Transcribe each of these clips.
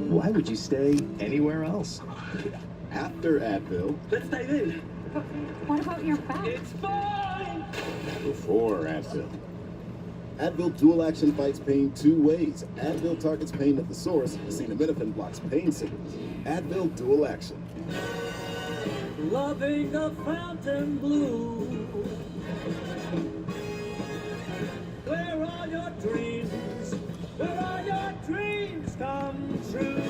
Why would you stay anywhere else? After Advil. Let's dive in. What about your back? It's fine. Before Advil. Advil dual action fights pain two ways. Advil targets pain at the source. Acetaminophen blocks pain signals. Advil dual action. Loving a fountain blue. Where are your dreams? Where are your dreams come true?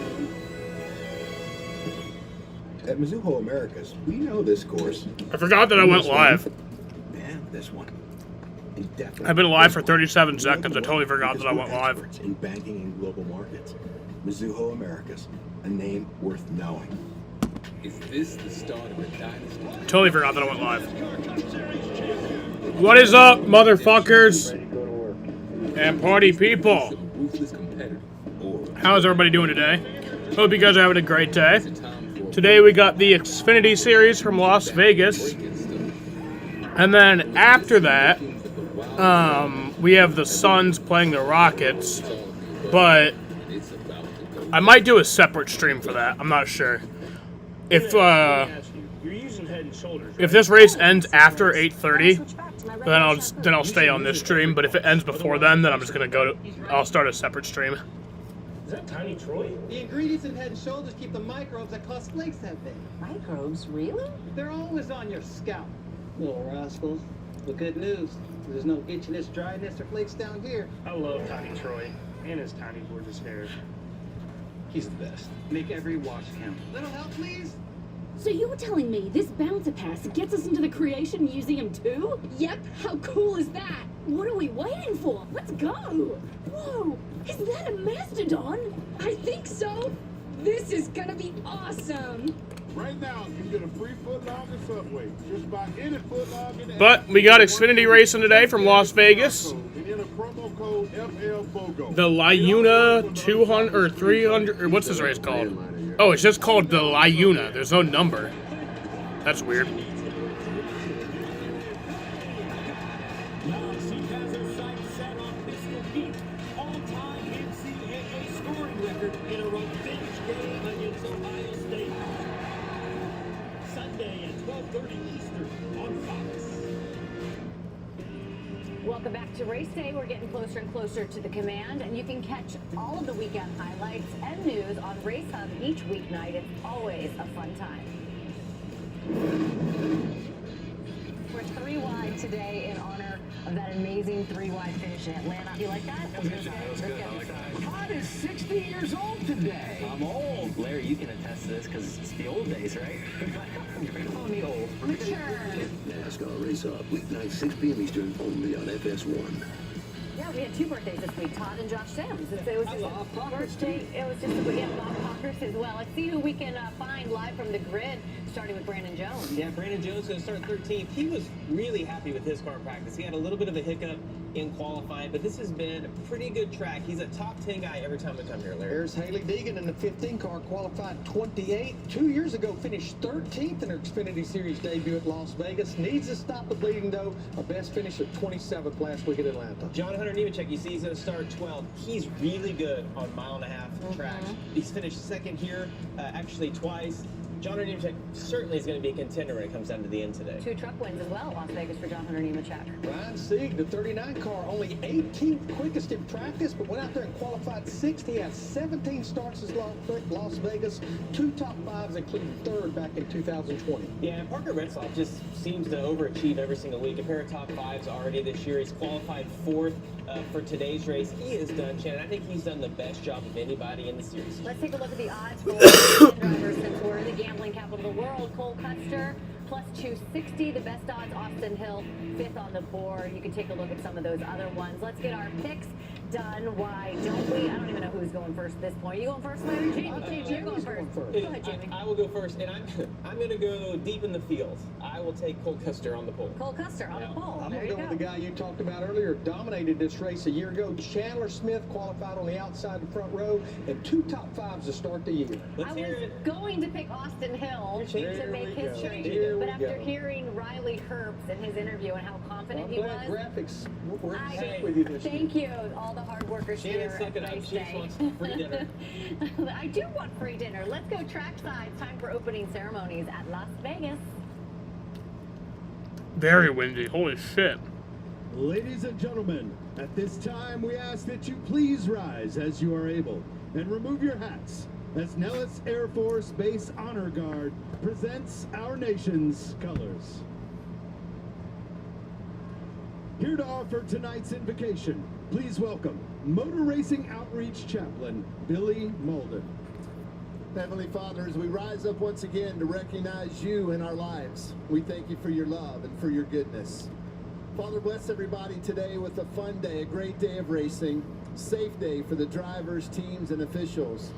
At Mizuho Americas, we know this course. I forgot that I went live. And this one. I've been live for 37 seconds. I totally forgot that I went live. In banking and global markets. Mizuho Americas, a name worth knowing. Is this the start of a dynasty? Totally forgot that I went live. What is up, motherfuckers? And party people. How's everybody doing today? Hope you guys are having a great day. Today we got the Xfinity series from Las Vegas. And then after that, we have the Suns playing the Rockets. But I might do a separate stream for that. I'm not sure. If this race ends after 8:30, then I'll stay on this stream. But if it ends before then I'm just gonna I'll start a separate stream. Is that Tiny Troy? The ingredients in Head & Shoulders keep the microbes that cause flakes that big. Microbes, really? They're always on your scalp. Little rascals. The good news, there's no itchiness, dryness, or flakes down here. I love Tiny Troy and his tiny, gorgeous hair. He's the best. Make every wash count. Little help, please? So you were telling me this bouncer pass gets us into the Creation Museum too? Yep, how cool is that? What are we waiting for? Let's go! Whoa, is that a mastodon? I think so. This is gonna be awesome. Right now, you can get a free footlong at Subway. Just buy any footlong in the But we got Xfinity racing today from Las Vegas. and enter promo code FLFOGO. The Lyuna 200 or 300, or what's this race called? Oh, it's just called the Lyuna. There's no number. That's weird. Welcome back to Race Day. We're getting closer and closer to the command, and you can catch all of the weekend highlights and news on Race Hub each weeknight. It's always a fun time. We're 3 wide today in honor of that amazing 3 wide finish in Atlanta. You like that? That was good. I like that. Todd is 60 years old today. I'm old. Larry, you can attest to this because it's the old days, right? Call me old. Mature. NASCAR Race Up, weeknight 6 p.m. Eastern, only on FS1. Yeah, we had 2 birthdays this week, Todd and Josh Sims. It was just a birthday. It was just a Bob Hawkers as well. Let's see who we can find live from the grid, starting with Brandon Jones. Yeah, Brandon Jones going to start 13th. He was really happy with his car in practice. He had a little bit of a hiccup in qualifying, but this has been a pretty good track. He's a top 10 guy every time we come here, Larry. There's Haley Deegan in the 15 car, qualified 28th. 2 years ago, finished 13th in her Xfinity Series debut at Las Vegas. Needs to stop the bleeding, though. A best finish of 27th last week at Atlanta. John Hunter Nemechek, you see he's going to start 12th. He's really good on mile-and-a-half tracks. He's finished second here, actually twice. John Hunter Nemechek certainly is going to be a contender when it comes down to the end today. 2 truck wins as well, Las Vegas for John Hunter Nemechek. Ryan Sieg, the 39 car, only 18th quickest in practice, but went out there and qualified 6th. He had 17 starts as Las Vegas, 2 top 5s, including 3rd back in 2020. Yeah, and Parker Retzlaff just seems to overachieve every single week. A pair of top 5s already this year. He's qualified 4th for today's race. He is done, Shannon. I think he's done the best job of anybody in the series. Let's take a look at the odds for the drivers since we're in the gambling capital of the world. Cole Custer, plus 260. The best odds, Austin Hill, 5th on the board. You can take a look at some of those other ones. Let's get our picks done. Why don't we? I don't even know who's going first at this point. You going first, Larry? James, you're going first. Go ahead, Jamie. I will go first, and I'm going to go deep in the field. I will take Cole Custer on the pole. Cole Custer on the pole. I'm There going you to go go. with the guy you talked about earlier, dominated this race a year ago. Chandler Smith qualified on the outside and front row, and 2 top 5s to start the year. Let's I hear was it. going to pick Austin Hill to make history, Here we but after go. hearing Riley Herbst in his interview and how confident I'm he glad was, graphics were I- set with you this year. thank you. All the hard workers Shannon, here suck it at up. race She just day. wants free dinner. I do want free dinner. Let's go trackside. Time for opening ceremonies at Las Vegas. Very windy. Holy shit. Ladies and gentlemen, at this time we ask that you please rise as you are able and remove your hats as Nellis Air Force Base Honor Guard presents our nation's colors. Here to offer tonight's invocation, please welcome Motor Racing Outreach Chaplain, Billy Malden. Heavenly Father, as we rise up once again to recognize you in our lives, we thank you for your love and for your goodness. Father, bless everybody today with a fun day, a great day of racing, safe day for the drivers, teams, and officials.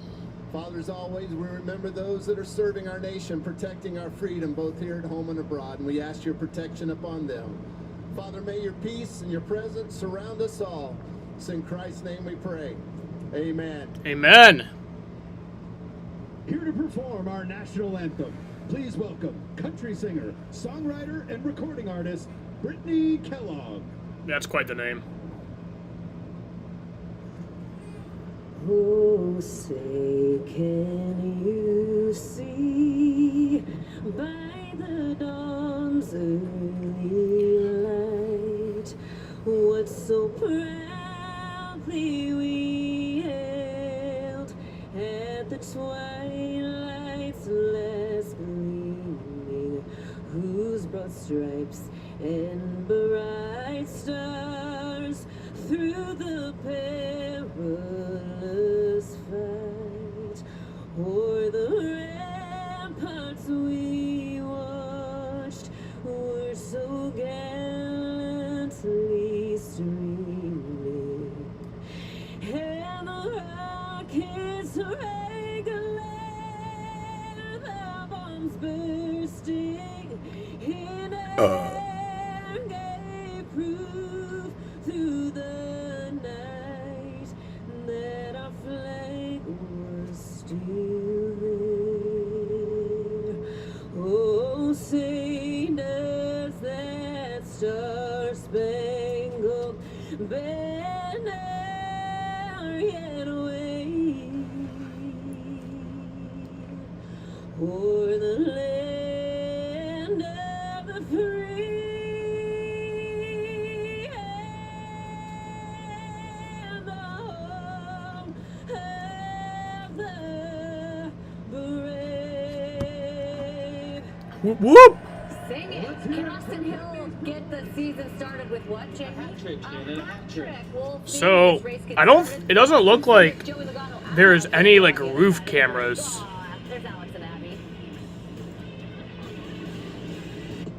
Father, as always, we remember those that are serving our nation, protecting our freedom, both here at home and abroad, and we ask your protection upon them. Father, may your peace and your presence surround us all. It's in Christ's name we pray. Amen. Amen. Here to perform our national anthem, please welcome country singer, songwriter, and recording artist, Brittany Kellogg. That's quite the name. Oh, say, can you see by the dawn's early light what so proudly we hailed at the twilight's last gleaming, whose broad stripes and bright stars through the perilous fight o'er the ramparts we watched were so gallantly streaming, and the rockets rang glare, the bombs bursting in air gave proof through the night that our flag was still there. Oh, say does that star-spangled banner yet wave o'er the land of the free and the home of the brave? Whoop, whoop. Sing it. Can Austin Hill get the season started with what, Jamie? A hat trick, Shannon. A hat trick. We'll see So, this race get I don't, started. it doesn't look like Joey Logano out. there's any, like, roof cameras. There's Alex and Abby.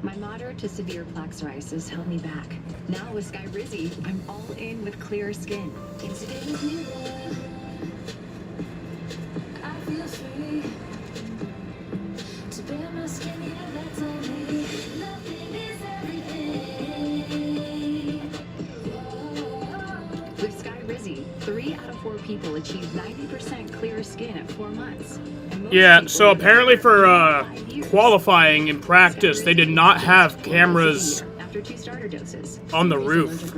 My moderate to severe plaque psoriasis held me back. Now with Sky Rizzy, I'm all in with clearer skin. Incident with me, I feel free to bear my skin here, that's all me. Nothing is everything. With Sky Rizzy, 3 out of 4 people achieve 90% clearer skin at 4 months. And most Yeah, people so apparently for 5 years. qualifying in practice, they did not have cameras After 2 starter doses. on the roof.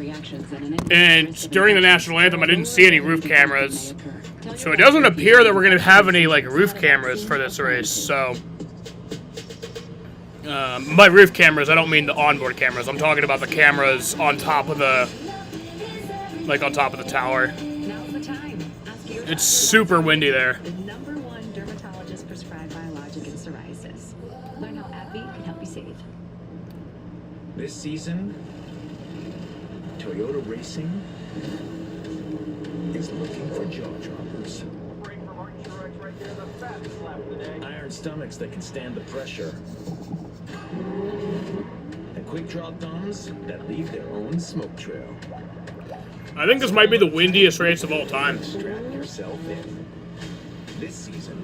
And during the national anthem, I didn't see any roof cameras. So it doesn't appear that we're going to have any, like, roof cameras for this race, so... by roof cameras, I don't mean the onboard cameras. I'm talking about the cameras on top of the... like, on top of the tower. Now's the time. Ask your It's super windy there. the #1 dermatologist prescribed biologic in psoriasis. Learn how AbbVie can help you save. This season, Toyota Racing is looking for jaw droppers. Iron stomachs that can stand the pressure. And quick draw thumbs that leave their own smoke trail. I think this might be the windiest race of all time. Strap yourself in. This season,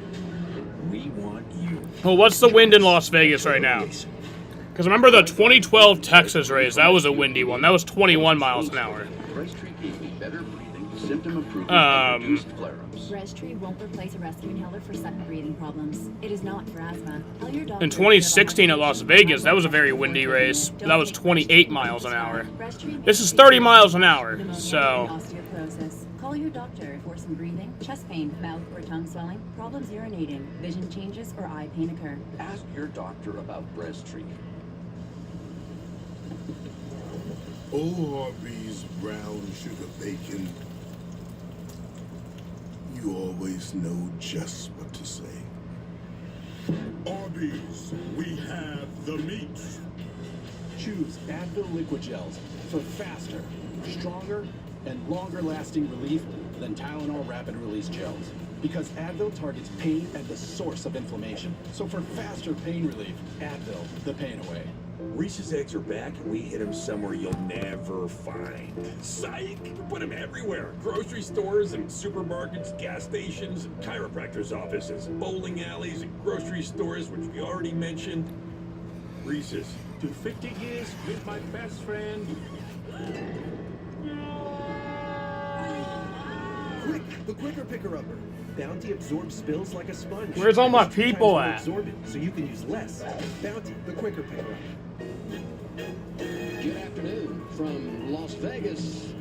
we want you. Well, what's the wind in Las Vegas right now? Because remember the 2012 Texas race? That was a windy one. That was 21 miles an hour. Restree won't replace a rescue inhaler for sudden breathing problems. It is not for asthma. Tell your doctor. In 2016 at Las Vegas, that was a very windy race. That was 28 miles an hour. This is 30 miles an hour, so osteoporosis. Call your doctor if worsened breathing, chest pain, mouth or tongue swelling, problems urinating, vision changes, or eye pain occur. Ask your doctor about breast treat. Oh, Arby's brown sugar bacon. You always know just what to say. Arby's, we have the meats. Choose Advil Liquid Gels for faster, stronger, and longer-lasting relief than Tylenol Rapid Release Gels. Because Advil targets pain at the source of inflammation. So for faster pain relief, Advil, the pain away. Reese's eggs are back, and we hit them somewhere you'll never find. Psych! We put them everywhere. Grocery stores and supermarkets, gas stations, and chiropractors' offices, bowling alleys and grocery stores, which we already mentioned. Reese's. To 50 years with my best friend. Quick, the quicker picker-upper. Bounty absorbs spills like a sponge. Where's all my It's 2 people times more at? absorbent, so you can use less. Bounty, the quicker picker-upper. Good afternoon from Las Vegas,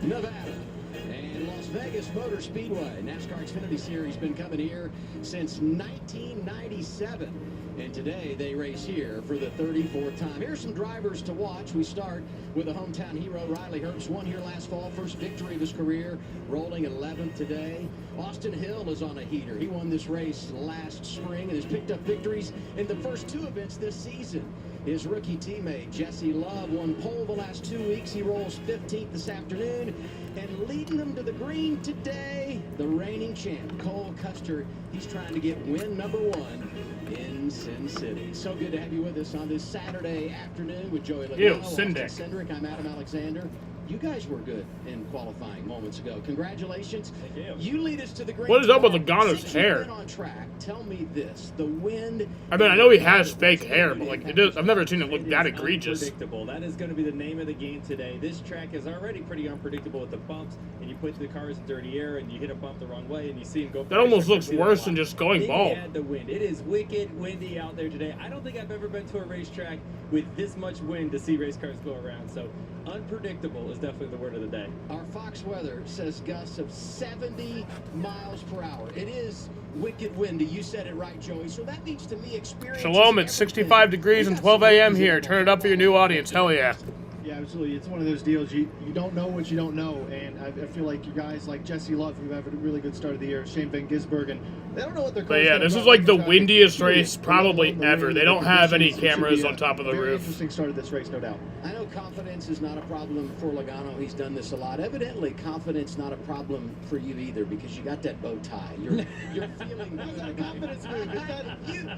Nevada. And Las Vegas Motor Speedway. NASCAR Xfinity Series been coming here since 1997. And today they race here for the 34th time. Here's some drivers to watch. We start with a hometown hero, Riley Herbst. Won here last fall, first victory of his career, rolling 11th today. Austin Hill is on a heater. He won this race last spring and has picked up victories in the first 2 events this season. His rookie teammate, Jesse Love, won pole the last 2 weeks. He rolls 15th this afternoon. And leading them to the green today, the reigning champ, Cole Custer. He's trying to get win number 1 in Sin City. So good to have you with us on this Saturday afternoon with Joey Logano, Austin Cindric. I'm Adam Alexander. You guys were good in qualifying moments ago. Congratulations. Thank you. You lead us to the green. What is up with flag. Logano's Since you've hair? been on track, tell me this: the wind. I mean, I know he has fake hair, but like, it is, I've never seen it look that egregious. Unpredictable. That is going to be the name of the game today. This track is already pretty unpredictable with the bumps, and you put the cars in dirty air, and you hit a bump the wrong way, and you see them go. That almost looks worse than just going Then bald. you add the wind. It is wicked windy out there today. I don't think I've ever been to a racetrack with this much wind to see race cars go around. So unpredictable is definitely the word of the day. Our Fox weather says gusts of 70 miles per hour. It is wicked windy. You said it right, Joey. So that means to me experience. Shalom, it's 65 degrees and 12 a.m. here. Turn it up for your new audience. Hell yeah. Yeah, absolutely. It's one of those deals you don't know what you don't know, and I feel like you guys like Jesse Love, who have a really good start of the year, Shane Van Gisbergen, they don't know what they're. But yeah, this is like the windiest race probably ever. They don't have any cameras on top of the very roof. Interesting start of this race, no doubt. I know confidence is not a problem for Logano. He's done this a lot. Evidently, confidence not a problem for you either because you got that bow tie. You're feeling good. That's a confidence move.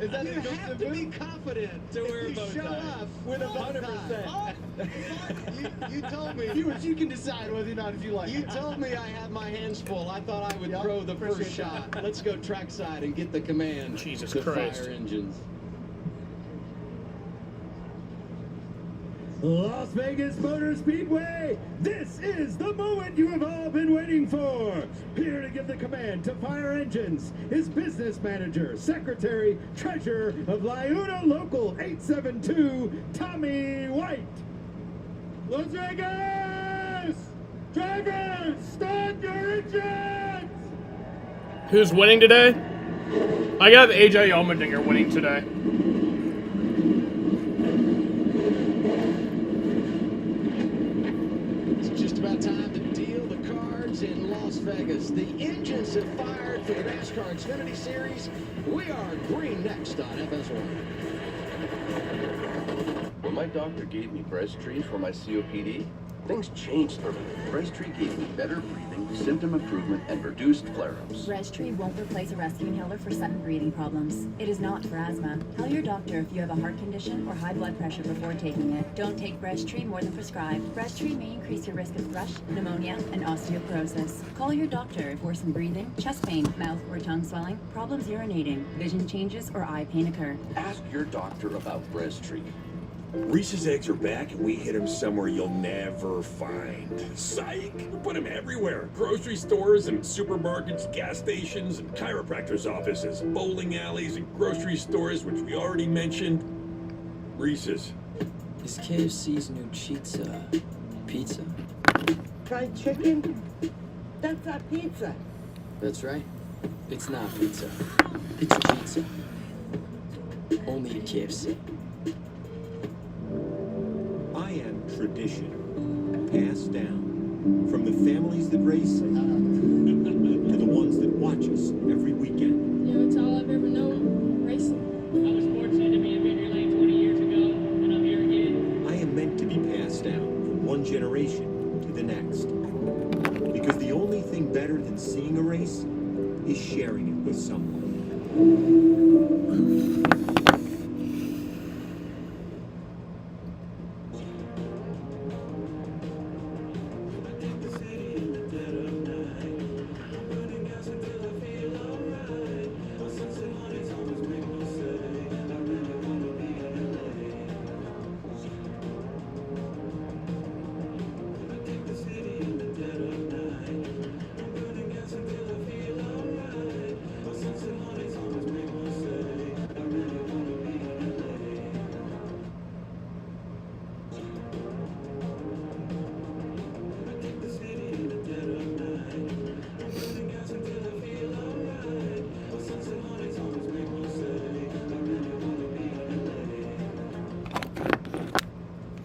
Is that you have to be confident to wear a if bow you show tie. up with a bow tie. You told me. Viewers, you can decide whether or not if you like You it. told me I had my hands full. I thought I would Yep, throw the first appreciate shot. that. Let's go trackside and get the command Jesus to Christ. fire engines. Las Vegas Motor Speedway, this is the moment you have all been waiting for. Here to give the command to fire engines is business manager, secretary, treasurer of Liuna Local 872, Tommy White. Las Vegas! Drivers, start your engines! Who's winning today? I got AJ Allmendinger winning today. It's just about time to deal the cards in Las Vegas. The engines have fired for the NASCAR Xfinity Series. We are green next on FS1. When my doctor gave me breast treat for my COPD, things changed for me. Breast treat gave me better breathing, symptom improvement, and reduced flare-ups. Breztri won't replace a rescue inhaler for sudden breathing problems. It is not for asthma. Tell your doctor if you have a heart condition or high blood pressure before taking it. Don't take Breztri more than prescribed. Breztri may increase your risk of thrush, pneumonia, and osteoporosis. Call your doctor if worsened breathing, chest pain, mouth or tongue swelling, problems urinating, vision changes, or eye pain occur. Ask your doctor about breast treat. Reese's eggs are back, and we hit them somewhere you'll never find. Psych! We put them everywhere. Grocery stores and supermarkets, gas stations and chiropractors' offices, bowling alleys and grocery stores, which we already mentioned. Reese's. Is KFC's new pizza? Fried chicken, That's a pizza. That's right. It's not pizza. It's pizza. Only at KFC. I am tradition, passed down from the families that race to the ones that watch us every weekend. You know, it's all I've ever known, racing. I was fortunate to be in victory lane 20 years ago, and I'm here again. I am meant to be passed down from one generation to the next. Because the only thing better than seeing a race is sharing it with someone.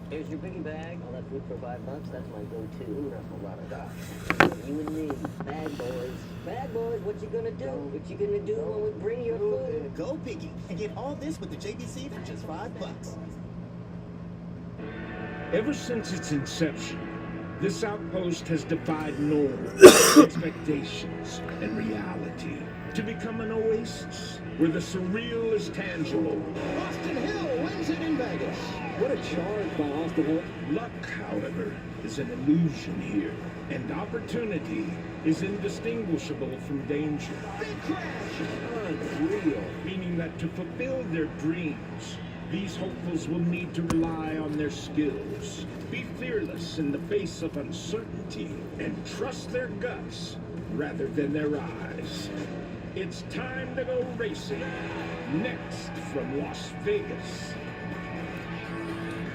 Here's your biggie bag. All that food for $5. That's my go-to. That's a lot of dollars. You and me, bad boys. Bad boys, what you gonna do? What you gonna do when we bring your food? Go Piggy and get all this with the JBC for just $5. Ever since its inception, this outpost has defied norms, expectations, and reality to become an oasis where the surreal is tangible. Austin Hill wins it in Vegas. What a charge by Austin Hill. Luck, however, is an illusion here, and opportunity is indistinguishable from danger. Big crash. Unreal, meaning that to fulfill their dreams, these hopefuls will need to rely on their skills, be fearless in the face of uncertainty, and trust their guts rather than their eyes. It's time to go racing. Next from Las Vegas.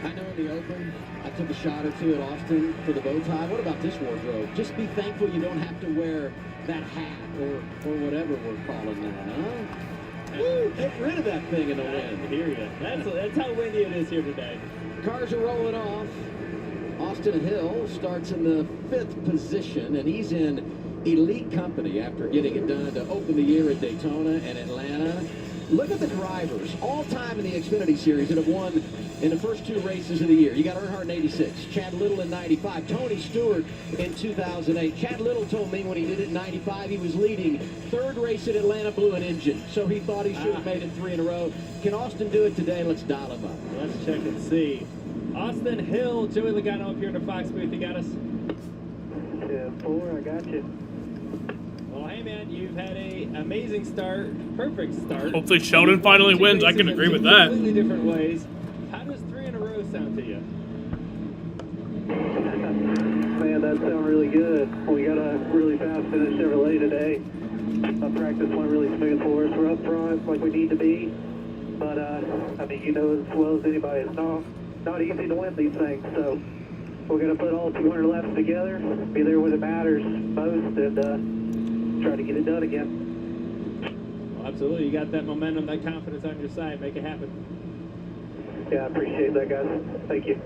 I know in the Open, I took a shot or two at Austin for the bow tie. What about this wardrobe? Just be thankful you don't have to wear that hat or whatever we're calling that, huh? Woo, get rid of that thing in the wind. I hear you. That's how windy it is here today. Cars are rolling off. Austin Hill starts in the 5th position, and he's in elite company after getting it done to open the year at Daytona and Atlanta. Look at the drivers, all time in the Xfinity Series that have won in the first 2 races of the year. You got Earnhardt in 86, Chad Little in 95, Tony Stewart in 2008. Chad Little told me when he did it in 95, he was leading 3rd race at Atlanta, blew an engine. So he thought he should have made it 3 in a row. Can Austin do it today? Let's dial him up. Let's check and see. Austin Hill, Joey Logano up here in the Fox booth. You got us? 4, I got you. Well, hey man, you've had an amazing start, perfect start. Hopefully Sheldon finally wins. I can agree with that. Completely different ways. How does 3 in a row sound to you? Man, that sounds really good. We got a really fast finish Chevrolet today. Practice went really smooth for us. We're up front like we need to be. But, I mean, you know as well as anybody, it's not easy to win these things. So we're going to put all 200 laps together, be there when it matters most, and try to get it done again. Well, absolutely. You got that momentum, that confidence on your side. Make it happen. Yeah, I appreciate that, guys. Thank you.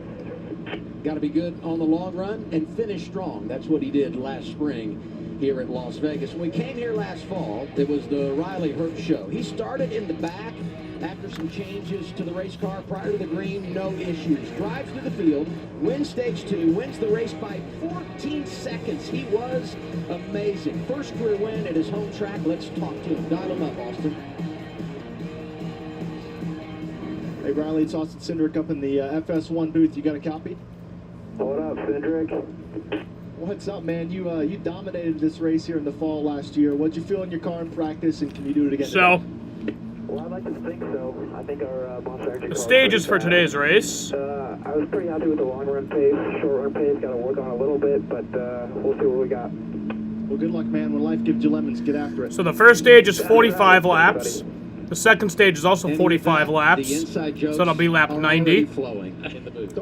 Got to be good on the long run and finish strong. That's what he did last spring here at Las Vegas. When we came here last fall, it was the Riley Hurt show. He started in the back after some changes to the race car prior to the green, no issues. Drives to the field, wins stage 2, wins the race by 14 seconds. He was amazing. First career win at his home track. Let's talk to him. Dial him up, Austin. Hey, Riley, it's Austin Cindric up in the FS1 booth. You got a copy? What up, Cindric? What's up, man? You dominated this race here in the fall last year. What'd you feel in your car in practice, and can you do it again today? Well, I'd like to think so. I think our Monster Energy The stages for today's race. I was pretty happy with the long run pace. Short run pace, got to work on a little bit, but we'll see what we got. Well, good luck, man. When life gives you lemons, get after it. So the first stage is 45 laps. The second stage is also 45 laps, so it'll be lap 90. And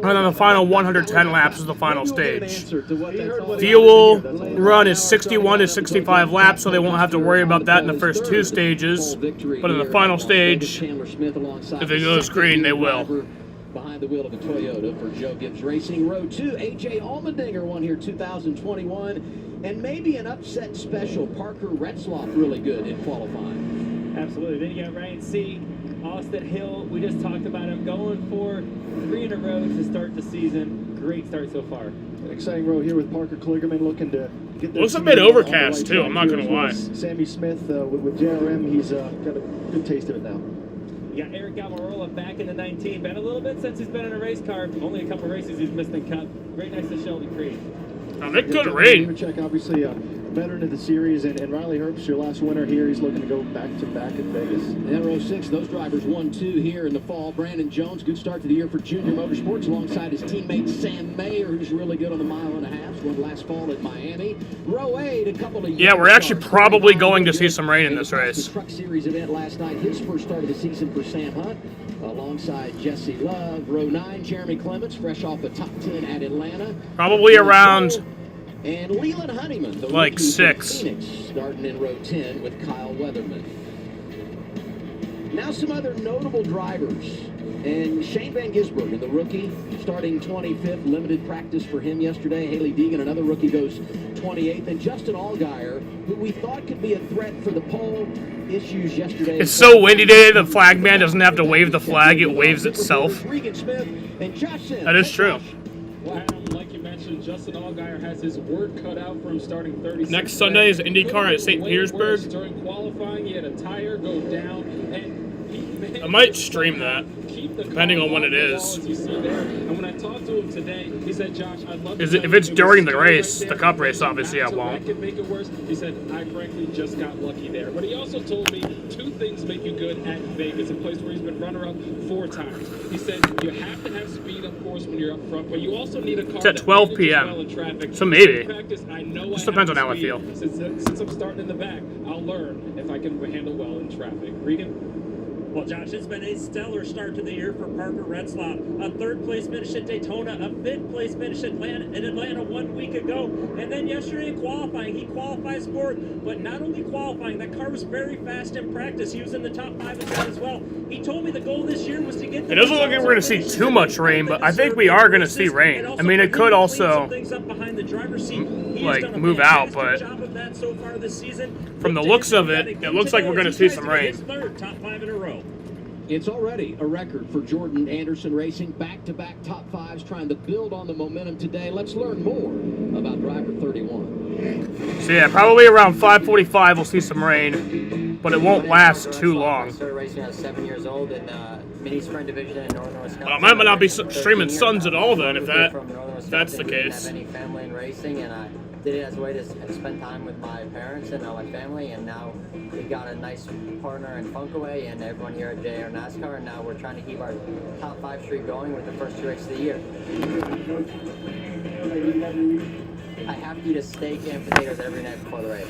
then the final 110 laps is the final stage. Fuel run is 61 to 65 laps, so they won't have to worry about that in the first two stages. But in the final stage, if it goes green, they will. Behind the wheel of a Toyota for Joe Gibbs Racing. Row 2, AJ Allmendinger won here 2021. And maybe an upset special. Parker Retzlaff really good in qualifying. Absolutely. Then you got Ryan C. Austin Hill. We just talked about him going for 3 in a row to start the season. Great start so far. An exciting row here with Parker Kligerman looking to get Looks a bit overcast, too. I'm not going to lie. Sammy Smith with JRM, he's got a good taste of it now. You got Eric Almirola back in the 19. Been a little bit since he's been in a race car. Only a couple races he's missed in Cup. Right next to Sheldon Creed. Oh, they could rain. Check, obviously, a veteran of the series, and Riley Herbst, your last winner here. He's looking to go back-to-back in Vegas. And row 6, those drivers 1-2 here in the fall. Brandon Jones, good start to the year for Junior Motorsports, alongside his teammate Sam Mayer, who's really good on the 1.5 miles. Won last fall at Miami. Row 8, a couple of... Yeah, we're actually probably going to see some rain in this race. The Truck Series event last night, his first start of the season for Sam Hunt, alongside Jesse Love. Row 9, Jeremy Clements, fresh off the top 10 at Atlanta. Probably around... And Leland Honeyman, the like rookie 6. from Phoenix, starting in row 10 with Kyle Weatherman. Now some other notable drivers. And Shane Van Gisbergen, the rookie, starting 25th, limited practice for him yesterday. Haley Deegan, another rookie, goes 28th. And Justin Allgaier, who we thought could be a threat for the pole, issues yesterday. It's so windy today, the flag man doesn't have to wave the flag, it waves itself. That is true. Well, Adam, like you mentioned, Justin Allgaier has his work cut out for him starting 36th. Next Sunday is IndyCar at St. Petersburg. During qualifying, he had a tire go down, and I might stream that, depending on when it is. And when I talked to him today, he said, "Josh, I'd love to." If it's during the race, the Cup race, obviously I won't. That could make it worse. He said, "I frankly just got lucky there." But he also told me 2 things make you good at Vegas, a place where he's been runner-up 4 times. He said you have to have speed, of course, when you're up front, but you also need a car. It's at 12 p.m. So maybe. Just depends on how I feel. Since I'm starting in the back, I'll learn if I can handle well in traffic. Regan? Well, Josh, it's been a stellar start to the year for Parker Retzlaff. A 3rd place finish at Daytona, a 5th place finish in Atlanta 1 week ago. And then yesterday in qualifying, he qualifies fourth. But not only qualifying, that car was very fast in practice. He was in the top 5 of that as well. He told me the goal this year was to get... It doesn't look like we're going to see too much rain, but I think we are going to see rain. I mean, it could also, like, move out, but from the looks of it, it looks like we're going to see some rain. Top 5 in a row. It's already a record for Jordan Anderson Racing. Back-to-back top 5s, trying to build on the momentum today. Let's learn more about driver 31. So yeah, probably around 5:45 we'll see some rain, but it won't last too long. I started racing when I was 7 years old in mini sprint division in northern Wisconsin. Well, I might not be streaming Suns at all then, if that's the case. I didn't have any family in racing, and I did it as a way to spend time with my parents and my family, and now we got a nice partner in Funkaway and everyone here at JR Nascar, and now we're trying to keep our top 5 streak going with the first 2 races of the year. I have to eat a steak and potatoes every night before the race.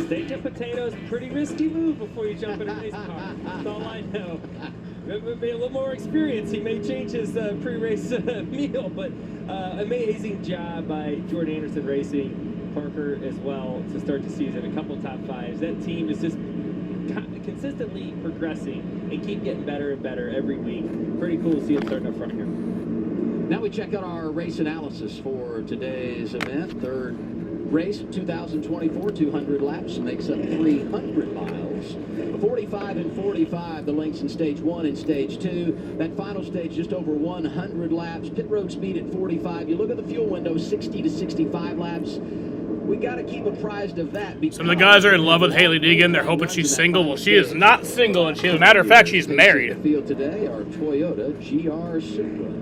Steak and potatoes, pretty risky move before you jump in a race car. That's all I know. Maybe a little more experience, he may change his pre-race meal, but amazing job by Jordan Anderson Racing, Parker as well, to start the season. A couple top 5s. That team is just consistently progressing and keep getting better and better every week. Pretty cool to see them starting up front here. Now we check out our race analysis for today's event. 3rd race, 2024, 200 laps, makes up 300 miles. 45 and 45, the lengths in stage 1 and stage 2. That final stage, just over 100 laps. Pit road speed at 45. You look at the fuel window, 60 to 65 laps. We got to keep apprised of that. Some of the guys are in love with Haley Deegan. They're hoping she's single. Well, she is not single, and as a matter of fact, she's married. Field today, our Toyota GR Supra.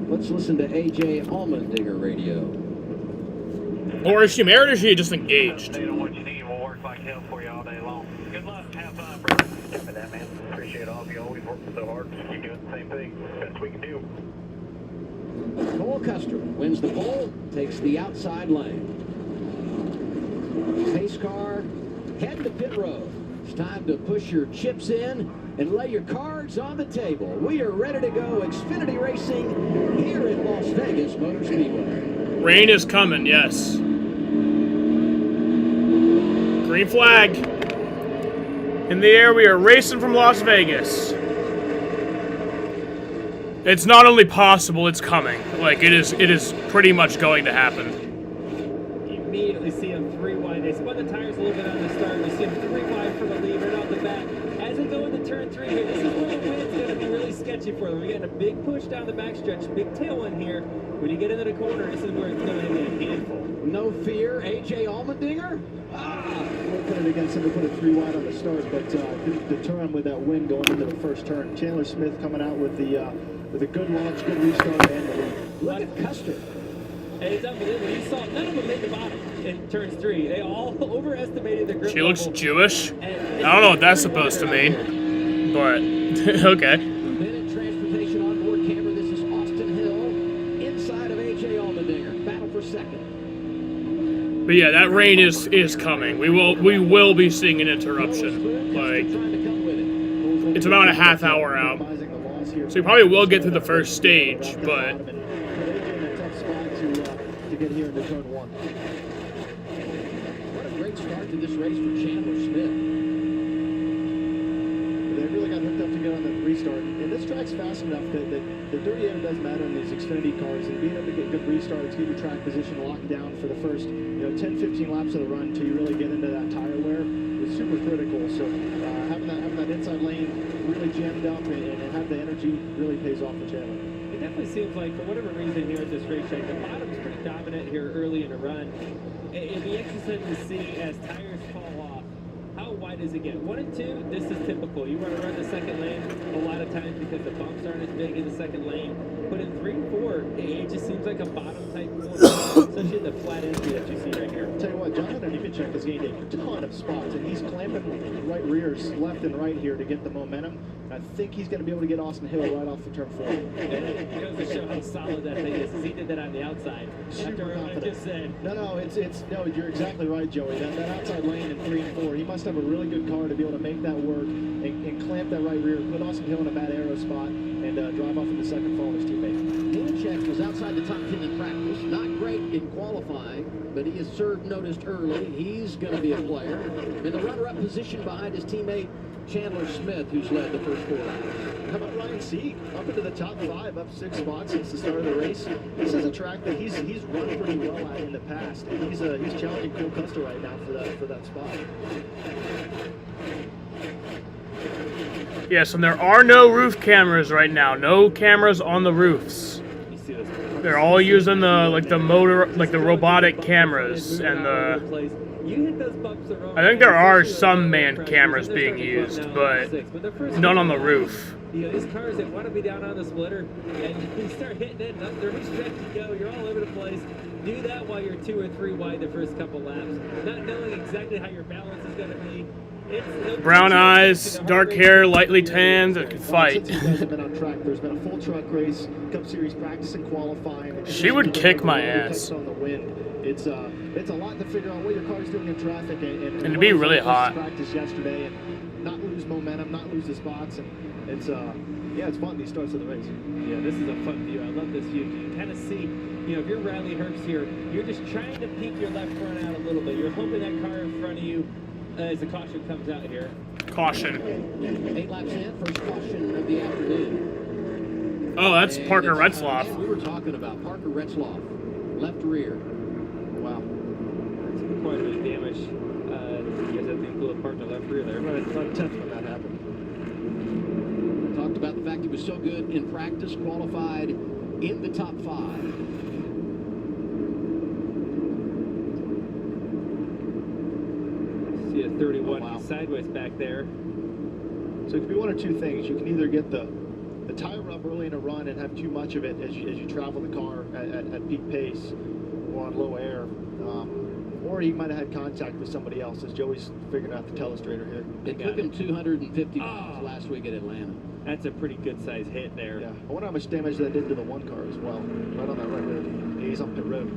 Let's listen to AJ Allmendinger radio. Or is she married or is she just engaged? You know what you need, we'll work like hell for you all day long. Good luck, have fun, brother. For that, man. Appreciate all of you always working so hard. Keep doing the same thing. Best we can do. Cole Custer wins the pole, takes the outside lane. Pace pit road. It's time to push your chips in and lay your cards on the table. We are ready to go. Xfinity Racing here at Las Vegas Motor Speedway. Rain is coming, yes. Green flag. In the air, we are racing from Las Vegas. It's not only possible, it's coming. Like, it is pretty much going to happen. You immediately see him 3 wide. They spun the tires a little bit on the start. We see him 3 wide from the lead right off the bat. As they go into turn 3 here, this is where the wind's going to be really sketchy for them. We're getting a big push down the backstretch, big tailwind here. When you get into the corner, this is where it's going to be a handful. No fear, A.J. Allmendinger. Working it against him to put it 3 wide on the start, but couldn't deter him with that wind going into the first turn. Chandler Smith coming out with a good launch, good restart, and the lead. Look at Custer. And it's unbelievable. You saw none of them made the bottom in turns 3. They all overestimated their grip She looks level. Jewish. I don't know what that's supposed to mean, but okay. Bennett transportation on board camera. This is Austin Hill inside of A.J. Allmendinger. Battle for second. But yeah, that rain is coming. We will be seeing an interruption. Like, it's about a half hour out, so we probably will get through the first stage, but. To get here into turn 1. What a great start to this race for Chandler Smith. They really got hooked up to get on that restart. And this track's fast enough that the dirty air does matter in these Xfinity cars. And being able to get good restarts, get your track position locked down for the first 10-15 laps of the run until you really get into that tire wear is super critical. So having that inside lane really jammed up and have the energy really pays off for Chandler. It definitely seems like, for whatever reason here at this racetrack, the bottom's pretty dominant here early in the run. It'd be interesting to see as tires fall off, how wide does it get? 1 and 2, this is typical. You want to run the second lane a lot of times because the bumps aren't as big in the second lane. But in 3 and 4, it just seems like a bottom type corner, especially the flat entry that you see right here. Tell you what, Jonathan Nemechek has gained a ton of spots, and he's clamping right rears left and right here to get the momentum. I think he's going to be able to get Austin Hill right off the turn 4. And it goes to show how solid that thing is. He did that on the outside. Super After confident. I just said. No, you're exactly right, Joey. That outside lane in 3 and 4, he must have a really good car to be able to make that work and clamp that right rear, put Austin Hill in a bad aero spot, and drive off in the second following his teammate. Nemechek was outside the top 10 in practice. Not great in qualifying, but he is served noticed early. He's going to be a player. In the runner-up position behind his teammate Chandler Smith, who's led the first 4 laps. How about Ryan Sieg? Up into the top 5, up 6 spots since the start of the race. This is a track that he's run pretty well at in the past. And he's challenging Cole Custer right now for that spot. Yes, and there are no roof cameras right now. No cameras on the roofs. They're all using the robotic cameras and the. I think there are some manned cameras being used, but none on the roof. You know, these cars that want to be down on the splitter, and you start hitting it, and up the stretch you go, you're all over the place. Do that while you're 2 or 3 wide the first couple laps, not knowing exactly how your balance is going to be. Brown eyes, dark hair, lightly tanned, and can fight. Since you guys have been on track, there's been a full truck race, Cup Series practice and qualifying. She would kick my ass. On the wind. It's a lot to figure out what your car's doing in traffic and to be really hot. Practice yesterday and not lose momentum, not lose the spots, and it's fun these starts of the race. Yeah, this is a fun view. I love this view. You can kind of see, if you're Riley Herbst here, you're just trying to peek your left front out a little bit. You're hoping that car in front of you as the caution comes out here. Caution. 8 laps in, first caution of the afternoon. Oh, that's Parker Retzlaff. We were talking about Parker Retzlaff, left rear. Wow. That's quite a bit of damage. You guys have to include a part in the left rear there. About 10th when that happened. Talked about the fact he was so good in practice, qualified in the top 5. See a 31 sideways back there. So it could be one or two things. You can either get the tire up early in a run and have too much of it as you travel the car at peak pace or on low air. Or he might have had contact with somebody else, as Joey's figuring out the telestrator here. It took him 250 miles last week at Atlanta. That's a pretty good size hit there. Yeah. I wonder how much damage that did to the 1 car as well. Right on that right rear. He's on pit road.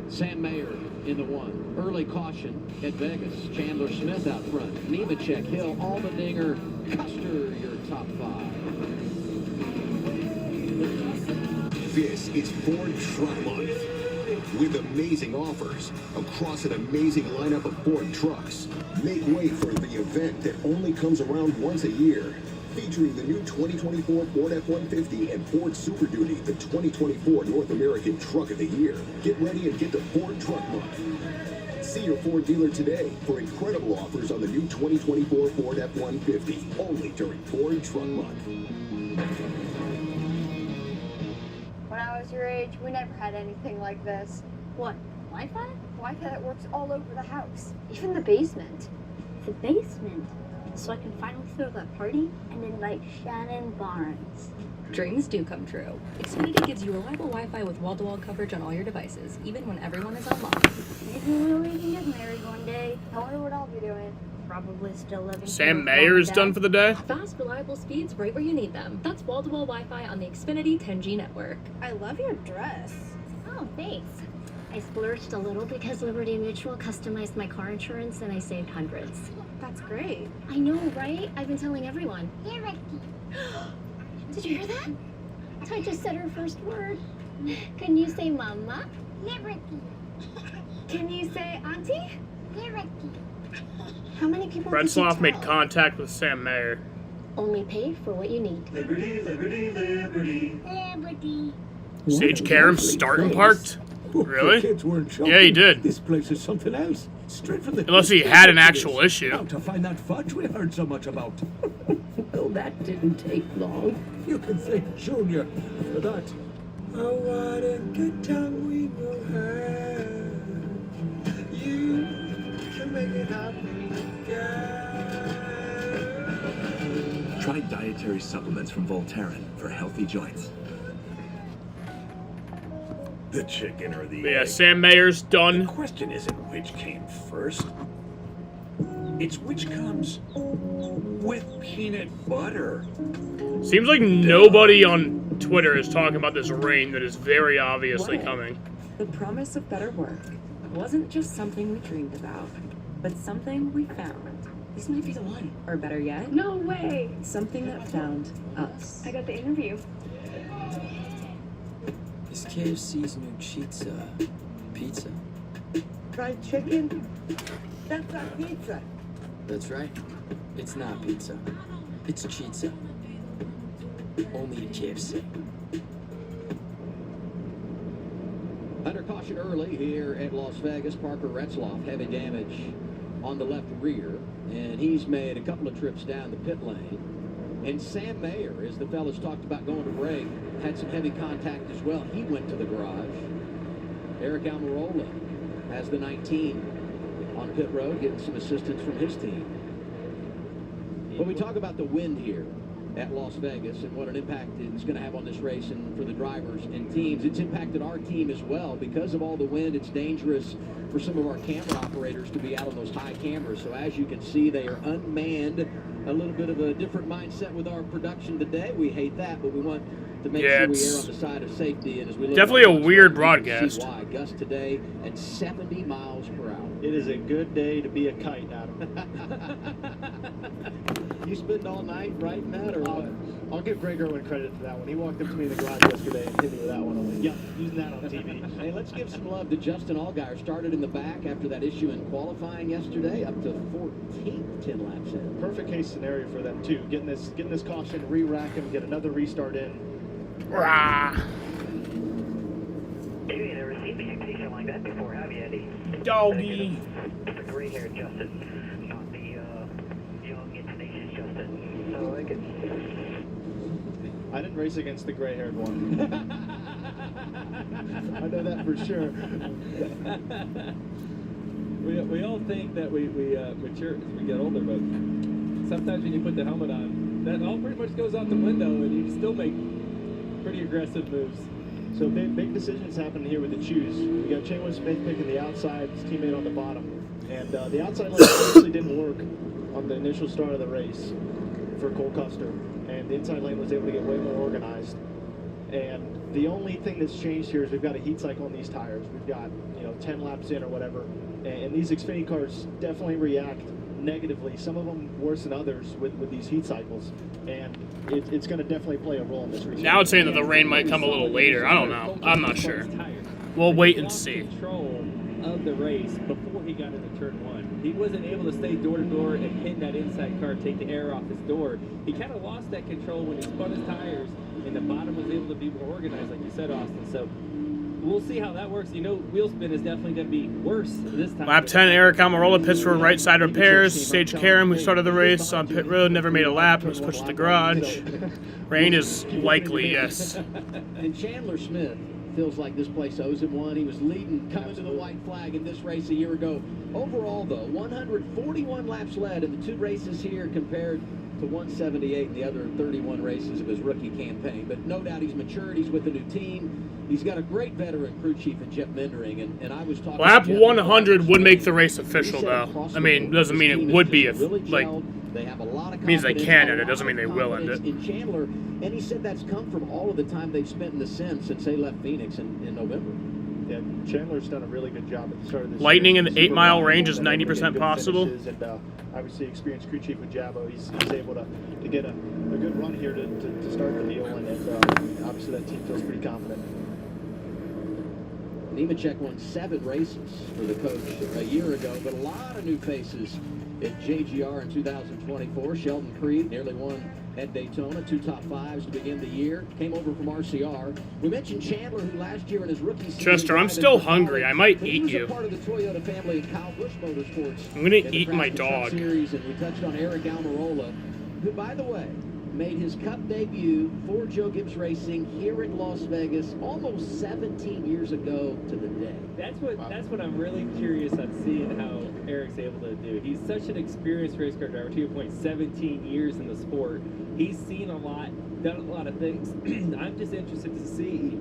Sam Mayer in the 1. Early caution at Vegas. Chandler Smith out front. Nemechek, Hill, Allmendinger, Custer, your top 5. This is Ford Truck Month with amazing offers across an amazing lineup of Ford trucks. Make way for the event that only comes around once a year, featuring the new 2024 Ford F-150 and Ford Super Duty, the 2024 North American Truck of the Year. Get ready and get to Ford Truck Month. See your Ford dealer today for incredible offers on the new 2024 Ford F-150, only during Ford Truck Month. When I was your age, we never had anything like this. What? Wi-Fi? Wi-Fi that works all over the house. Even the basement. The basement? So I can finally throw that party and invite Shannon Barnes. Dreams do come true. Xfinity gives you reliable Wi-Fi with wall-to-wall coverage on all your devices, even when everyone is online. Maybe we'll even get married one day. I wonder what I'll be doing. Probably still living. Sam Mayer's done for the day. Fast, reliable speeds right where you need them. That's wall-to-wall Wi-Fi on the Xfinity 10G network. I love your dress. Oh, thanks. I splurged a little because Liberty Mutual customized my car insurance and I saved hundreds. That's great. I know, right? I've been telling everyone. Liberty. Did you hear that? I just said her first word. Can you say mama? Liberty. Can you say auntie? Liberty. How many people Retzloff made contact with Sam Mayer. Only pay for what you need. Liberty, liberty, liberty. Liberty. Sage Karam starting parked? Really? Kids weren't joking. Yeah, he did. This place is something else. Straight from the Unless he had an actual issue. How to find that fudge we heard so much about. Well, that didn't take long. You can thank Junior for that. Oh, what a good time we will have. You can make it happen, girl. Try dietary supplements from Voltaren for healthy joints. The chicken or the But yeah, egg? Sam Mayer's done. The question isn't which came first. It's which comes with peanut butter. Seems like nobody on Twitter is talking about this rain that is very obviously coming. The promise of better work wasn't just something we dreamed about, but something we found. This might be the one. Or better yet, No way. something that found us. I got the interview. Is KFC's new pizza? Fried chicken? That's not pizza. That's right. It's not pizza. It's pizza. Only at KFC. Under caution early here at Las Vegas, Parker Retzloff, heavy damage on the left rear, and he's made a couple of trips down the pit lane. And Sam Mayer, as the fellas talked about going to break, had some heavy contact as well. He went to the garage. Eric Almirola has the 19 on pit road, getting some assistance from his team. When we talk about the wind here at Las Vegas and what an impact it's going to have on this race and for the drivers and teams, it's impacted our team as well. Because of all the wind, it's dangerous for some of our camera operators to be out on those high cameras. So as you can see, they are unmanned. A little bit of a different mindset with our production today. We hate that, but we want to make sure we err on the side of safety. And as we look definitely a weird broadcast. why gust today at 70 miles per hour. It is a good day to be a kite, Adam. You spend all night writing that, or what? I'll give Greg Irwin credit for that one. He walked up to me in the garage yesterday and hit me with that one. I'm like, yeah, using that on TV. Hey, let's give some love to Justin Allgaier. Started in the back after that issue in qualifying yesterday, up to 14th, 10 laps in. Perfect case scenario for them too. Getting this caution, re-rack him, get another restart in. Rah. You ain't never seen me in anything like that before, have you, Eddie? Doggy. The gray-haired Justin, not the young and tenacious Justin. So I like it. I didn't race against the gray-haired one. I know that for sure. We all think that we mature as we get older, but sometimes when you put the helmet on, that all pretty much goes out the window, and you still make pretty aggressive moves. So big decisions happening here with the choose. We got Chandler Smith picking the outside, his teammate on the bottom. And the outside lane obviously didn't work on the initial start of the race for Cole Custer. And the inside lane was able to get way more organized. And the only thing that's changed here is we've got a heat cycle on these tires. We've got, 10 laps in or whatever. And these Xfinity cars definitely react negatively, some of them worse than others with these heat cycles, and it's going to definitely play a role in this restart. Now it's saying that the rain might come a little later. I don't know. I'm not sure. We'll wait and see. Control of the race before he got into turn 1. He wasn't able to stay door to door and pin that inside car, take the air off his door. He kind of lost that control when he spun his tires, and the bottom was able to be more organized, like you said, Austin. So we'll see how that works. You know, wheel spin is definitely going to be worse this time. Lap 10, Eric Almirola pits for right side repairs. Sage Karam, who started the race on pit road, never made a lap, was pushed to the garage. Rain is likely, yes. And Chandler Smith feels like this place owes him one. He was leading, coming to the white flag in this race a year ago. Overall, though, 141 laps led in the 2 races here compared to 178 in the other 31 races of his rookie campaign. But no doubt he's matured. He's with a new team. He's got a great veteran crew chief in Jeff Mendering. And I was talking Lap to Jeff 100 would make the race official, though. I mean, doesn't mean it would be, like, they have a lot of means they can end it. Doesn't mean they will end it. In Chandler, and he said that's come from all of the time they've spent in the sim since they left Phoenix in November. Yeah, Chandler's done a really good job at the start of this. Lightning in the series. 8-mile range is 90% possible. And obviously, experienced crew chief with Jabo, he's able to get a good run here to start the deal, and obviously that team feels pretty confident. Nemechek won 7 races for the coach a year ago, but a lot of new faces at JGR in 2024. Sheldon Creed nearly won at Daytona, 2 top 5s to begin the year. Came over from RCR. We mentioned Chandler, who last year in his rookie season... Chester, I'm still hungry. I might eat you. Part of the Toyota family at Kyle Busch Motorsports. I'm going to eat my dog. Series, and we touched on Eric Almirola, who, by the way, made his Cup debut for Joe Gibbs Racing here in Las Vegas almost 17 years ago to the day. That's what I'm really curious on seeing how Eric's able to do. He's such an experienced race car driver, to your point, 17 years in the sport. He's seen a lot, done a lot of things. I'm just interested to see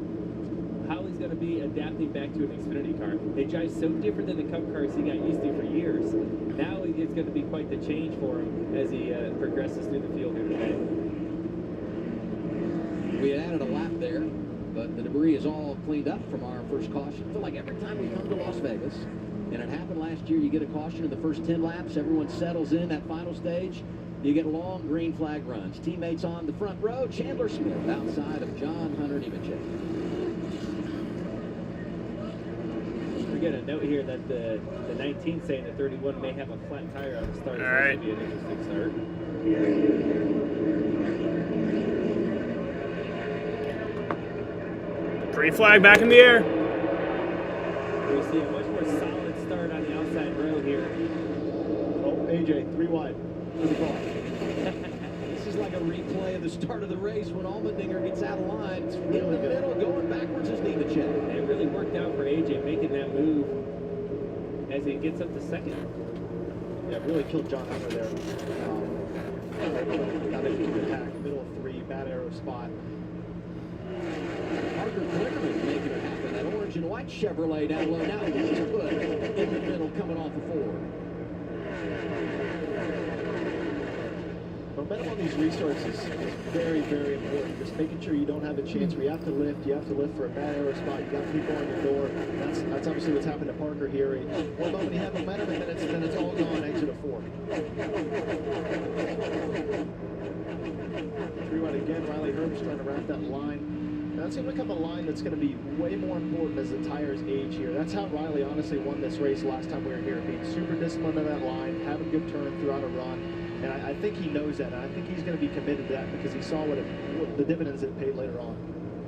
how he's going to be adapting back to an Xfinity car. They drive so different than the Cup cars he got used to for years. Now it's going to be quite the change for him as he progresses through the field here today. We had added a lap there, but the debris is all cleaned up from our first caution. I feel like every time we come to Las Vegas, and it happened last year, you get a caution in the first 10 laps, everyone settles in that final stage, you get long green flag runs. Teammates on the front row, Chandler Smith outside of John Hunter Nemechek. We get a note here that the 19 saying the 31 may have a flat tire on the start. All right. This will be an interesting start. Green flag back in the air. We see a much more solid start on the outside row here. Oh, AJ, 3 wide. Good call. This is like a replay of the start of the race when Allmendinger gets out of line. In the middle, going backwards is Nemechek. It really worked out for AJ making that move as he gets up to second. Yeah, really killed John Hunter there. Got into the attack, middle of 3, bad arrow spot. Parker Clickerman making it happen. That orange and white Chevrolet down low. Now he's put in the middle coming off the 4. Momentum on these restarts is very, very important. Just making sure you don't have a chance where you have to lift for a bad arrow spot. You got people on your door. That's obviously what's happened to Parker here. One moment he had momentum, and then it's all gone. Exit of 4. 3 wide again. Riley Herbst trying to wrap that line. Now it's going to become a line that's going to be way more important as the tires age here. That's how Riley honestly won this race last time we were here. Being super disciplined on that line, having good turn throughout a run. And I think he knows that. And I think he's going to be committed to that because he saw what the dividends it paid later on.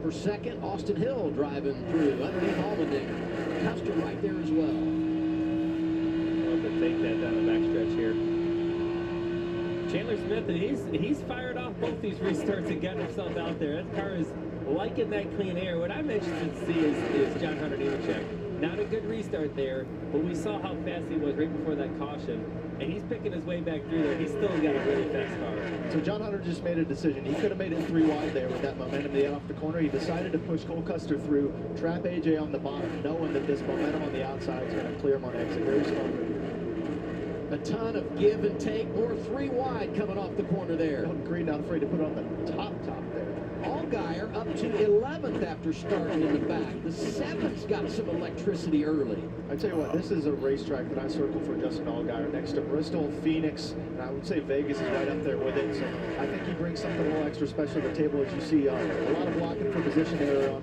For second, Austin Hill driving through underneath Allmendinger. Custer right there as well. Love to take that down the backstretch here. Chandler Smith, and he's fired off both these restarts and got himself out there. That car is liking that clean air. What I'm interested to see is John Hunter Nemechek. Not a good restart there, but we saw how fast he was right before that caution. And he's picking his way back through there. He's still got a really fast car. So John Hunter just made a decision. He could have made it 3 wide there with that momentum they had off the corner. He decided to push Cole Custer through, trap AJ on the bottom, knowing that this momentum on the outside is going to clear him on exit. Very smart move. A ton of give and take. More 3 wide coming off the corner there. Green not afraid to put it on the top there. All Allgaier up to 11th after starting in the back. The 7's got some electricity early. I tell you what, this is a racetrack that I circle for Justin Allgaier next to Bristol, Phoenix, and I would say Vegas is right up there with it. So I think he brings something a little extra special to the table, as you see a lot of blocking for position there on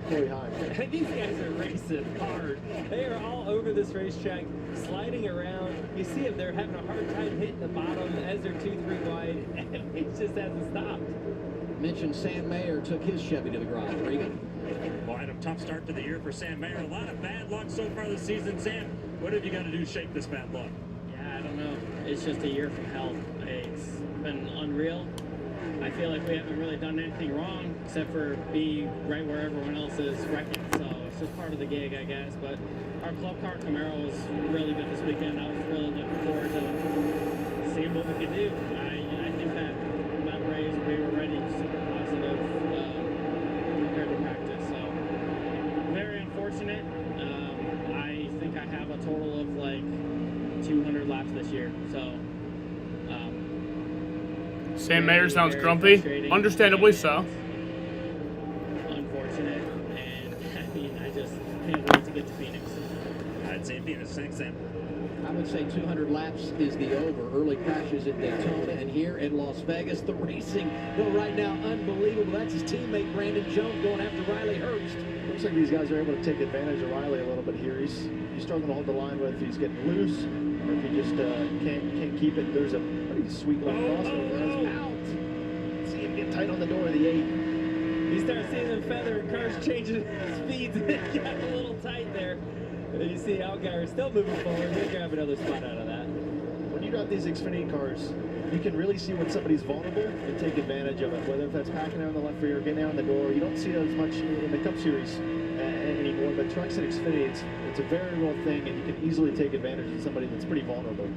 Corey Heim. These guys are racing hard. They are all over this racetrack, sliding around. You see them, they're having a hard time hitting the bottom as they're 2-3 wide, and it just hasn't stopped. Mentioned Sam Mayer took his Chevy to the garage. Regan? Well, had a tough start to the year for Sam Mayer. A lot of bad luck so far this season. Sam, what have you got to do to shake this bad luck? Yeah, I don't know. It's just a year from hell. It's been unreal. I feel like we haven't really done anything wrong except for be right where everyone else is wrecking. So it's just part of the gig, I guess. But our club car Camaro was really good this weekend. I was really looking forward to seeing what we could do. I think that race we were ready, super positive compared to practice. So very unfortunate. I think I have a total of like 200 laps this year. So. Sam Mayer sounds grumpy, understandably so. Unfortunate, and I mean, I just can't wait to get to Phoenix. I'd say Phoenix, thanks, Sam. I would say 200 laps is the over. Early crashes at Daytona and here in Las Vegas. The racing, well, right now, unbelievable. That's his teammate Brandon Jones going after Riley Herbst. Looks like these guys are able to take advantage of Riley a little bit here. He's struggling to hold the line with if he's getting loose or if he just can't keep it. There's a pretty sweet little crossover there. It's out. See him get tight on the door of the 8. You start seeing them feather and cars changing speeds. It got a little tight there. And you see Allgaier still moving forward. He'll grab another spot out of that. When you drive these Xfinity cars, you can really see when somebody's vulnerable and take advantage of it. Whether if that's packing out on the left rear, getting out on the door. You don't see that as much in the Cup Series anymore. But trucks and Xfinity, it's a very real thing, and you can easily take advantage of somebody that's pretty vulnerable.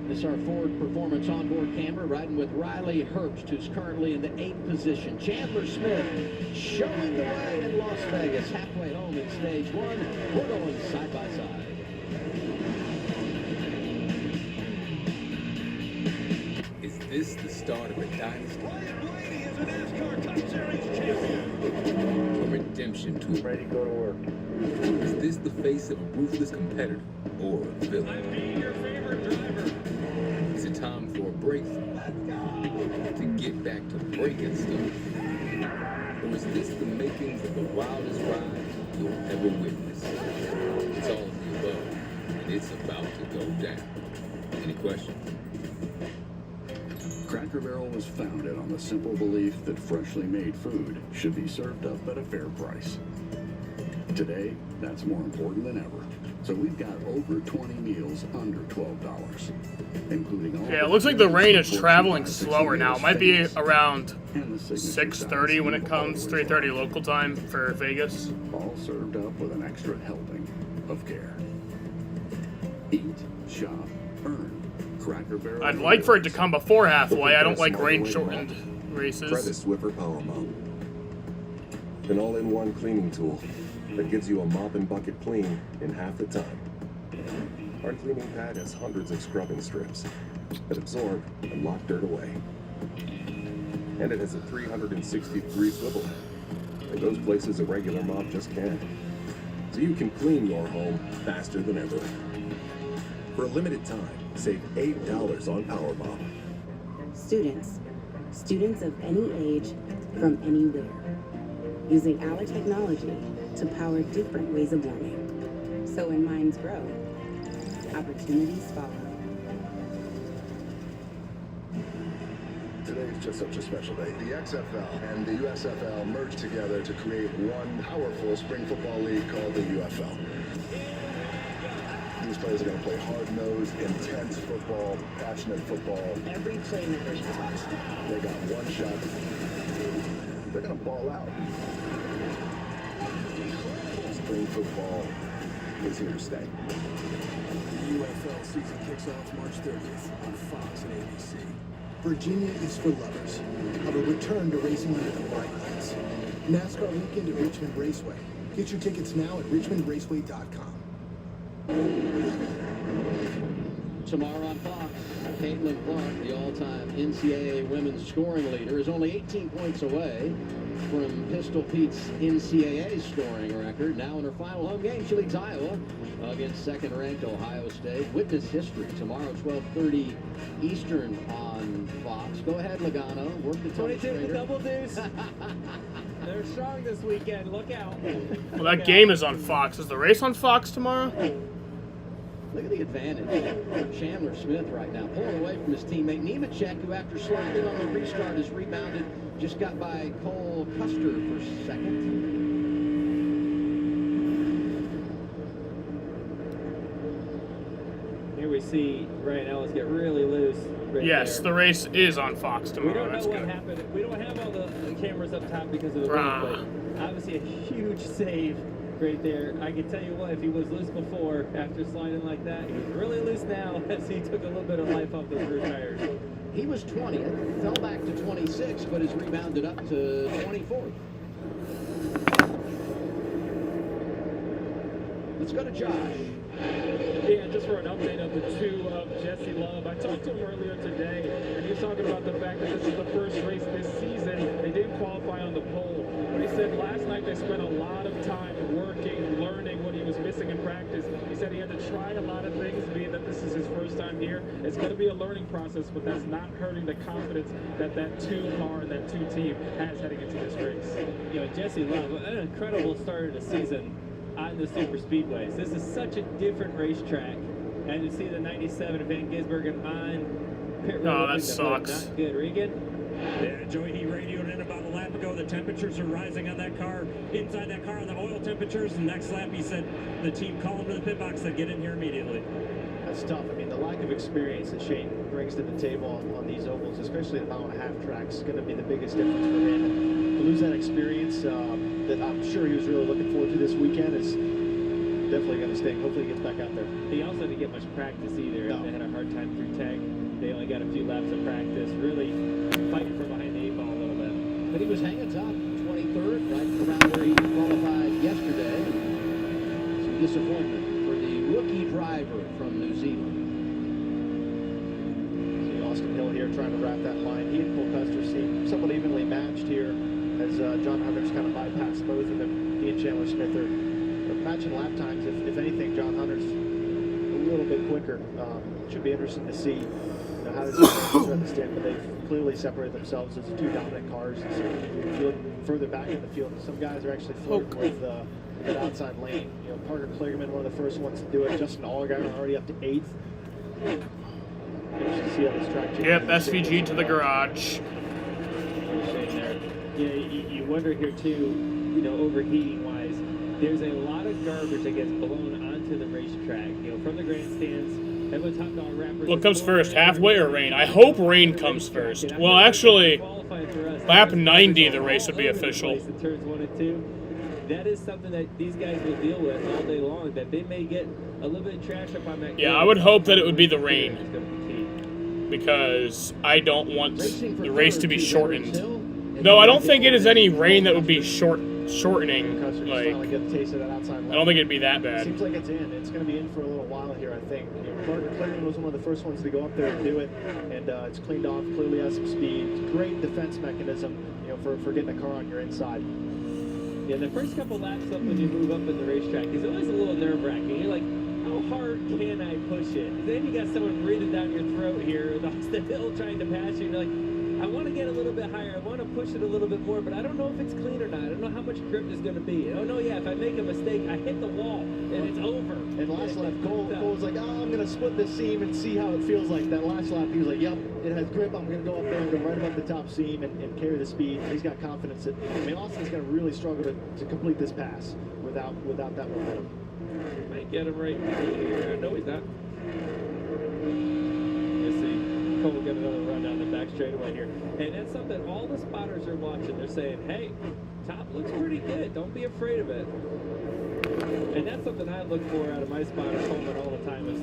This is our Ford Performance onboard camera riding with Riley Herbst, who's currently in the 8th position. Chandler Smith showing the way in Las Vegas. Halfway home in stage 1. We're going side by side. Is this the start of a dynasty? Blaney is a NASCAR Cup Series champion. A redemption tour? Ready to go to work. Is this the face of a ruthless competitor or a villain? I'm being your favorite driver. Is it time for a breakthrough? To get back to breaking stuff? Or is this the makings of the wildest ride you'll ever witness? It's all of the above, and it's about to go down. Any questions? Cracker Barrel was founded on the simple belief that freshly made food should be served up at a fair price. Today, that's more important than ever. So we've got over 20 meals under $12, including all. Yeah, it looks like the rain is traveling slower now. It might be around 6:30 when it comes, 3:30 local time for Vegas. All served up with an extra helping of care. Eat, shop, earn. Cracker Barrel. I'd like for it to come before halfway. I don't like rain-shortened Try races. the Swiffer Power Mop. An all-in-one cleaning tool that gives you a mop and bucket clean in half the time. Our cleaning pad has hundreds of scrubbing strips that absorb and lock dirt away. And it has a 360-degree swivel head that goes places a regular mop just can't. So you can clean your home faster than ever. For a limited time, save $8 on Power Mop. Students of any age, from anywhere, using our technology to power different ways of learning. So when minds grow, opportunities follow. Today is just such a special day. The XFL and the USFL merged together to create one powerful spring football league called the UFL. These players are going to play hard-nosed, intense football, passionate football. Every play matters to us. They got one shot. They're going to ball out. Spring football is here to stay. The UFL season kicks off March 30th on Fox and ABC. Virginia is for lovers of a return to racing under the bright lights. NASCAR weekend at Richmond Raceway. Get your tickets now at richmondraceway.com. tomorrow on Fox. Caitlin Clark, the all-time NCAA women's scoring leader, is only 18 points away from Pistol Pete's NCAA scoring record. Now in her final home game, she leads Iowa against second-ranked Ohio State. Witness history tomorrow, 12:30 Eastern on Fox. Go ahead, Logano. Work the 22 the double deuce. They're strong this weekend. Look out. Well, that game is on Fox. Is the race on Fox tomorrow? Look at the advantage. Chandler Smith right now pulling away from his teammate Nemechek, who after sliding on the restart has rebounded. Just got by Cole Custer for second. Here we see Ryan Ellis get really loose. Right Yes, there. the race is on Fox We tomorrow. don't know That's what good. happened. We don't have all the cameras up top because of the rain, but obviously a huge save right there. I can tell you what, if he was loose before, after sliding like that, he's really loose now as he took a little bit of life off those rear tires. He was 20th, fell back to 26, but has rebounded up to 24th. Let's go to Josh. Yeah, just for an update of the two of Jesse Love. I talked to him earlier today, and he was talking about the fact that this is the first race this season. They didn't qualify on the pole. But he said last night they spent a lot of time working, learning what he was missing in practice. He said he had to try a lot of things, being that this is his first time here. It's going to be a learning process, but that's not hurting the confidence that that two car and that two team has heading into this race. You know, Jesse Love, an incredible start of the season on the super speedways. This is such a different racetrack, and to see the 97 Van Gisbergen on pit road, Oh, that not sucks. good. Regan? Yeah, Joey, he radioed in about a lap ago. The temperatures are rising on that car, inside that car, the oil temperatures. And next lap, he said the team called him to the pit box, said get in here immediately. That's tough. I mean, the lack of experience that Shane brings to the table on these ovals, especially the mile-and-a-half tracks, is going to be the biggest difference for him. And to lose that experience that I'm sure he was really looking forward to this weekend is definitely going to sting. Hopefully he gets back out there. He also didn't get much practice either. No. They had a hard time through tag. They only got a few laps of practice, really fighting from behind the 8 ball a little bit. But he was hanging top, 23rd, right around where he qualified yesterday. Some disappointment for the rookie driver from New Zealand. See Austin Hill here trying to wrap that line. He and Cole Custer seem somewhat evenly matched here as John Hunter's kind of bypassed both of them. He and Chandler Smith are matching lap times. If anything, John Hunter's a little bit quicker. Should be interesting to see how this is at the stand, but they've clearly separated themselves as the two dominant cars. And so if you look further back in the field, some guys are actually flirting with that outside lane. You know, Parker Kligerman, one of the first ones to do it. Justin Allgaier already up to 8th. See how this track changes. Yep, SVG to the garage. Yeah, you wonder here too, you know, overheating wise, there's a lot of garbage that gets blown onto the racetrack, you know, from the grandstands. Everyone's hot dog wrappers. What comes first, halfway or rain? I hope rain comes first. Well, actually, lap 90, the race would be official. Turns 1 and 2. That is something that these guys will deal with all day long, that they may get a little bit of trash up on that. Yeah, I would hope that it would be the rain, because I don't want the race to be shortened. Though I don't think it is any rain that would be shortening. Like, Finally get a taste of that outside lane. I don't think it'd be that bad. Seems like it's in. It's going to be in for a little while here, I think. You know, Parker Kligerman was one of the first ones to go up there and do it, and it's cleaned off. Clearly has some speed. Great defense mechanism, you know, for getting the car on your inside. Yeah, the first couple laps up when you move up in the racetrack is always a little nerve-wracking. You're like, how hard can I push it? Then you got someone breathing down your throat here, the hill trying to pass you. You're like, I want to get a little bit higher. I want to push it a little bit more, but I don't know if it's clean or not. I don't know how much grip is going to be. Oh, no, yeah, if I make a mistake, I hit the wall, and it's over. And last lap, Cole was like, I'm going to split this seam and see how it feels like. That last lap, he was like, yep, it has grip. I'm going to go up there and go right above the top seam and carry the speed. He's got confidence. I mean, Austin's going to really struggle to complete this pass without that momentum. Might get him right here. No, he's not. You see, Cole get another run down the back straightaway here. And that's something all the spotters are watching. They're saying, hey, top looks pretty good. Don't be afraid of it. And that's something I look for out of my spotters home all the time is,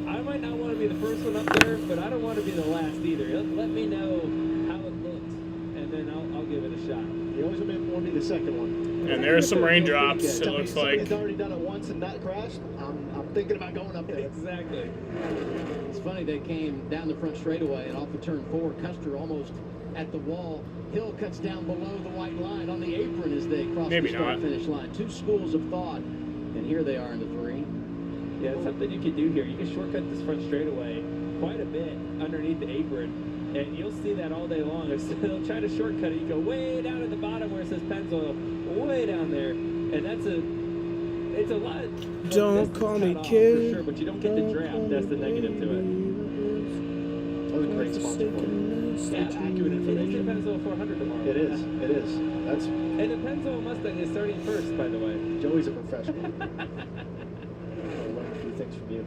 I might not want to be the first one up there, but I don't want to be the last either. Let me know how it looks, and then I'll give it a shot. You always want to be the second one. And there's some raindrops, it Tell me looks somebody like. has already done it once and not crashed. I'm thinking about going up there. Exactly. It's funny, they came down the front straightaway and off the turn 4. Custer almost at the wall. Hill cuts down below the white line on the apron as they cross the start-finish line. 2 schools of thought, and here they are in the 3. Yeah, it's something you can do here. You can shortcut this front straightaway quite a bit underneath the apron, and you'll see that all day long. They'll try to shortcut it. You go way down at the bottom where it says Pennzoil, way down there, and it's a lot. Don't call me kid. For sure, but you don't get the draft. That's the negative to it. That was a great sponsor for it. Yeah, accurate information. It's the Pennzoil 400 tomorrow. It is. It is. That's. And the Pennzoil Mustang is starting first, by the way. Joey's a professional. I'll learn a few things from you.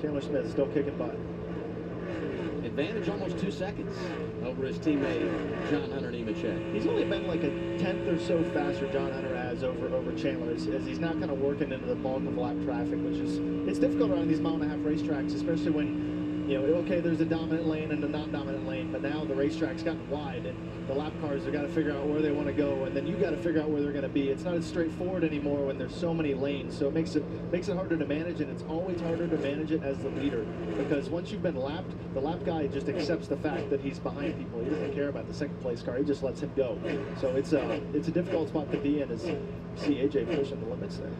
Chandler Smith still kicking butt. Advantage almost 2 seconds over his teammate John Hunter Nemechek. He's only been like a 10th or so faster, John Hunter has, over Chandler, as he's now kind of working into the bulk of lap traffic, which is, it's difficult around these mile-and-a-half racetracks, especially when, you know, okay, there's a dominant lane and a non-dominant lane, but now the racetrack's gotten wide, and the lap cars have got to figure out where they want to go, and then you got to figure out where they're going to be. It's not as straightforward anymore when there's so many lanes, so it makes it harder to manage, and it's always harder to manage it as the leader, because once you've been lapped, the lap guy just accepts the fact that he's behind people. He doesn't care about the second place car. He just lets him go. So it's a difficult spot to be in, as you see AJ pushing the limits there.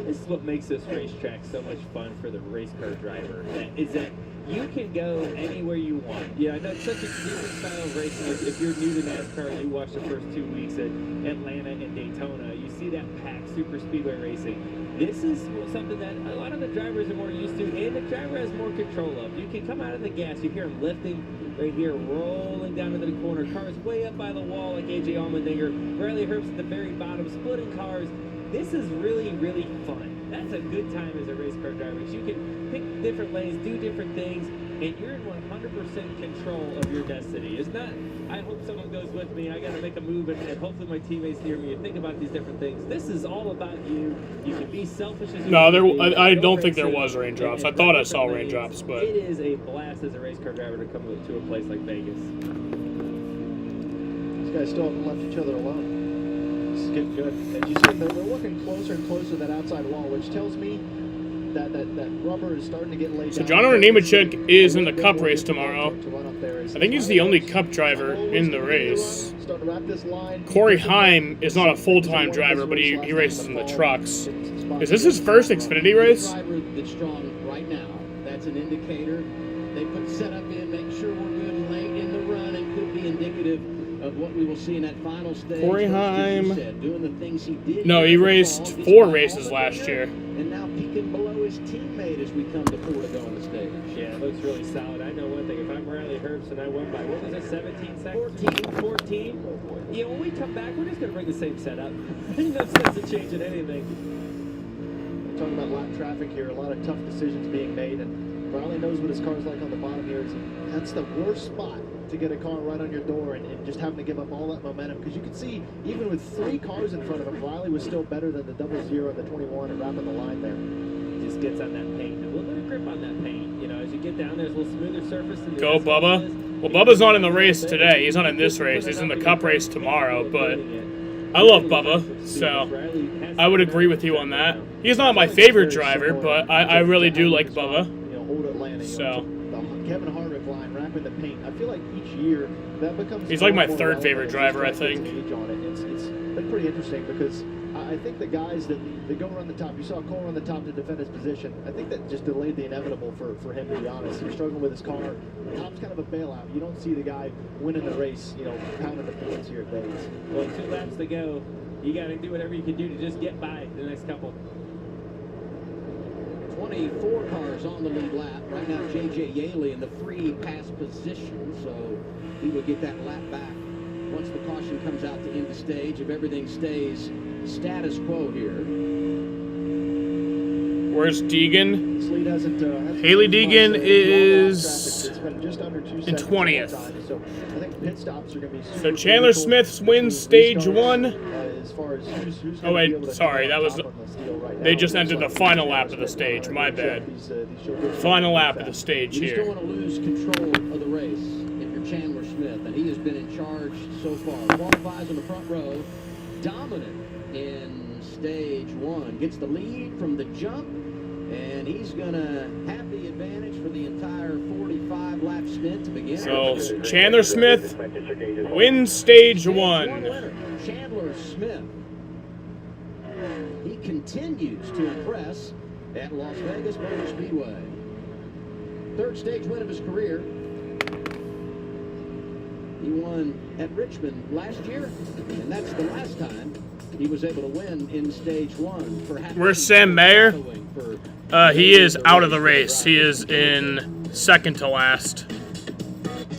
This is what makes this racetrack so much fun for the race car driver. Is that you can go anywhere you want. Yeah, I know it's such a different style of racing. If you're new to NASCAR and you watch the first 2 weeks at Atlanta and Daytona, you see that packed super speedway racing. This is something that a lot of the drivers are more used to, and the driver has more control of. You can come out of the gas, you hear him lifting right here, rolling down into the corner. Cars way up by the wall like AJ Allmendinger. Riley Herbst at the very bottom, splitting cars. This is really, really fun. That's a good time as a race car driver. You can pick different lanes, do different things, and you're in 100% control of your destiny. It's not, I hope someone goes with me, I got to make a move, and hopefully my teammates hear me and think about these different things. This is all about you. You can be selfish as you No, want. I don't think there was raindrops. I thought I saw raindrops, but it is a blast as a race car driver to come to a place like Vegas. These guys still haven't left each other alone. This is getting good. And you see they're working closer and closer to that outside wall, which tells me that rubber is starting to get laid so down. John Hunter Nemechek is in the Cup race tomorrow. I think he's the only Cup driver in the race. Start to wrap this line. Corey Heim is not a full-time driver, but he races in the trucks. Is this his first Xfinity race? Driver that's strong right now. That's an indicator. They put setup in, make sure we're good late in the run, and could be indicative of what we will see in that final stage. Corey Heim. Doing the things he did. No, he raced 4 races last year. And now peeking below his teammate as we come to 4 to go on the stage. Yeah, it looks really solid. I know one thing. If I'm Riley Herbst and I won by, what was it, 17 seconds? 14. Yeah, when we come back, we're just going to bring the same setup. There's no sense of changing anything. We're talking about lap traffic here. A lot of tough decisions being made, and Riley knows what his car's like on the bottom here. That's the worst spot to get a car right on your door and just having to give up all that momentum, because you can see even with 3 cars in front of him, Riley was still better than the 00 and the 21 and wrapping the line there. Just gets on that paint. A little bit of grip on that paint. You know, as you get down there, it's a little smoother surface. Go, Bubba. Well, Bubba's not in the race today. He's not in this race. He's in the Cup race tomorrow, but I love Bubba, so I would agree with you on that. He's not my favorite driver, but I really do like Bubba. You know, old Atlanta. So the Kevin Harvick line, wrapping the paint. I feel like each year that becomes. He's like my 3rd favorite driver, I think. It's been pretty interesting, because I think the guys that go run the top, you saw Cole run the top to defend his position. I think that just delayed the inevitable for him, to be honest. He was struggling with his car. Top's kind of a bailout. You don't see the guy winning the race, you know, pounding the points here at Vegas. Well, 2 laps to go. You got to do whatever you can do to just get by the next couple. 24 cars on the lead lap. Right now, J.J. Yaley in the free pass position, so he will get that lap back once the caution comes out to end the stage, if everything stays status quo here. Where's Deegan? This lead hasn't Haley Deegan is it's been just under 2 in seconds 20th. so I think pit stops are going to be So Chandler Smith wins stage 1. As far as who's Oh wait, sorry, that was they just entered the final lap of the stage. My bad. Final lap of the stage You just here. don't want to lose control of the race if you're Chandler Smith, and he has been in charge so far. Qualifies on the front row, dominant in stage one. Gets the lead from the jump, and he's going to have the advantage for the entire 45-lap stint to begin. So Chandler Smith wins stage one. Winner, Chandler Smith. He continues to impress at Las Vegas Motor Speedway. Third stage win of his career. He won at Richmond last year, and that's the last time he was able to win in stage one. Where's Sam Mayer? He is out of the race. He is in second to last.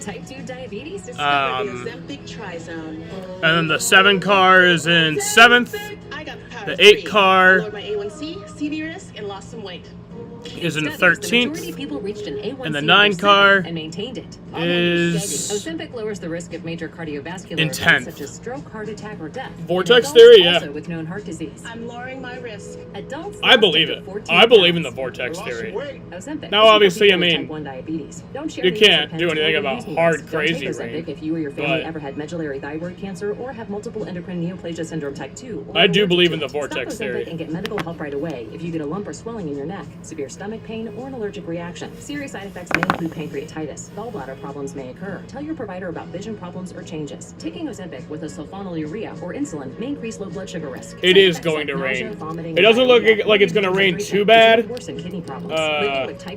Type 2 diabetes, discover the Ozempic Trizone. And then the 7 car is in 7th. The 8 car Lowered my A1C, CV risk, and lost some weight. is in Studies, 13th. The majority of people reached an A1C And the 9 car and maintained it. is Ozempic lowers the risk of major cardiovascular in events 10th. such as stroke, heart attack, or death. Vortex In theory, adults yeah. Also with known heart disease. I'm lowering my risk. Adults. I believe it. I believe in the vortex theory. Ozempic. Now, obviously, I People with mean, type 1 diabetes. Don't share you the can't user do pen anything or about use me hard, Don't crazy take Ozempic rain. if you or your family But ever had medullary thyroid cancer or have multiple endocrine neoplasia syndrome type 2. I do believe in the Stop vortex Ozempic theory. and get medical help right away if you get a lump or swelling in your neck, severe stomach pain, or an allergic reaction. Serious side effects may include pancreatitis. Gallbladder problems may occur. Tell your provider about vision problems or changes. Taking Ozempic with a sulfonylurea or insulin may increase low blood sugar risk. It is going to rain. It doesn't look like it's going to rain too bad.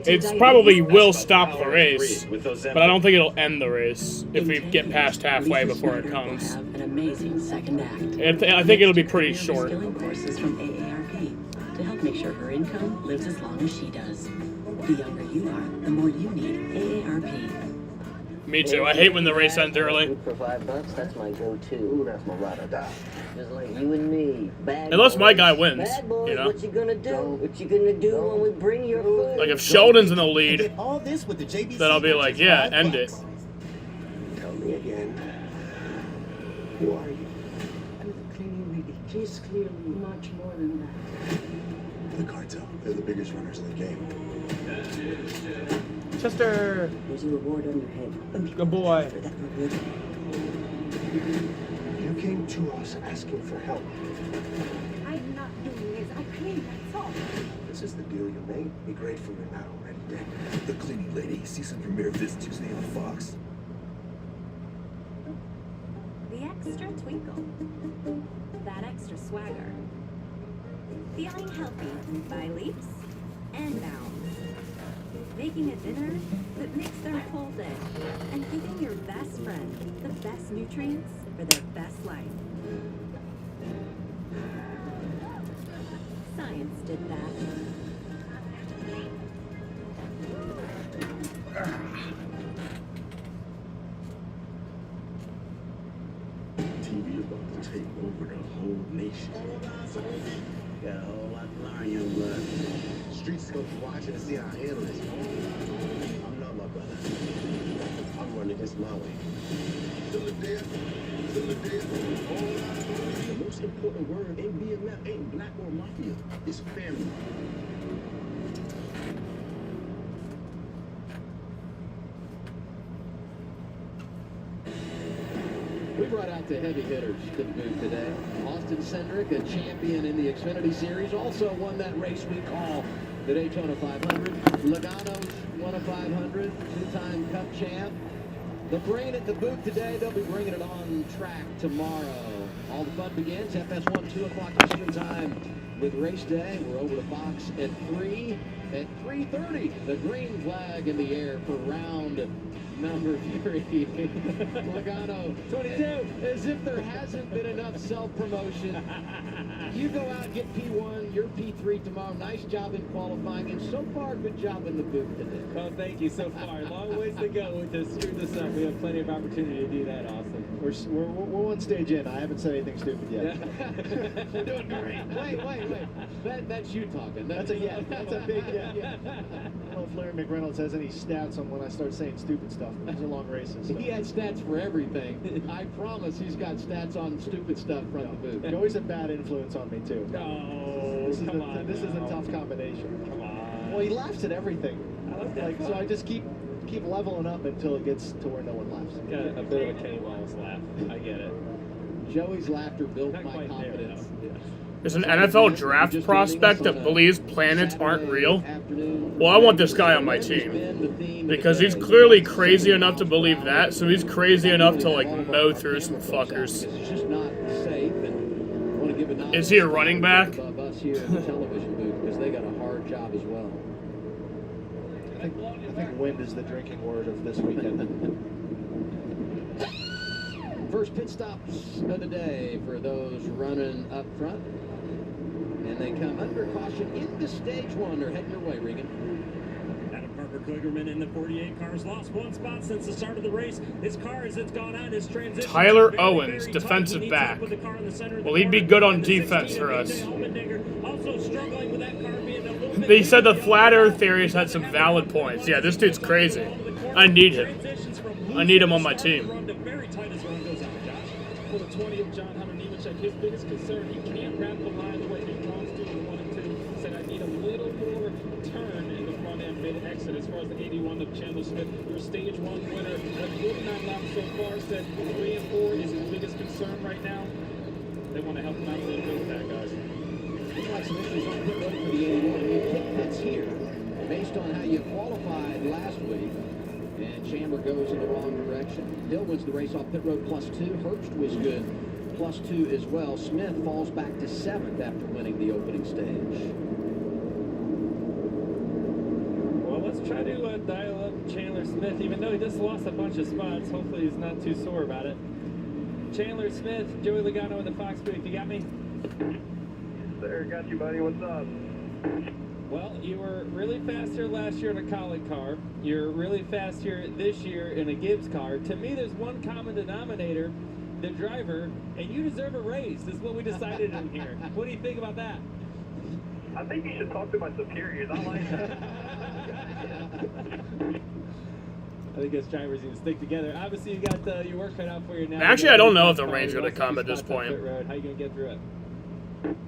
It's probably will stop the race, but I don't think it'll end the race if we get past halfway before it comes. An amazing second act. I think it'll be pretty short. Skilling courses from AARP to help make sure her income lives as long as she does. The younger you are, the more you need AARP. Me too. I hate when the race ends early. For $5, that's my go-to. Ooh, that's my ride or die. Just like you and me. Bad Unless boys. my guy wins, Bad boys, you know? what you gonna do? What you gonna do when we bring your food? Like if Sheldon's in the lead, All this with the JBC then I'll be like, yeah, end it. Tell me again. Who are you? I'm the cleaning lady. She's clearly much more than that. The cartel. They're the biggest runners in the game. Chester. There's a reward on your head. Good boy. That reward. You came to us asking for help. I'm not doing this. I clean, that's all. This is the deal you made. Be grateful you're not already dead. The Cleaning Lady season premiere this Tuesday on Fox. The extra twinkle. That extra swagger. Feeling healthy by leaps and bounds. Making a dinner that makes their whole day. And giving your best friend the best nutrients for their best life. Science did that. TV about to take over the whole nation. Got a whole lot to learn, young blood. Streets gonna be watching to see how I handle this. I'm not my brother. I'm running this my way. The most important word in BMF ain't black or mafia. It's family. We brought out the heavy hitters to the booth today. Austin Cindric, a champion in the Xfinity Series, also won that race we call the Daytona 500. Logano's won a 500, two-time Cup champ. They're bringing it to booth today. They'll be bringing it on track tomorrow. All the fun begins FS1, 2 o'clock Eastern time with race day. We're over to Fox at 3. At 3:30, the green flag in the air for round number 3. Logano, 22. As if there hasn't been enough self-promotion. You go out, get P1, you're P3 tomorrow. Nice job in qualifying, and so far, good job in the booth today. Oh, thank you so far. Long ways to go to screw this up. We have plenty of opportunity to do that, Austin. We're one stage in. I haven't said anything stupid yet. You're doing great. Wait. That's you talking. That's a yeah. That's a big yeah. I don't know if Larry McReynolds has any stats on when I start saying stupid stuff. These are long races. So. He has stats for everything. I promise he's got stats on stupid stuff from the booth. You're always a bad influence on me, too. No, this is a tough combination. Come on. Well, he laughs at everything. So I just keep leveling up until it gets to where no one laughs. Got a bit of a Kenny Wallace laugh. I get it. Joey's laughter built Not my quite confidence. there, no. There's an NFL draft prospect that believes planets aren't real. Well, I want this guy on my team. Because he's clearly crazy enough to believe that, so he's crazy enough to, like, mow through some fuckers. Is he a running back? Above us here in the television booth because they got a hard job as well. I think wind is the drinking word of this weekend. First pit stops of the day for those running up front. And they come under caution into stage one. They're heading their way, Regan. Adam Parker Kligerman in the 48 cars lost one spot since the start of the race. His car, as it's gone out, is transitioned. Tyler Owens, defensive back. Well, he'd be good on defense for us. Also struggling with that car being a little bit. They said the flat earth theories had some valid points. Yeah, this dude's crazy. I need him. I need him on my team. For the 20 of John Hunter Nemechek, his biggest concern, he can't wrap the line the way he wants to in 1 and 2. Said, I need a little more turn in the front end mid-exit as far as the 81 of Chandler Smith. Your stage 1 winner, at 49 laps so far, said 3 and 4 is his biggest concern right now. They want to help him out a little bit with that, guys. Looks like some issues on pit road for the 81. You pick pits here based on how you qualified last week. And Chandler goes in the wrong direction. Hill wins the race off pit road +2. Herbst was good, +2 as well. Smith falls back to 7th after winning the opening stage. Well, let's try to dial up Chandler Smith, even though he just lost a bunch of spots. Hopefully he's not too sore about it. Chandler Smith, Joey Logano in the Fox booth. You got me? Sir, got you, buddy. What's up? Well, you were really fast here last year in a Collet car. You're really fast here this year in a Gibbs car. To me, there's one common denominator, the driver, and you deserve a raise. This is what we decided in here. What do you think about that? I think you should talk to my superiors. I like that. I think us drivers need to stick together. Obviously, you got your work cut out for you now. Actually, I don't know if the rain's going to come at this point. How you going to get through it?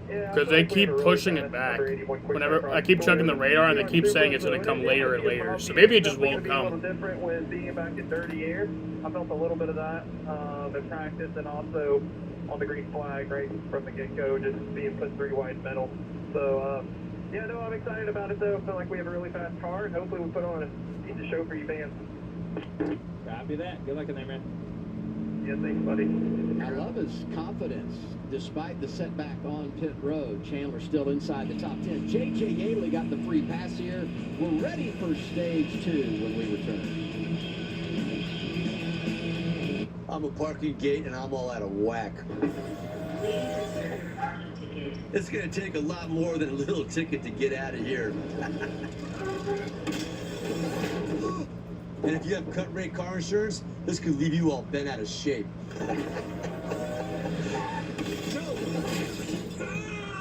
Because they keep pushing it back. Whenever I keep checking the radar, and they keep saying it's going to come later and later. So maybe it just won't come. A little different with being back in dirty air. I felt a little bit of that in practice, and also on the green flag right from the get-go, just being put through wide metal. So yeah, no, I'm excited about it though. I feel like we have a really fast car, and hopefully we put on a decent show for you fans. Copy that. Good luck in there, man. Yeah, thanks, buddy. I love his confidence. Despite the setback on pit road, Chandler still inside the top 10. J.J. Yaley got the free pass here. We're ready for stage 2 when we return. I'm a parking gate and I'm all out of whack. It's going to take a lot more than a little ticket to get out of here. And if you have cut rate car insurance, this could leave you all bent out of shape.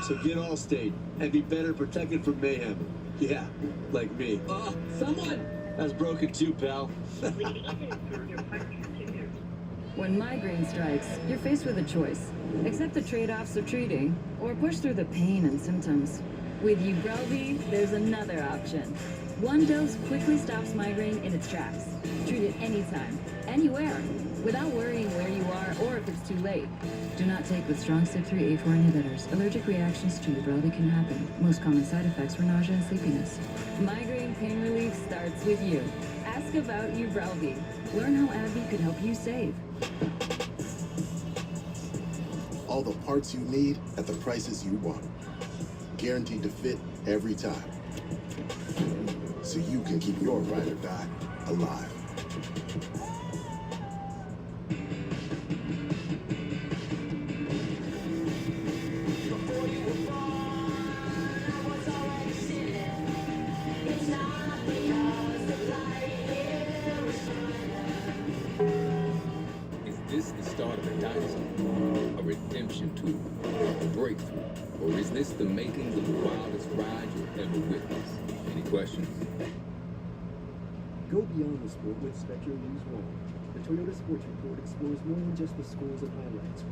So get Allstate and be better protected from mayhem. Yeah, like me. Someone! That's broken too, pal. When migraine strikes, you're faced with a choice. Accept the trade-offs of treating, or push through the pain and symptoms. With Ubrelvy, there's another option. One dose quickly stops migraine in its tracks. Treat it anytime, anywhere, without worrying where you are or if it's too late. Do not take with strong CYP3A4 inhibitors. Allergic reactions to Ubrelvy can happen. Most common side effects were nausea and sleepiness. Migraine pain relief starts with you. Ask about Ubrelvy. Learn how AbbVie could help you save. All the parts you need at the prices you want. Guaranteed to fit every time. So you can keep your ride or die alive. Is this the start of a dynasty, a redemption tour, a breakthrough, or is this the makings of the wildest ride you'll ever witness? Any questions? Go beyond the sport with Spectrum News 1. The Toyota Sports Report explores more than just the scores and highlights.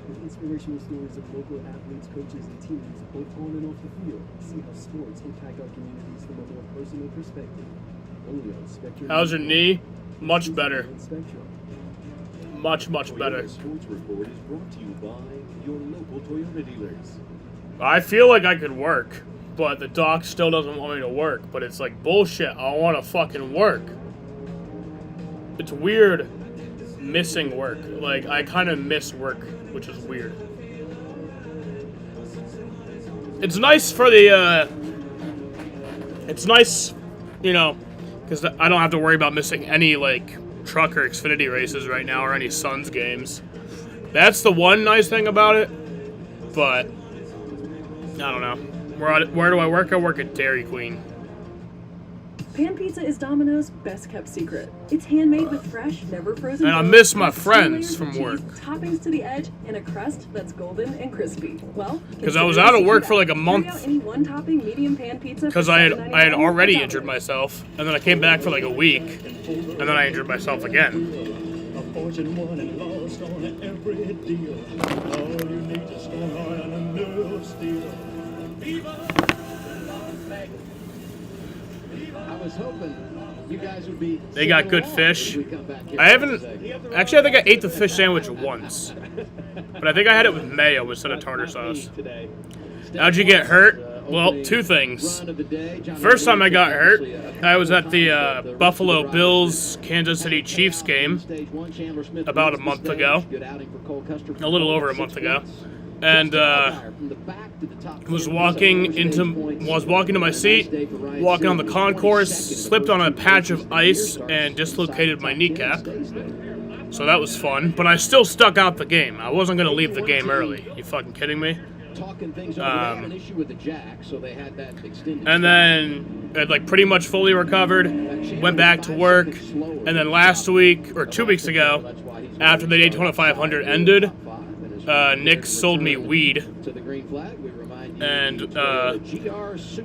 With inspirational stories of local athletes, coaches, and teams, both on and off the field, see how sports impact our communities from a more personal perspective. Only on Spectrum. How's your knee? Much better. Much better. Toyota Sports Report is brought to you by your local Toyota dealers. I feel like I could work, but the doc still doesn't want me to work. But it's like bullshit. I want to fucking work. It's weird missing work. Like, I kind of miss work, which is weird. It's nice for the, it's nice, you know, because I don't have to worry about missing any, like, truck or Xfinity races right now or any Suns games. That's the one nice thing about it, but I don't know. Where do I work? I work at Dairy Queen. Pan pizza is Domino's best kept secret. It's handmade with fresh, never frozen. And I miss my friends from work. Toppings to the edge, and a crust that's golden and crispy. Well, because I was out of work for like a month. Any one topping medium pan pizza. Because I had already injured myself, and then I came back for like a week, and then I injured myself again. A fortune won and lost on every deal. All you need is strong oil and a new steel. I was hoping you guys would be. They got good fish. I haven't. Actually, I think I ate the fish sandwich once, but I think I had it with mayo instead of tartar sauce. How'd you get hurt? Well, two things. First time I got hurt, I was at the Buffalo Bills Kansas City Chiefs game about a month ago, a little over a month ago, and was walking to my seat, walking on the concourse, slipped on a patch of ice and dislocated my kneecap. So that was fun, but I still stuck out the game. I wasn't gonna leave the game early. You fucking kidding me? And then I like pretty much fully recovered, went back to work, and then last week or 2 weeks ago, after the Daytona 500 ended, Nick sold me weed, and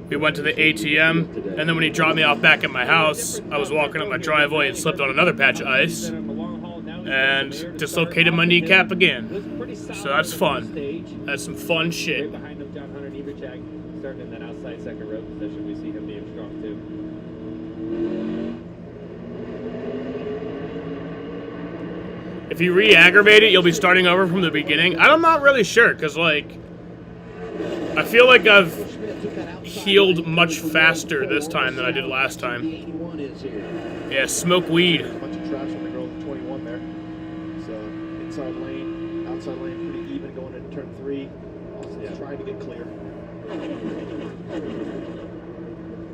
we went to the ATM, and then when he dropped me off back at my house, I was walking up my driveway and slipped on another patch of ice, and dislocated my kneecap again. So that's fun. That's some fun shit. Behind him, John Hunter Nemechek, starting in that outside second row position. We see him being strong too. If you re-aggravate it, you'll be starting over from the beginning. I'm not really sure, because, like, I feel like I've healed much faster this time than I did last time. Yeah, smoke weed. A bunch of traps on the girl with 21 there. So, inside lane, outside lane, pretty even going into turn 3. Austin's trying to get clear.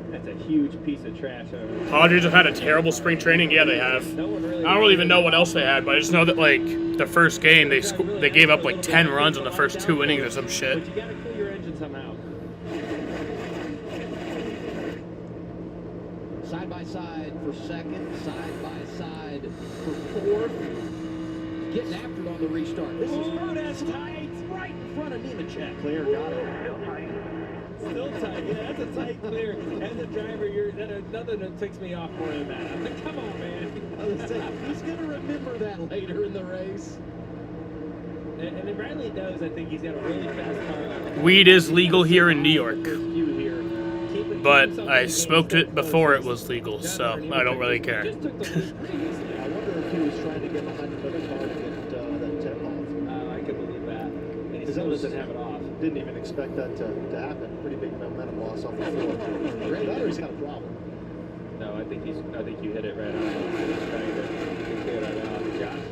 That's a huge piece of trash. Padres have had a terrible spring training. Yeah, they have. I don't really even know what else they had, but I just know that, like, the first game, they gave up, like, 10 runs in the first 2 innings or some shit. But you gotta cool your engine somehow. Side by side for second, side by side for fourth. Getting after it on the restart. This is that's tight, right in front of Nemechek. Clear, got it. Still tight. Yeah, that's a tight clear. As a driver, nothing that ticks me off more than that. I'm like, come on, man. I was saying, he's going to remember that later in the race. And then Bradley knows, I think he's got a really fast car. Weed is legal here in New York, but I smoked it before it was legal, so I don't really care. I wonder if he was trying to get behind another car to get that tip off. I could believe that. And he still doesn't have it off. Didn't even expect that to happen. Pretty big momentum loss off the floor. Ray Battery's got a problem. No, I think you hit it right on. He's trying to clear that out. Josh.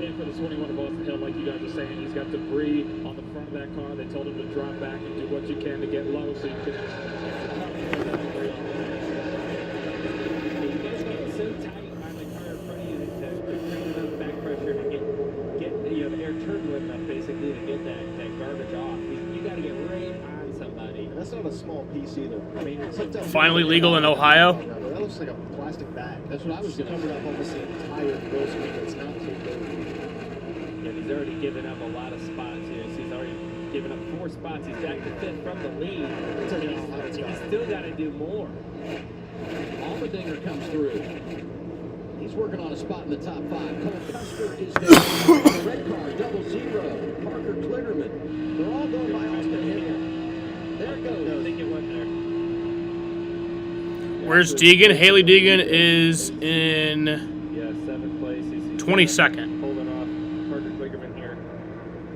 And for the 21 of Boston Hill, like you guys were saying, he's got debris on the front of that car. They told him to drop back and do what you can to get low so you can. You guys got so tight behind the car in front of you that there's enough back pressure to get the air turbulent enough basically to get that garbage off. You got to get right on somebody. And that's not a small piece either. I mean, Finally legal in Ohio. That looks like a plastic bag. That's what I was going to cover up almost the entire grill screen. It's not too big. Yeah, he's already given up a lot of spots here. So he's already given up 4 spots. He's back to 5th from the lead. He's still got to do more. Allmendinger comes through. He's working on a spot in the top 5. Cole Custer is there. The red car, 00. Parker Kligerman. They're all going by Austin Hill. There it goes. I think it went there. Where's Deegan? Haley Deegan is in 7th place. He's 22nd. Holding off Parker Kligerman here.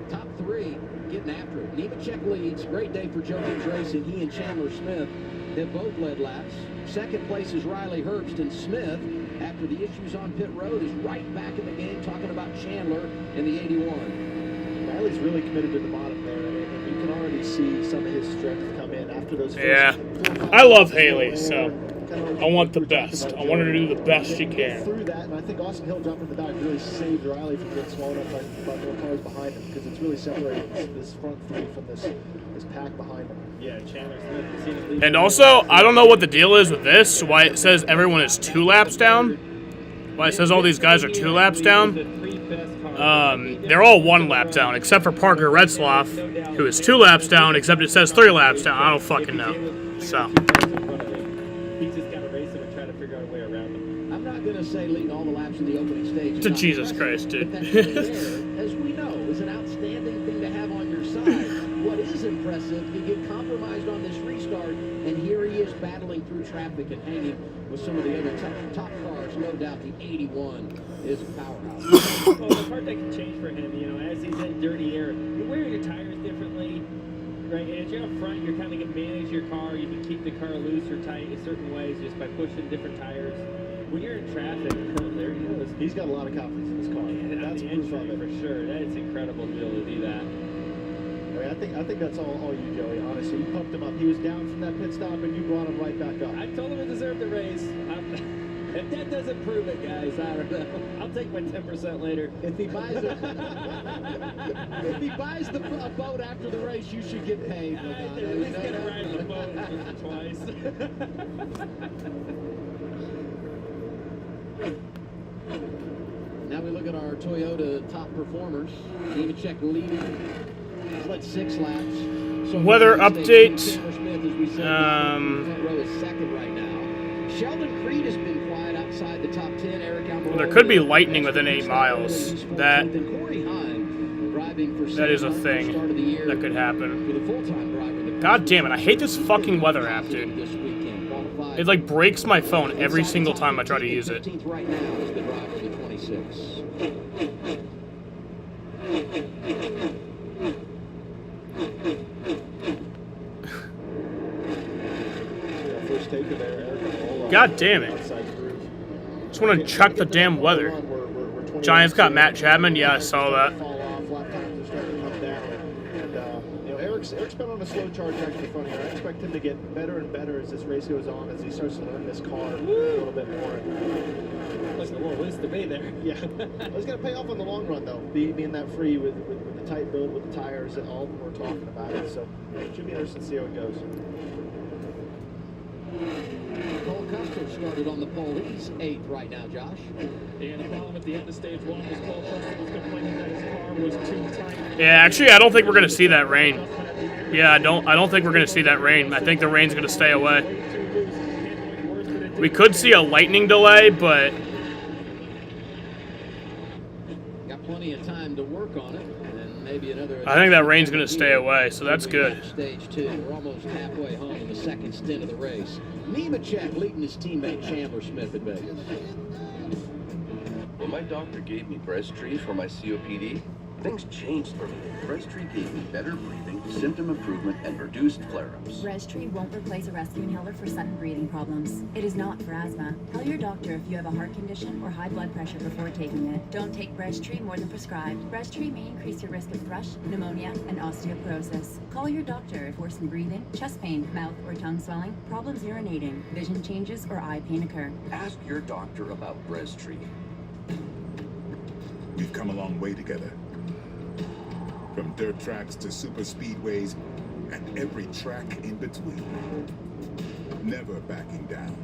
Top 3 getting after it. Nemechek leads. great day for Joe Gibbs Racing. He and Chandler Smith have both led laps. Second place is Riley Herbst, and Smith, after the issues on pit road, is right back in the game talking about Chandler in the 81. Riley's really committed to the bottom there, and you can already see some of his strength come in after those first Yeah. I love Haley, so I want the best. I want her to do the best she can. Through that, and I think Austin Hill jumping the back really saved Riley from getting swallowed up by more cars behind him, because it's really separated this front three from this pack behind him. Yeah, Chandler Smith has seen him lead. And also, I don't know what the deal is with this, why it says everyone is 2 laps down. Why it says all these guys are 2 laps down. They're all 1 lap down, except for Parker Retzlaff, who is 2 laps down, except it says 3 laps down. I don't fucking know. So. He's just got to race him and try to figure out a way around him. I'm not going to say leading all the laps in the opening stage. To Jesus Christ, dude. But that there, as we know, is an outstanding thing to have on your side. What is impressive, you get compromised on this restart, and here he is battling through traffic and hanging with some of the other top cars. No doubt the 81 is a powerhouse. Well, the part that can change for him, you know, as he's in dirty air, you're wearing your tires differently, right? And as you're up front, you're kind of going to manage your car. You can keep the car loose or tight in certain ways just by pushing different tires. When you're in traffic, there he goes. He's got a lot of confidence in his car. Yeah, that's proof of it for sure. That is incredible to be able to do that. I mean, I think that's all you, Joey. Honestly, you pumped him up. He was down from that pit stop, and you brought him right back up. I told him he deserved the race. If that doesn't prove it, guys, I don't know. I'll take my 10% later. If he buys it, if he buys a boat after the race, you should get paid. At least get a ride on the boat twice. Now we look at our Toyota top performers. Nemechek leading. He's led 6 laps. So Weather update. Front row is second right now. Sheldon Creed has been quiet outside the top 10. Eric Almirola. Well, there could be lightning within 8 miles. That is a thing that could happen. God damn it, I hate this fucking weather app, dude. It like breaks my phone every single time I try to use it. Right now is the driver, the 26. First taker there, Eric Almirola. God damn it. Just want to check the damn weather. Giants got Matt Chapman. Yeah, I saw that. Eric's been on a slow charge back to the front here. I expect him to get better and better as this race goes on, as he starts to learn this car a little bit more. Looks a little waste to be there. Yeah, it's going to pay off in the long run, though, being that free with the tight build, with the tires, and all of them we're talking about it. So it should be interesting to see how it goes. Cole Custer started on the pole. He's 8th right now, Josh. And the problem at the end of stage 1 was Cole Custer was complaining that his car was too tight. Yeah, actually, I don't think we're gonna see that rain. Yeah, I don't think we're gonna see that rain. I think the rain's gonna stay away. We could see a lightning delay, but Got plenty of time to work on it, and maybe another. I think that rain's gonna stay away, so that's good. Stage 2. We're almost halfway home in the second stint of the race. Nemechek leading his teammate Chandler Smith in Vegas. When my doctor gave me Breztri for my COPD, things changed for me. Breztri gave me better breathing, symptom improvement, and reduced flare-ups. Breztri won't replace a rescue inhaler for sudden breathing problems. It is not for asthma. Tell your doctor if you have a heart condition or high blood pressure before taking it. Don't take Breztri more than prescribed. Breztri may increase your risk of thrush, pneumonia, and osteoporosis. Call your doctor if worsened breathing, chest pain, mouth or tongue swelling, problems urinating, vision changes, or eye pain occur. Ask your doctor about Breztri. We've come a long way together. From dirt tracks to super speedways and every track in between. Never backing down,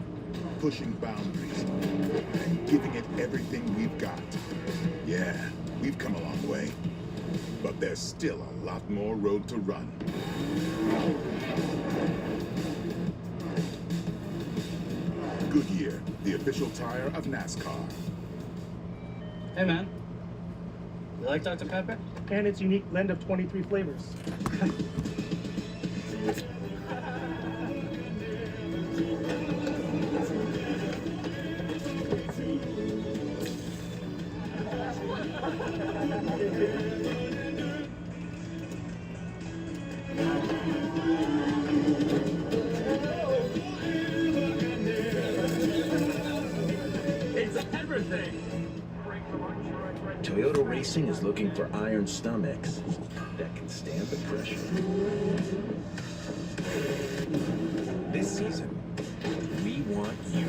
pushing boundaries, and giving it everything we've got. Yeah, we've come a long way, but there's still a lot more road to run. Goodyear, the official tire of NASCAR. Hey man, you like Dr. Pepper? And its unique blend of 23 flavors. Toyota Racing is looking for iron stomachs that can stand the pressure. This season, we want you.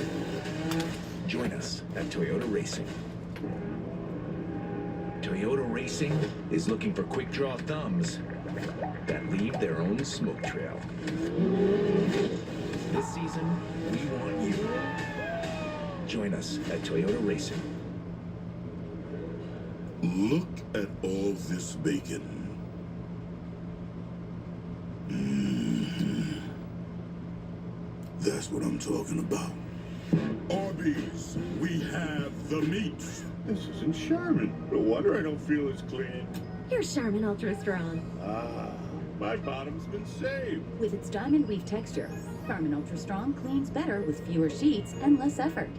Join us at Toyota Racing. Toyota Racing is looking for quick draw thumbs that leave their own smoke trail. This season, we want you. Join us at Toyota Racing. Look at all this bacon. That's what I'm talking about. Arby's, we have the meats. This isn't Sherman. No wonder I don't feel as clean. Here's Charmin Ultra Strong. Ah, my bottom's been saved. With its diamond weave texture, Charmin Ultra Strong cleans better with fewer sheets and less effort.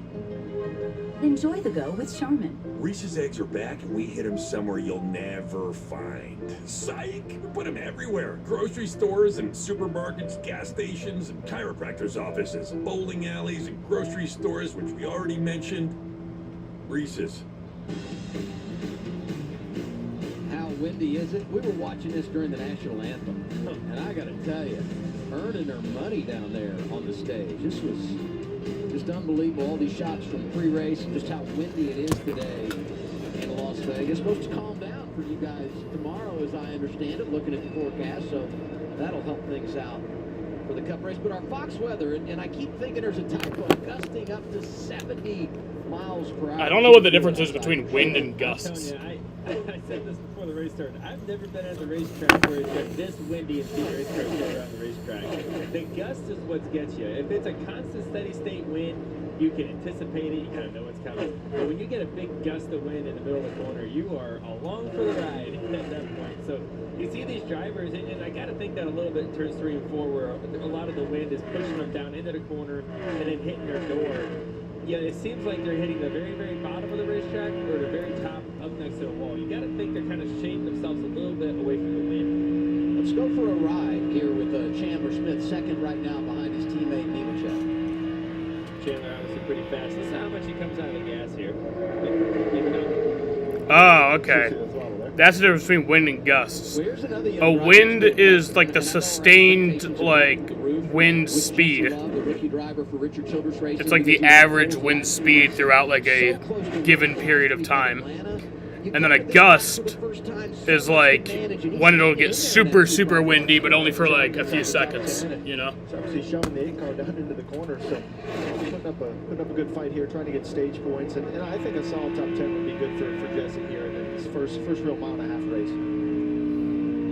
Enjoy the go with Charmin. Reese's eggs are back, and we hit them somewhere you'll never find. Psych! We put them everywhere. Grocery stores and supermarkets, gas stations and chiropractors' offices, bowling alleys and grocery stores, which we already mentioned. Reese's. How windy is it? We were watching this during the national anthem, and I gotta tell you, earning their money down there on the stage. This was just unbelievable. All these shots from pre-race, just how windy it is today in Las Vegas. Supposed to calm down for you guys tomorrow, as I understand it, looking at the forecast, so that'll help things out for the Cup race. But our Fox weather, and I keep thinking there's a typo, gusting up to 70 miles per hour. I don't know what the difference is between wind and gusts. I said this before the race started. I've never been at the racetrack where it's been this windy and seen racetracks go around the racetrack. The gust is what gets you. If it's a constant, steady state wind, you can anticipate it. You kind of know what's coming. But when you get a big gust of wind in the middle of the corner, you are along for the ride at that point. So you see these drivers, and I got to think that a little bit in turns 3 and 4, where a lot of the wind is pushing them down into the corner and then hitting their door. Yeah, it seems like they're hitting the very, very bottom of the racetrack or the very top up next to the wall. You got to think they're kind of shading themselves a little bit away from the wind. Let's go for a ride here with Chandler Smith, second right now behind his teammate Nemechek. Chandler obviously pretty fast. This is how much he comes out of the gas here. Oh, okay. That's the difference between wind and gusts. A wind is like the sustained, like, wind speed. It's like the average wind speed throughout, like, a given period of time. And then a gust is like when it'll get super, super windy, but only for like a few seconds, you know? So obviously showing the 8 car down into the corner, so putting up a good fight here, trying to get stage points, and I think a solid top 10 would be good for Jesse here in his first real mile-and-a-half race.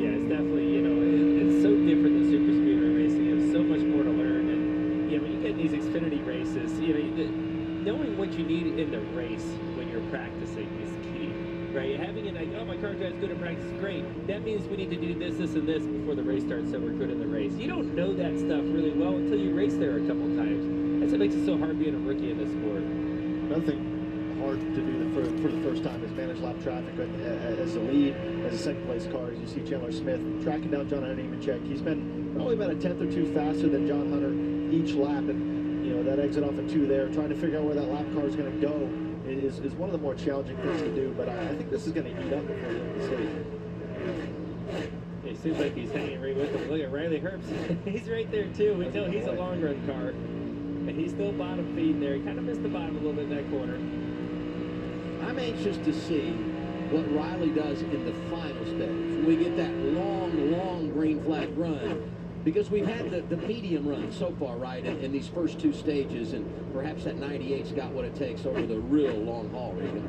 Yeah, it's definitely, you know, it's so different than super speedway racing. You have so much more to learn, and you know, when you get these Xfinity races, you know, knowing what you need in the race when you're practicing is key. Right, having it like, oh, my car drives good in practice, great. That means we need to do this, this, and this before the race starts, so we're good in the race. You don't know that stuff really well until you race there a couple times. That's what makes it so hard being a rookie in this sport. Another thing hard to do for the first time is manage lap traffic as a lead, as a second place car. As you see Chandler Smith tracking down John Hunter Nemechek. He's been probably about a tenth or two faster than John Hunter each lap, and you know that exit off of 2 there, trying to figure out where that lap car is going to go. Is one of the more challenging things to do, but I think this is going to heat up before the end of the stage. It seems like he's hanging right with him. Look at Riley Herbst. He's right there too. We know he's a long run car, and he's still bottom feeding there. He kind of missed the bottom a little bit in that corner. I'm anxious to see what Riley does in the final stage. When we get that long green flag run. Because we've had the medium run so far, right, in these first 2 stages, and perhaps that 98's got what it takes over the real long haul, Regan.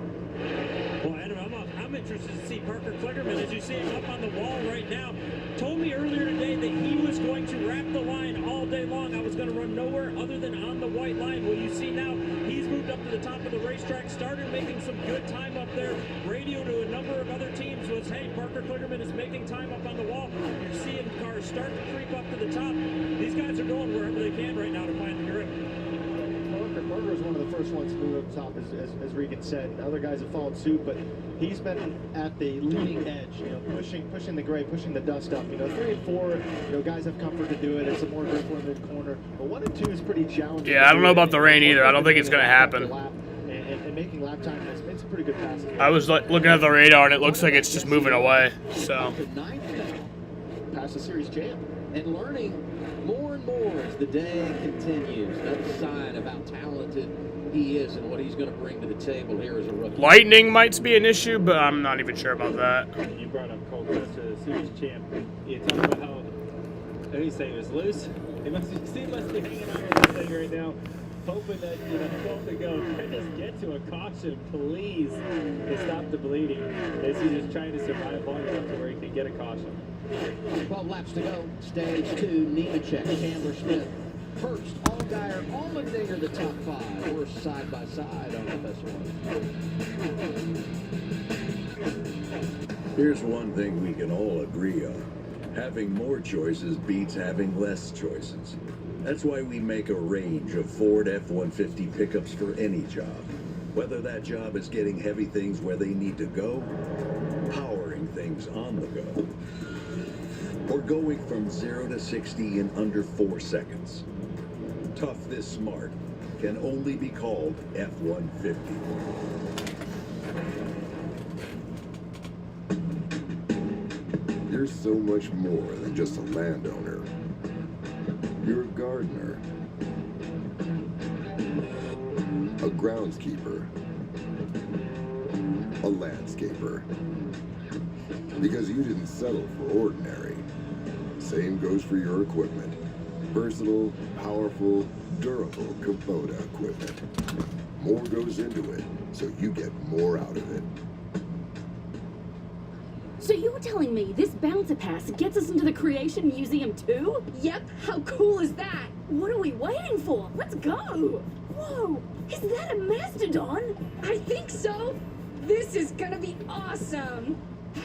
Well, Adam, I'm interested to see Parker Kligerman, as you see him up on the wall right now, told me earlier today that he was going to wrap the line all day long. I was going to run nowhere other than on the white line. Well, you see now he's moved up to the top of the racetrack, started making some good time up there. Radio to a number of other teams was, hey, Parker Kligerman is making time up on the wall. You're seeing cars start to creep up to the top. These guys are going wherever they can right now to find the grip. Parker was one of the first ones to move up top, as Regan said. Other guys have followed suit, but he's been at the leading edge, you know, pushing the gray, pushing the dust up. You know, 3 and 4, you know, guys have comfort to do it. It's a more grip limited corner, but 1 and 2 is pretty challenging. Yeah, I don't know about the rain either. I don't think it's going to happen. And making lap time, it's made some pretty good passes. I was looking at the radar, and it looks like it's just moving away. So. Past the series champ. And learning more and more as the day continues. Another sign of how talented he is and what he's going to bring to the table here as a rookie. Lightning might be an issue, but I'm not even sure about that. You brought up Cole Chris, the series champ. You talk about how do you say it was loose? He must be hanging on with this thing right now, hoping that 12 to go. Can I just get to a caution, please, to stop the bleeding? As he's just trying to survive long enough to where he can get a caution. 12 laps to go. Stage 2, Nemechek, Chandler Smith. First, Allgaier, Allmendinger, the top 5. We're side by side on FS1. Here's one thing we can all agree on. Having more choices beats having less choices. That's why we make a range of Ford F-150 pickups for any job. Whether that job is getting heavy things where they need to go, powering things on the go, or going from 0 to 60 in under 4 seconds. Tough this smart can only be called F-150. You're so much more than just a landowner. You're a gardener, a groundskeeper, a landscaper. Because you didn't settle for ordinary. Same goes for your equipment. Versatile, powerful, durable Kubota equipment. More goes into it, so you get more out of it. So you're telling me this bouncer pass gets us into the Creation Museum too? Yep, how cool is that? What are we waiting for? Let's go! Whoa, is that a mastodon? I think so. This is gonna be awesome. It's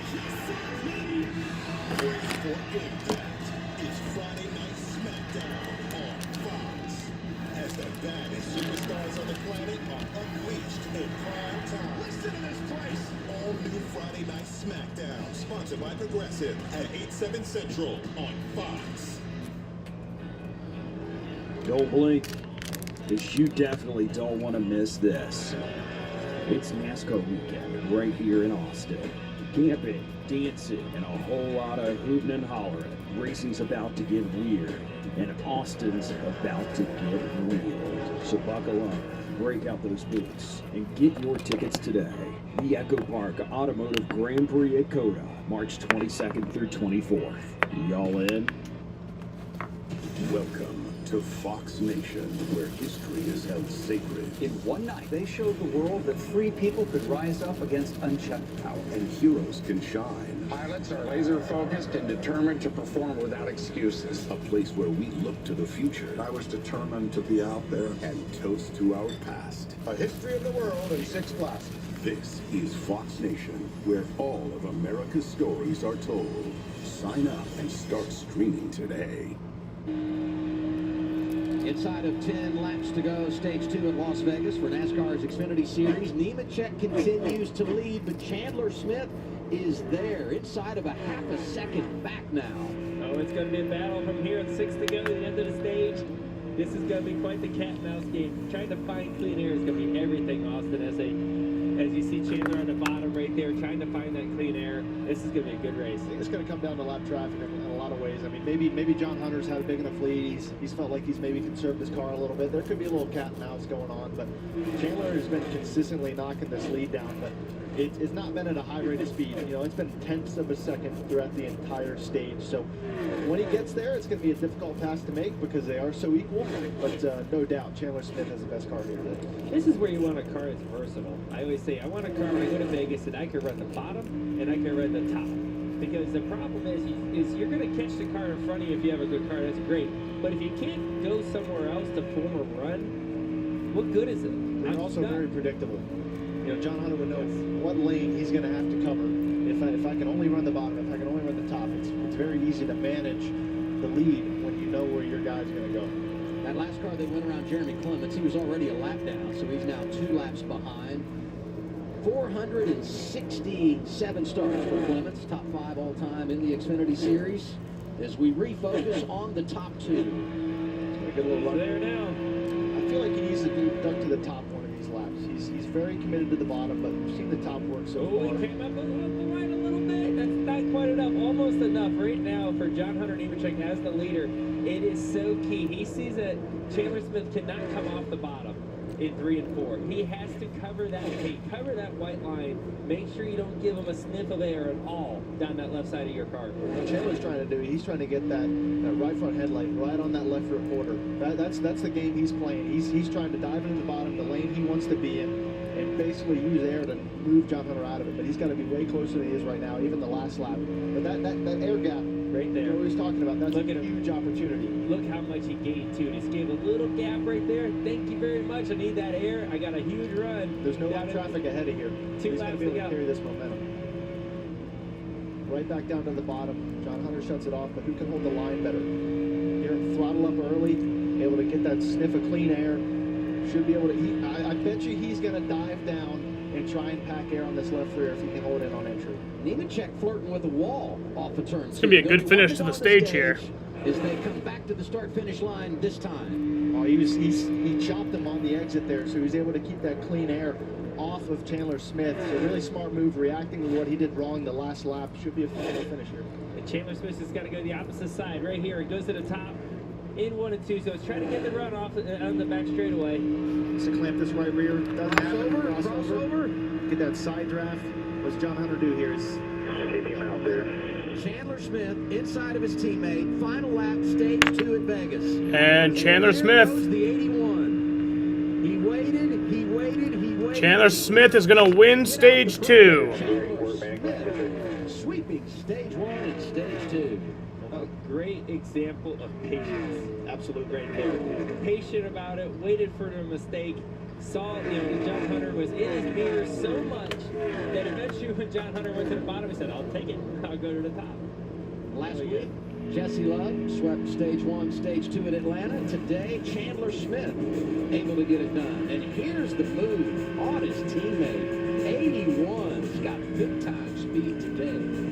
Friday Night SmackDown on Fox. As the baddest superstars on the planet are unleashed in prime time. Listen to this place. All new Friday Night SmackDown, sponsored by Progressive at 8/7 Central on Fox. Don't blink, because you definitely don't want to miss this. It's NASCAR weekend right here in Austin. Camping, dancing, and a whole lot of hooting and hollering. Racing's about to get weird, and Austin's about to get real. So buckle up, break out those boots, and get your tickets today. The Echo Park Automotive Grand Prix at COTA, March 22nd through 24th. Y'all in? Welcome to Fox Nation, where history is held sacred. In one night, they showed the world that free people could rise up against unchecked power. And heroes can shine. Pilots are laser-focused and determined to perform without excuses. A place where we look to the future. I was determined to be out there And toast to our past. A history of the world in 6 classes. This is Fox Nation, where all of America's stories are told. Sign up and start streaming today. Inside of 10 laps to go, stage 2 at Las Vegas for NASCAR's Xfinity Series. Nemechek continues to lead, but Chandler Smith is there inside of a half a second back now. Oh, it's going to be a battle from here at 6 to go to the end of the stage. This is going to be quite the cat and mouse game. Trying to find clean air is going to be everything, Austin, as you see Chandler on the bottom right there, trying to find that clean air. This is going to be a good race. I think it's going to come down to lap traffic in a lot of ways. I mean, maybe John Hunter's had a big enough lead. He's felt like he's maybe conserved his car a little bit. There could be a little cat and mouse going on, but Chandler has been consistently knocking this lead down, but it's not been at a high rate of speed. You know, it's been tenths of a second throughout the entire stage. So when he gets there, it's going to be a difficult pass to make because they are so equal. But no doubt, Chandler Smith has the best car here today. This is where you want a car that's versatile. I always say, I want a car when I go to Vegas that I can run the bottom and I can run the top. Because the problem is you're going to catch the car in front of you if you have a good car. That's great. But if you can't go somewhere else to form a run, what good is it? They're also very predictable. You know, John Hunter would know what lane he's going to have to cover. If I can only run the bottom, if I can only run the top, it's very easy to manage the lead when you know where your guy's going to go. That last car that went around Jeremy Clements, he was already a lap down, so he's now 2 laps behind. 467 starts for Clements, top 5 all-time in the Xfinity Series. As we refocus on the top 2. He's going to get a little run there now. I feel like he needs to duck to the top one of these laps. He's very committed to the bottom, but we've seen the top work so Oh, far. he came up off the line a little bit. That's not quite enough. Almost enough right now for John Hunter Nemechek as the leader. It is so key. He sees that Chandler Smith cannot come off the bottom in 3 and 4. He has to cover that tape, cover that white line. Make sure you don't give him a sniff of air at all down that left side of your car. What Chandler's trying to do, he's trying to get that right front headlight right on that left rear quarter. That's the game he's playing. He's trying to dive into the bottom, the lane he wants to be in, and basically use air to move John Hunter out of it. But he's got to be way closer than he is right now, even the last lap. But that air gap, right there, what he's talking about, that's Look a at him. huge opportunity. Look how much he gained too. Just gave a little gap right there. Thank you very much. I need that air. I got a huge run. There's no Down in- traffic ahead of here. 2 He's going laps to be able to to go. carry this momentum. Right back down to the bottom. John Hunter shuts it off, but who can hold the line better? Here, throttle up early, able to get that sniff of clean air. Should be able to. I bet you he's going to dive down and try and pack air on this left rear if he can hold in on entry. Nemechek flirting with the wall off the turn. It's gonna be a good finish to the stage here. As they come back to the start-finish line this time. Oh, he chopped him on the exit there, so he was able to keep that clean air off of Chandler Smith. So really smart move, reacting to what he did wrong the last lap. Should be a fun finish here. And Chandler Smith has got to go to the opposite side right here. It goes to the top in 1 and 2. So it's trying to get the run off on the back straightaway. So clamp this right rear. Doesn't have it. Crossover. Get that side draft. What's John Hunter do here? Is keep him out there. Chandler Smith inside of his teammate. Final lap, stage 2 at Vegas. And Chandler Smith. Goes the 81. He waited. Chandler Smith is going to win stage 2. Sweeping stage 1 and stage 2. A great example of patience. Absolute right there. Patient about it, waited for a mistake. Saw, John Hunter was in his mirror so much that eventually when John Hunter went to the bottom, he said, I'll take it. I'll go to the top. Last week, Jesse Love swept stage 1, stage 2 at Atlanta. Today, Chandler Smith able to get it done. And here's the move on his teammate. 81's got big time speed today.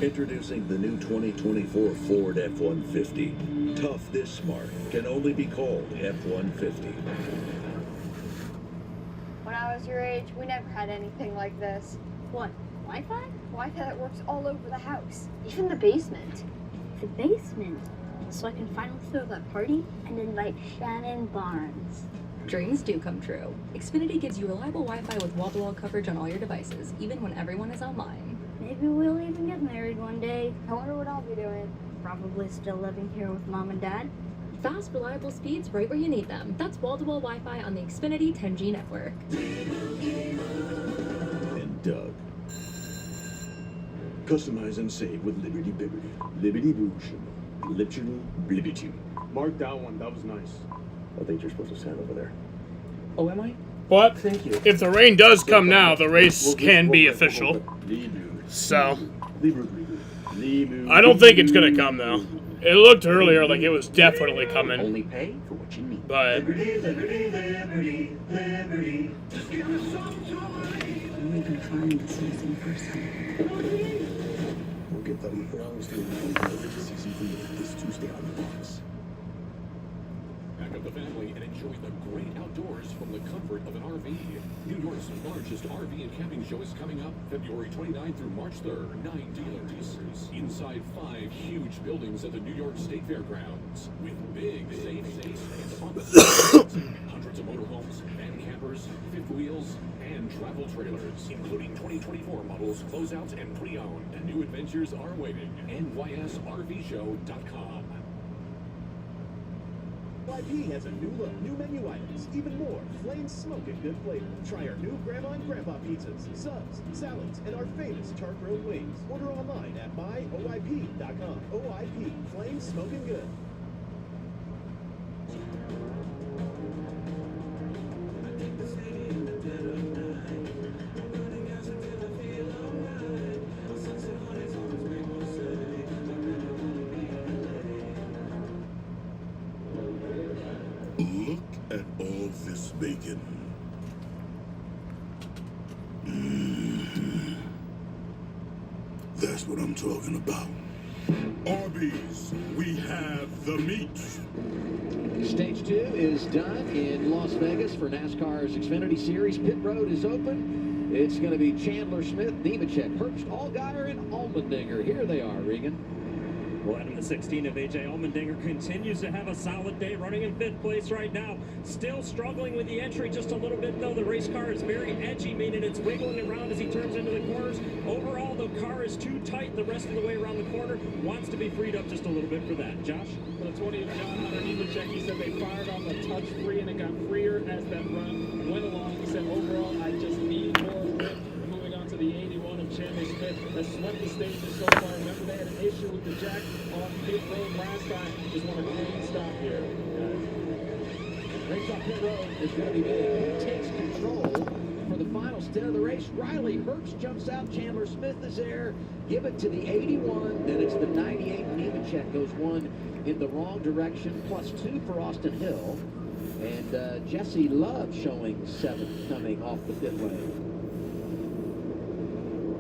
Introducing the new 2024 Ford F-150. Tough this smart can only be called F-150. When I was your age, we never had anything like this. What, Wi-Fi? Wi-Fi that works all over the house, Even the basement. The basement. So I can finally throw that party and invite Shannon Barnes. Dreams do come true. Xfinity gives you reliable Wi-Fi with wall-to-wall coverage on all your devices, even when everyone is online. Maybe we'll even get married one day. I wonder what I'll be doing. Probably still living here with Mom and Dad. Fast, reliable speeds right where you need them. That's wall-to-wall Wi-Fi on the Xfinity 10G network. And Doug. Customize and save with Liberty Bibbity. Liberty Bootion. Liptional Blibbity. Mark that one. That was nice. I think you're supposed to stand over there. Oh, am I? But Thank you. if the rain does come now, the race can be official. So I don't think it's going to come, though. It looked earlier like it was definitely coming. Only pay for what you need. But We can find this missing person. We'll get the rounds through the season this Tuesday on the box. Pack up the family and enjoy the great outdoors from the comfort of an RV. New York's largest RV and camping show is coming up February 29th through March 3rd. 9 dealers inside 5 huge buildings at the New York State Fairgrounds with big safe and on the hundreds of motorhomes, van campers, fifth wheels, and travel trailers, including 2024 models, closeouts, and pre-owned. New adventures are awaiting. NYSRVshow.com. YP has a new look, new menu items, even more flame smoking good flavor. Try our new Grandma and Grandpa pizzas, subs, salads, and our famous char grilled wings. Order online at myoyp.com. OYP, flame smoking good. And all this bacon. That's what I'm talking about. Arby's, we have the meat. Stage 2 is done in Las Vegas for NASCAR's Xfinity Series. Pit road is open. It's going to be Chandler Smith, Nemechek, Herbst, Allgaier, and Allmendinger. Here they are, Regan. Well, Adam, the 16 of A.J. Allmendinger continues to have a solid day, running in 5th place right now. Still struggling with the entry just a little bit, though. The race car is very edgy, meaning it's wiggling around as he turns into the corners. Overall, the car is too tight the rest of the way around the corner. Wants to be freed up just a little bit for that. Josh? For the 20 of John Hunter Nemechek, he said they fired off a touch free, and it got freer as that run went along. He said, overall, I just need more grip. Moving on to the 81 of Chandler Smith that swept the stages so far. Remember, they had an issue with the jack on pit road last time. Just want a clean stop here. Race off pit road is going to be big. Who takes control for the final stint of the race? Riley Herbst jumps out. Chandler Smith is there. Give it to the 81. Then it's the 98. Nemechek goes one in the wrong direction. +2 for Austin Hill. And Jesse Love showing 7th coming off the pit lane.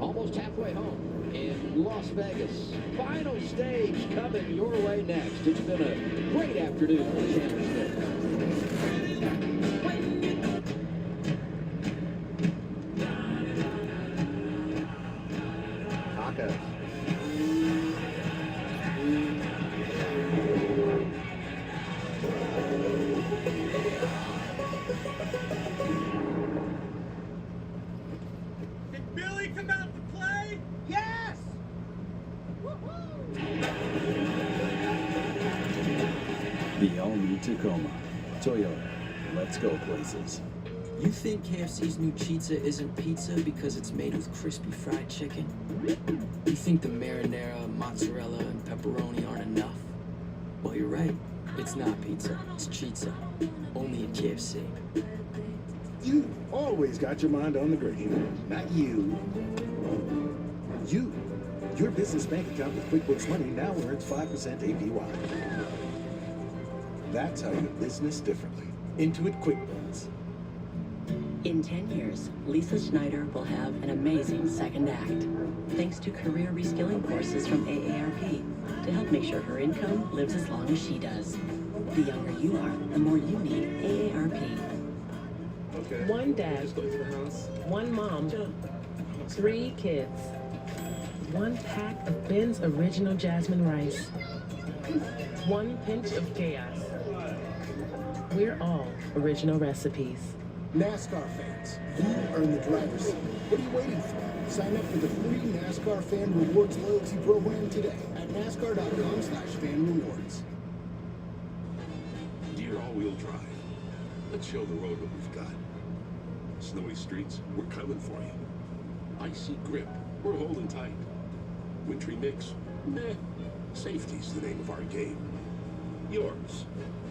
Almost halfway home in Las Vegas. Final stage coming your way next. It's been a great afternoon for Chandler Smith. Tacos. Did Billy come out to play? Yes! The all-new Tacoma. Toyota. Let's go places. You think KFC's new pizza isn't pizza because it's made with crispy fried chicken? You think the marinara, mozzarella, and pepperoni aren't enough? Well, you're right. It's not pizza. It's chizza. Only at KFC. You always got your mind on the green. Not you. You. Your business bank account with QuickBooks Money now earns 5% APY. That's how you business differently. Intuit QuickBooks. In 10 years, Lisa Schneider will have an amazing second act, thanks to career reskilling courses from AARP to help make sure her income lives as long as she does. The younger you are, the more you need AARP. One dad, one mom, 3 kids, 1 pack of Ben's Original Jasmine Rice, 1 pinch of chaos. We're all original recipes. NASCAR fans, you earn the driver's seat. What are you waiting for? Sign up for the free NASCAR Fan Rewards loyalty program today at NASCAR.com/fan rewards. Dear all-wheel drive, let's show the road what we've got. Snowy streets, we're coming for you. Icy grip, we're holding tight. Wintry mix, meh. Safety's the name of our game. Yours,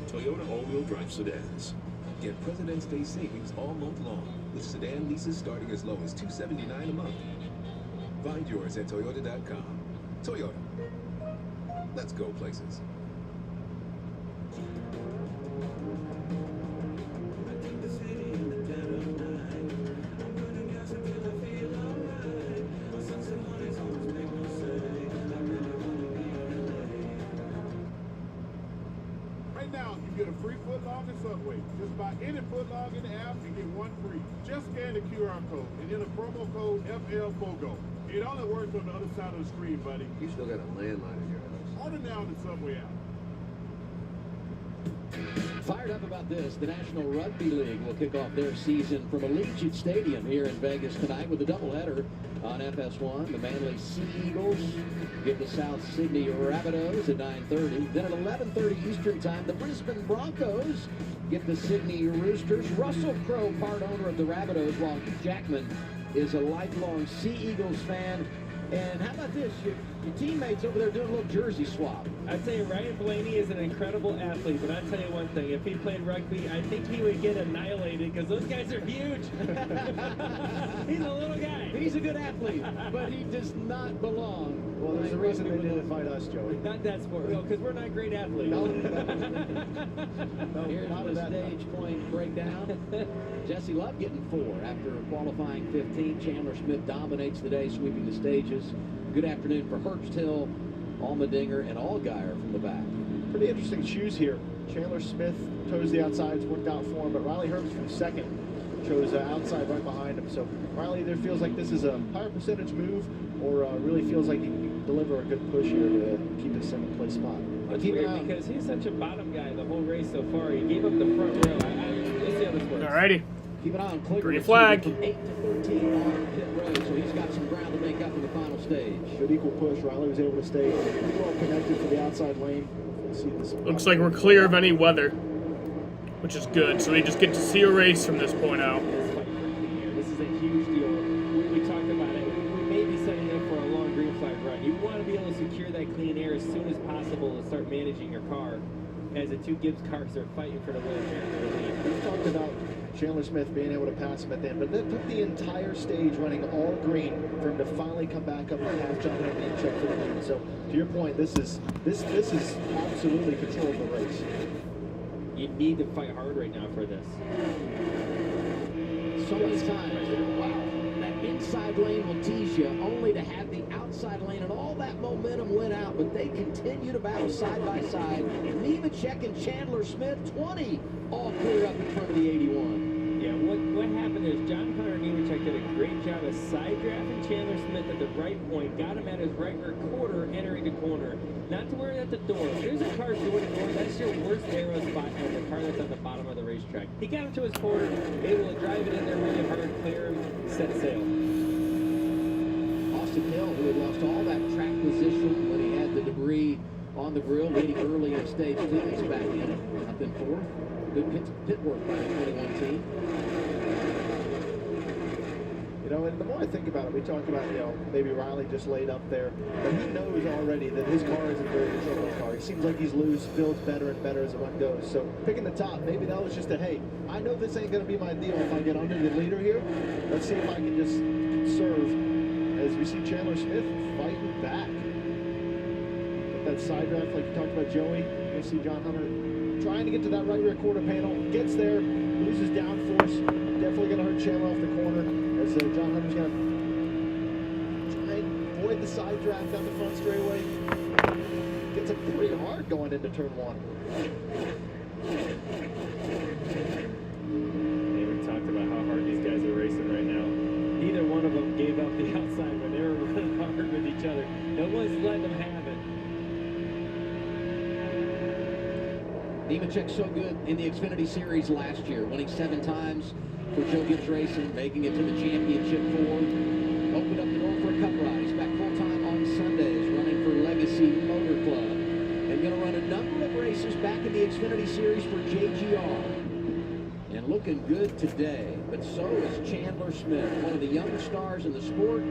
Toyota all-wheel drive sedans. Get President's Day savings all month long with sedan leases starting as low as $279 a month. Find yours at Toyota.com. Toyota. Let's go places. Right now, you get a free footlong at Subway. Just buy any footlong in the app and get 1 free. Just scan the QR code and enter promo code FLFOGO. It only works on the other side of the screen, buddy. You still got a landline in your house. Order now on the Subway app. Fired up about this, the National Rugby League will kick off their season from Allegiant Stadium here in Vegas tonight with a doubleheader on FS1. The Manly Sea Eagles get the South Sydney Rabbitohs at 9:30. Then at 11:30 Eastern Time, the Brisbane Broncos get the Sydney Roosters. Russell Crowe, part owner of the Rabbitohs, while Jackman is a lifelong Sea Eagles fan. And how about this? Your teammates over there doing a little jersey swap. I'd say Ryan Blaney is an incredible athlete, but I'll tell you one thing. If he played rugby, I think he would get annihilated because those guys are huge. He's a little guy. He's a good athlete, but he does not belong. Well, there's a reason they didn't fight us, Joey. Not that sport, because we're not great athletes. Here's the stage point breakdown. Jesse Love getting 4 after qualifying 15. Chandler Smith dominates the day, sweeping the stages. Good afternoon for Herbst Hill, Allmendinger, and Allgaier from the back. Pretty interesting shoes here. Chandler Smith toes the outsides, worked out for him, but Riley Herbst from second chose outside right behind him. So Riley either feels like this is a higher percentage move or really feels like he can deliver a good push here to keep his 7th place spot. It's weird because he's such a bottom guy the whole race so far. He gave up the front row. Let's see how this works. Alrighty. Keep an eye on Clicker. Green flag. From 8 to 13 on pit road, so he's got some ground to make up in the final stage. Good equal push. Riley was able to stay pretty well connected for the outside lane. See this. Looks like we're clear of any weather, which is good. So we just get to see a race from this point out. This is a huge deal. We talked about it. We may be setting up for a long green flag run. You want to be able to secure that clean air as soon as possible to start managing your car as the two Gibbs cars are fighting for the win here. We've talked about Chandler Smith being able to pass him at the end, but that took the entire stage running all green for him to finally come back up and have John Hunter in check for the lead. So to your point, this is absolutely control of the race. You need to fight hard right now for this. So many times, wow, that inside lane will tease you, only to have the outside lane and all that momentum went out, but they continue to battle side by side. Nemechek and Chandler Smith, 20, all clear up in front of the 81. Yeah, what happened is John Hunter and Nemechek did a great job of side drafting Chandler Smith at the right point, got him at his right rear quarter, entering the corner. Not to where at the door. If there's a car doing the door, that's your worst aero spot as a car that's on the bottom of the racetrack. He got him to his quarter, able to drive it in there really hard, clear him, set sail. Austin Hill, who had lost all that track position when he had the debris on the grill, leading early in stage 2, he's back in, up in 4th. Good pit work by the 21 team. You know, and the more I think about it, we talked about, you know, maybe Riley just laid up there, but he knows already that his car isn't a very controllable car. He seems like he's loose, builds better and better as the run goes. So picking the top, maybe that was just a, hey, I know this ain't going to be my deal if I get under the leader here. Let's see if I can just conserve. As we see Chandler Smith fighting back. Get that side draft like you talked about, Joey. You see John Hunter trying to get to that right rear quarter panel. Gets there, loses downforce. Definitely going to hurt Chandler off the corner. As John Hunter's going to try and avoid the side draft down the front straightaway. Gets it pretty hard going into turn 1. Yeah, we talked about how hard these guys are racing right now. Neither one of them gave up the outside when they were running hard with each other. No one's letting them have it. Nemechek so good in the Xfinity Series last year, winning 7 times for Joe Gibbs Racing, making it to the championship 4. Opened up the door for a cup ride. He's back full-time on Sundays, running for Legacy Motor Club. And going to run a number of races back in the Xfinity Series for JGR. And looking good today, but so is Chandler Smith, one of the young stars in the sport,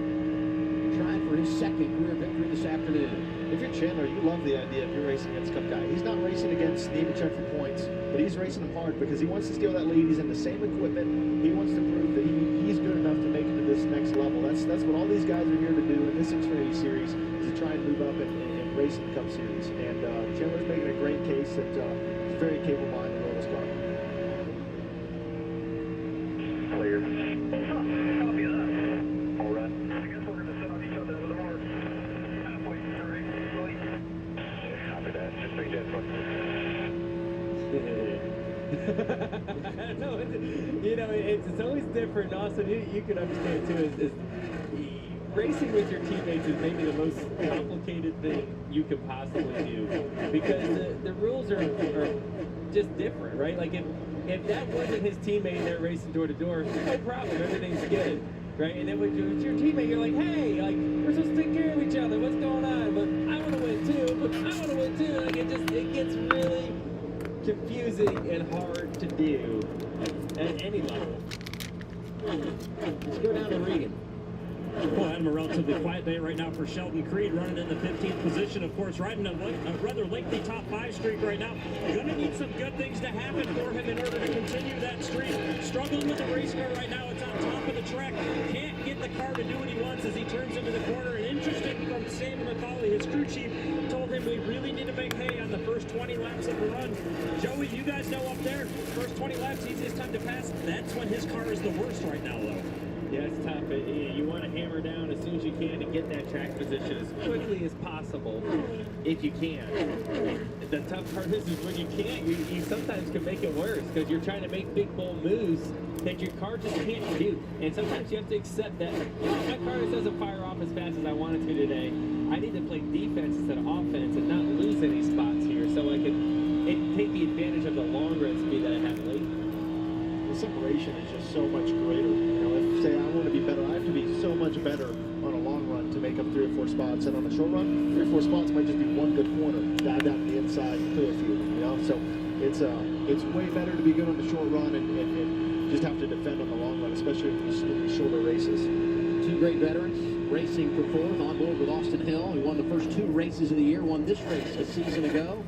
trying for his 2nd career victory this afternoon. If you're Chandler, you love the idea of you're racing against Cup guy. He's not racing against Nemechek for points, but he's racing him hard because he wants to steal that lead. He's in the same equipment. He wants to prove that he's good enough to make it to this next level. That's what all these guys are here to do in this Xfinity Series, is to try and move up and race in the Cup Series. And Chandler's making a great case that he's very capable behind the wheel of this car. Clear. Copy that. All right. I guess we're going to set off each other with the mark. Halfway through race. Copy that. Just make that fun. No, it's always different. Austin, you can understand too. Is racing with your teammates is maybe the most complicated thing you could possibly do because the rules are just different, right? Like if that wasn't his teammate and they're racing door to door, no problem, everything's good, right? And then with your teammate, you're like, hey, like we're supposed to take care of each other. What's going on? But I want to win too. But I want to win too. Like it gets really confusing and hard to do at any level. Let's go down to Regan. Well, Adam, a relatively quiet day right now for Sheldon Creed, running in the 15th position, of course, riding a rather lengthy top 5 streak right now. Going to need some good things to happen for him in order to continue that streak. Struggling with the race car right now. It's on top of the track. Can't get the car to do what he wants as he turns into the corner. And interesting from Sam McCauley, his crew chief, told him we really need to make hay on the first 20 laps of the run. Joey, you guys know up there, first 20 laps, easiest time to pass. That's when his car is the worst right now, though. Yeah, it's tough. You want to hammer down as soon as you can to get that track position as quickly as possible, if you can. The tough part is when you can't, you sometimes can make it worse because you're trying to make big, bold moves that your car just can't do. And sometimes you have to accept that if my car doesn't fire off as fast as I want it to today, I need to play defense instead of offense and not lose any spots here so I can take the advantage of the long run speed that I have lately. The separation is just so much greater. You know, if say I want to be better, I have to be so much better on a long run to make up 3 or 4 spots, and on a short run, 3 or 4 spots might just be one good corner, dive down to the inside, clear a few. You know, so it's way better to be good on the short run and just have to defend on the long run, especially in these shorter races. 2 great veterans racing for 4th on board with Austin Hill, who won the first 2 races of the year, won this race a season ago.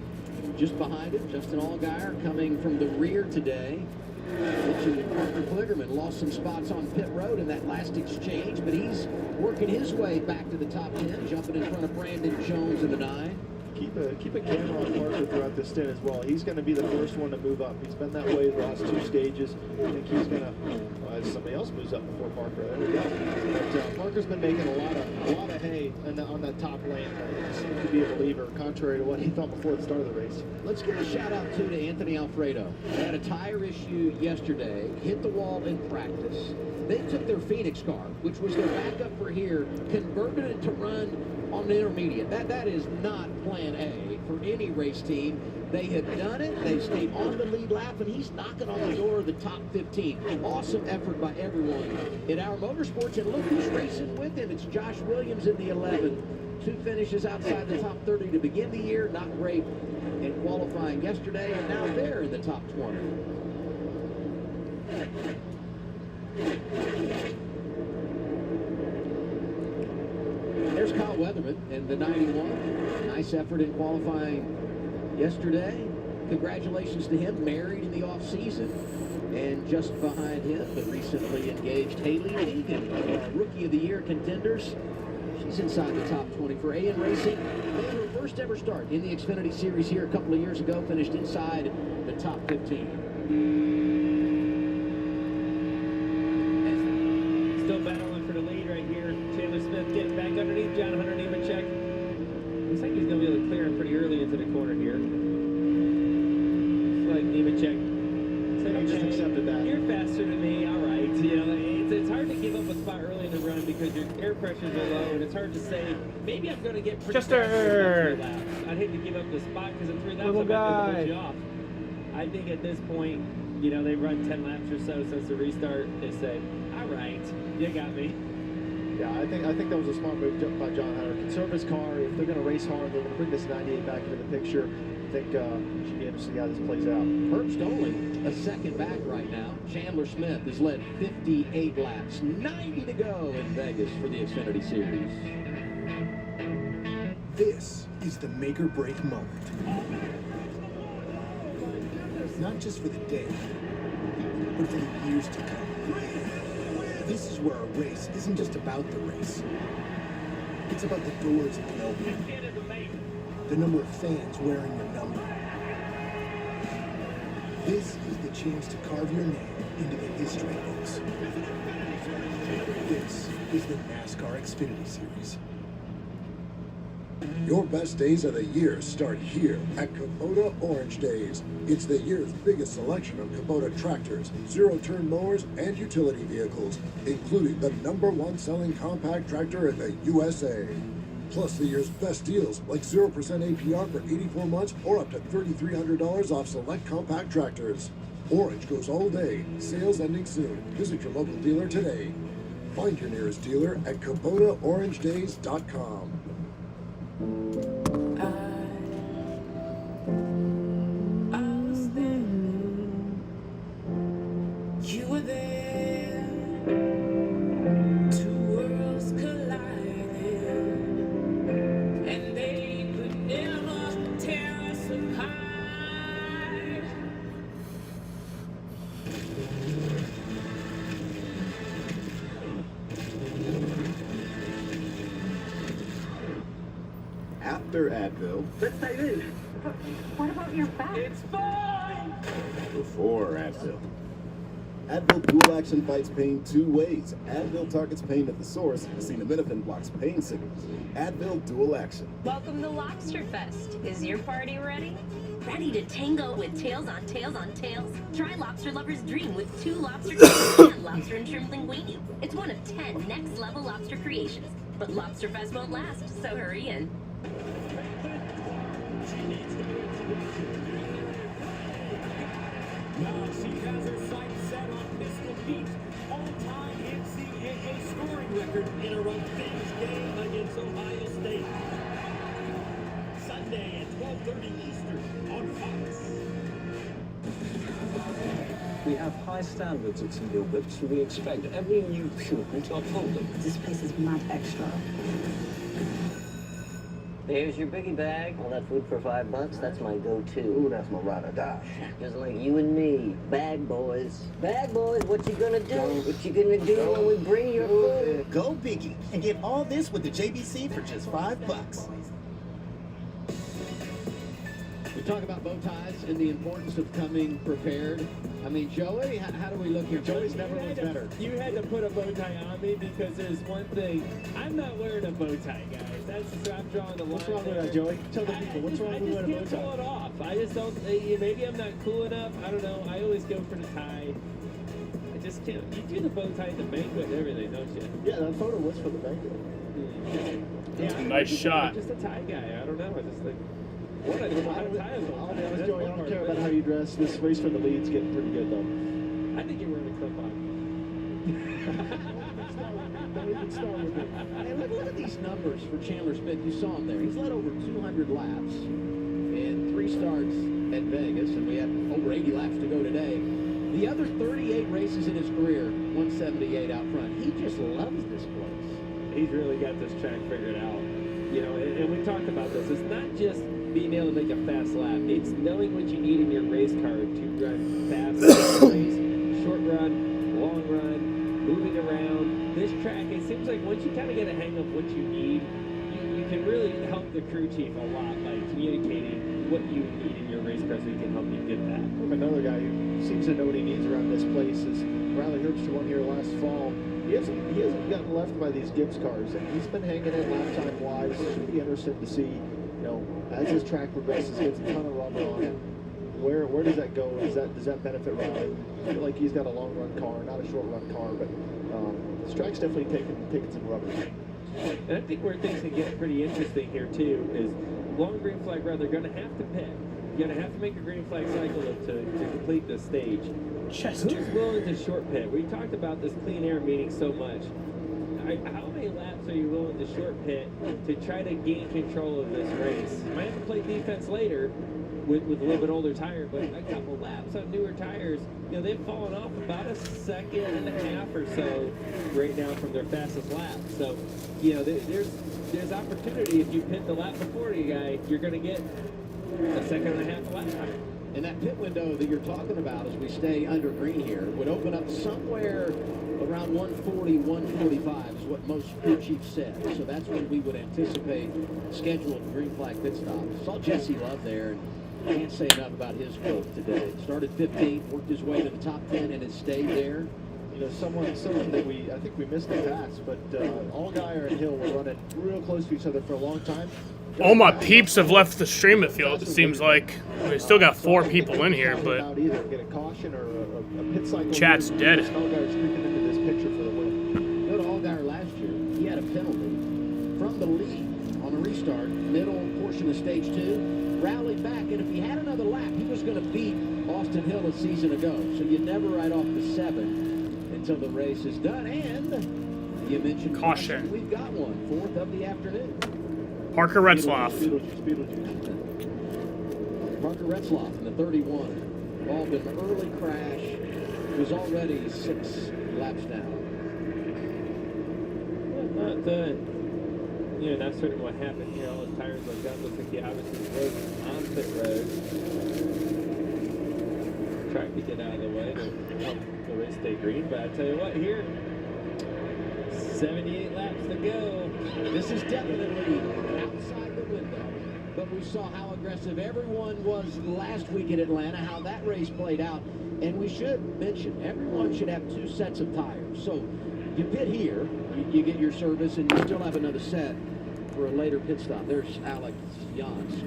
Just behind him, Justin Allgaier coming from the rear today. Parker Kligerman lost some spots on pit road in that last exchange, but he's working his way back to the top 10, jumping in front of Brandon Jones in the 9. Keep a camera on Parker throughout this stint as well. He's going to be the first one to move up. He's been that way the last 2 stages. I think he's going to, somebody else moves up before Parker. There we go. But Parker's been making a lot of hay on that top lane. He seems to be a believer, contrary to what he thought before the start of the race. Let's give a shout out too to Anthony Alfredo. They had a tire issue yesterday, hit the wall in practice. They took their Phoenix car, which was their backup for here, converted it to run on the intermediate. That is not plan A for any race team. They have done it. They stayed on the lead lap, and he's knocking on the door of the top 15. Awesome effort by everyone in our motorsports. And look who's racing with him. It's Josh Williams in the 11. 2 finishes outside the top 30 to begin the year. Not great in qualifying yesterday, and now they're in the top 20. There's Kyle Weatherman in the 91. Nice effort in qualifying yesterday. Congratulations to him, married in the off-season. And just behind him, the recently engaged Haley Egan, Rookie of the Year contenders. She's inside the top 20 for AN Racing. Made her first ever start in the Xfinity Series here a couple of years ago, finished inside the top 15. Still battling for the lead right here. Taylor Smith getting back underneath John Hunter Nemechek. Looks like he's going to be able to clear him pretty early into the corner here. Looks like Nemechek. I just accepted that. You're faster than me, all right. You know, it's hard to give up a spot early in the run because your air pressures are low, and it's hard to say, maybe I'm going to get pretty fast in 3 laps. I'd hate to give up the spot because in 3 laps Little I might guy. hold you off. I think at this point, you know, they've run 10 laps or so since the restart. They say, all right, you got me. Yeah, I think that was a smart move by John Hunter. Conserve his car. If they're going to race hard, they're going to bring this 98 back into the picture. I think it should be interesting to see how this plays out. Herb Stoling, a second back right now. Chandler Smith has led 58 laps, 90 to go in Vegas for the Xfinity Series. This is the make or break moment. Not just for the day, but for the years to come. This is where a race isn't just about the race. It's about the doors it can open. The number of fans wearing your number. This is the chance to carve your name into the history books. This is the NASCAR Xfinity Series. Your best days of the year start here at Kubota Orange Days. It's the year's biggest selection of Kubota tractors, zero-turn mowers, and utility vehicles, including the #1 selling compact tractor in the USA. Plus the year's best deals, like 0% APR for 84 months or up to $3,300 off select compact tractors. Orange goes all day. Sales ending soon. Visit your local dealer today. Find your nearest dealer at KubotaOrangeDays.com. You were there, 2 worlds colliding. After Advil. Let's dive in. What about your back? It's fine! Before Advil. Advil Dual Action fights pain 2 ways. Advil targets pain at the source. Acetaminophen blocks pain signals. Advil Dual Action. Welcome to Lobster Fest. Is your party ready? Ready to tango with tails on tails on tails? Try Lobster Lover's Dream with 2 lobster tails and lobster and shrimp linguine. It's one of 10 next-level lobster creations. But Lobster Fest won't last, so hurry in. Now she has her sights set on Mr. Pete's all-time NCAA scoring record in a revenge game against Ohio State. Sunday at 12:30 Eastern on Fox. We have high standards at St. Gilbert, so we expect every new pupil to uphold them. This place is mad extra. Here's your biggie bag. All that food for $5, that's my go-to. Ooh, that's my ride or die. Just like you and me. Bag boys. Bag boys, what you gonna do? What you gonna do when we bring your food? Go biggie and get all this with the JBC for just $5. We talk about bow ties and the importance of coming prepared. I mean, Joey, how do we look here? Joey's never looked better. You had to put a bow tie on me because there's one thing. I'm not wearing a bow tie, guys. That's I'm drawing the line. What's wrong with that, Joey? Tell the people, what's wrong with wearing a bow I just can't pull tie? it off. I just don't. Maybe I'm not cool enough. I don't know. I always go for the tie. I just can't. You do the bow tie at the banquet and everything, don't you? Yeah, that photo was for the banquet. That's a nice shot. I'm just a tie guy. I don't know. I just think. What I don't know how to tie a bow I'll tie. be honest, That's Joey, I one don't part, care but about how you dress. This race for the lead's getting pretty good, though. I think you're wearing a clip-on. Don't even start with it. Hey, look at these numbers for Chandler Smith. You saw him there. He's led over 200 laps in 3 starts at Vegas, and we have over 80 laps to go today. The other 38 races in his career, 178 out front. He just loves this place. He's really got this track figured out. You know, and we talked about this. It's not just being able to make a fast lap. It's knowing what you need in your race car to run fast in the race, short run, long run, moving around. This track, it seems like once you kind of get a hang of what you need, you can really help the crew chief a lot by communicating what you need in your race car so he can help you get that. Another guy who seems to know what he needs around this place is Riley Herbst, who won here last fall. He hasn't gotten left by these Gibbs cars, and he's been hanging in lap time wise. It should be interesting to see, you know, as this track progresses, gets a ton of rubber on it. Where does that go? Does that benefit Riley? I feel like he's got a long run car, not a short run car, but this track's definitely taking some rubber. And I think where things can get pretty interesting here too is long green flag run. They're going to have to pit. You're going to have to make a green flag cycle to complete the stage. Chester. Who's willing to short pit? We talked about this clean air meeting so much. How many laps are you willing to short pit to try to gain control of this race? You might have to play defense later with a little bit older tire, but a couple laps on newer tires, you know, they've fallen off about a second and a half or so right now from their fastest lap. So, you know, there's opportunity if you pit the lap before you guy, you're going to get a second and a half lap time. And that pit window that you're talking about as we stay under green here would open up somewhere around 140, 145 is what most crew chiefs said. So that's when we would anticipate scheduled green flag pit stops. Saw Jesse Love there, and can't say enough about his growth today. Started 15th, worked his way to the top 10, and has stayed there. You know, someone that I think we missed the pass, but Allgaier and Hill were running real close to each other for a long time. All my peeps have left the stream, it feels. It seems like we still got 4 people in here, but either get a caution or a pit cycle. Chat's dead. Allgaier's creeping into this picture for the win. Go to Allgaier last year. He had a penalty from the lead on a restart, middle portion of stage 2, rallied back, and if he had another lap, he was going to beat Austin Hill a season ago. So you never write off the 7 until the race is done. And you mentioned caution. We've got one, 4th of the afternoon. Parker Retzlaff. Parker Retzlaff in the 31. Involved in an early crash. Was already 6 laps down. You know, not certain what happened here. All his tires looked up. Looks like he obviously was on pit road. Tried to get out of the way to help the race stay green. But I tell you what, here, 78 laps to go. This is definitely outside the window. but we saw how aggressive everyone was last week at Atlanta, how that race played out. And we should mention, everyone should have 2 sets of tires. So you pit here, you get your service, and you still have another set for a later pit stop. There's Alex Jans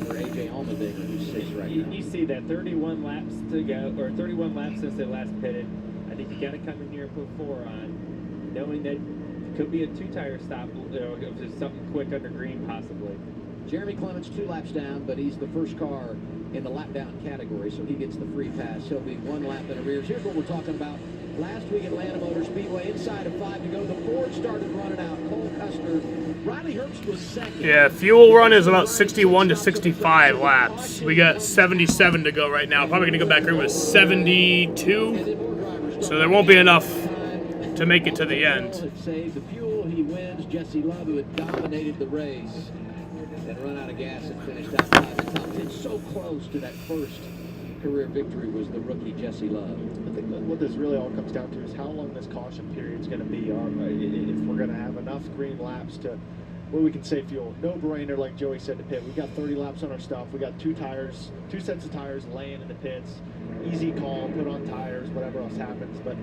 for AJ Allmendinger, who's 6th right now. You see that 31 laps to go, or 31 laps since they last pitted. I think you got to come in here and put 4 on, knowing that it could be a 2-tire stop, if there's something quick under green possibly. Jeremy Clements 2 laps down, but he's the first car in the lap down category, so he gets the free pass. He'll be 1 lap in arrears. Here's what we're talking about. Last week at Atlanta Motor Speedway, inside of 5 to go, the Ford started running out. Cole Custer, Riley Herbst was second. Yeah, fuel run is about 61 to 65 laps. We got 77 to go right now. Probably going to go back here with 72. So there won't be enough to make it to the end. Saved the fuel, he wins. Jesse Love, who had dominated the race, and run out of gas and finished outside the top 10. So close to that first career victory was the rookie Jesse Love. I think that what this really all comes down to is how long this caution period is going to be. If we're going to have enough green laps to where we can save fuel. No brainer, like Joey said, to pit. We've got 30 laps on our stuff. We got 2 sets of tires laying in the pits. Easy call, put on tires, whatever else happens. But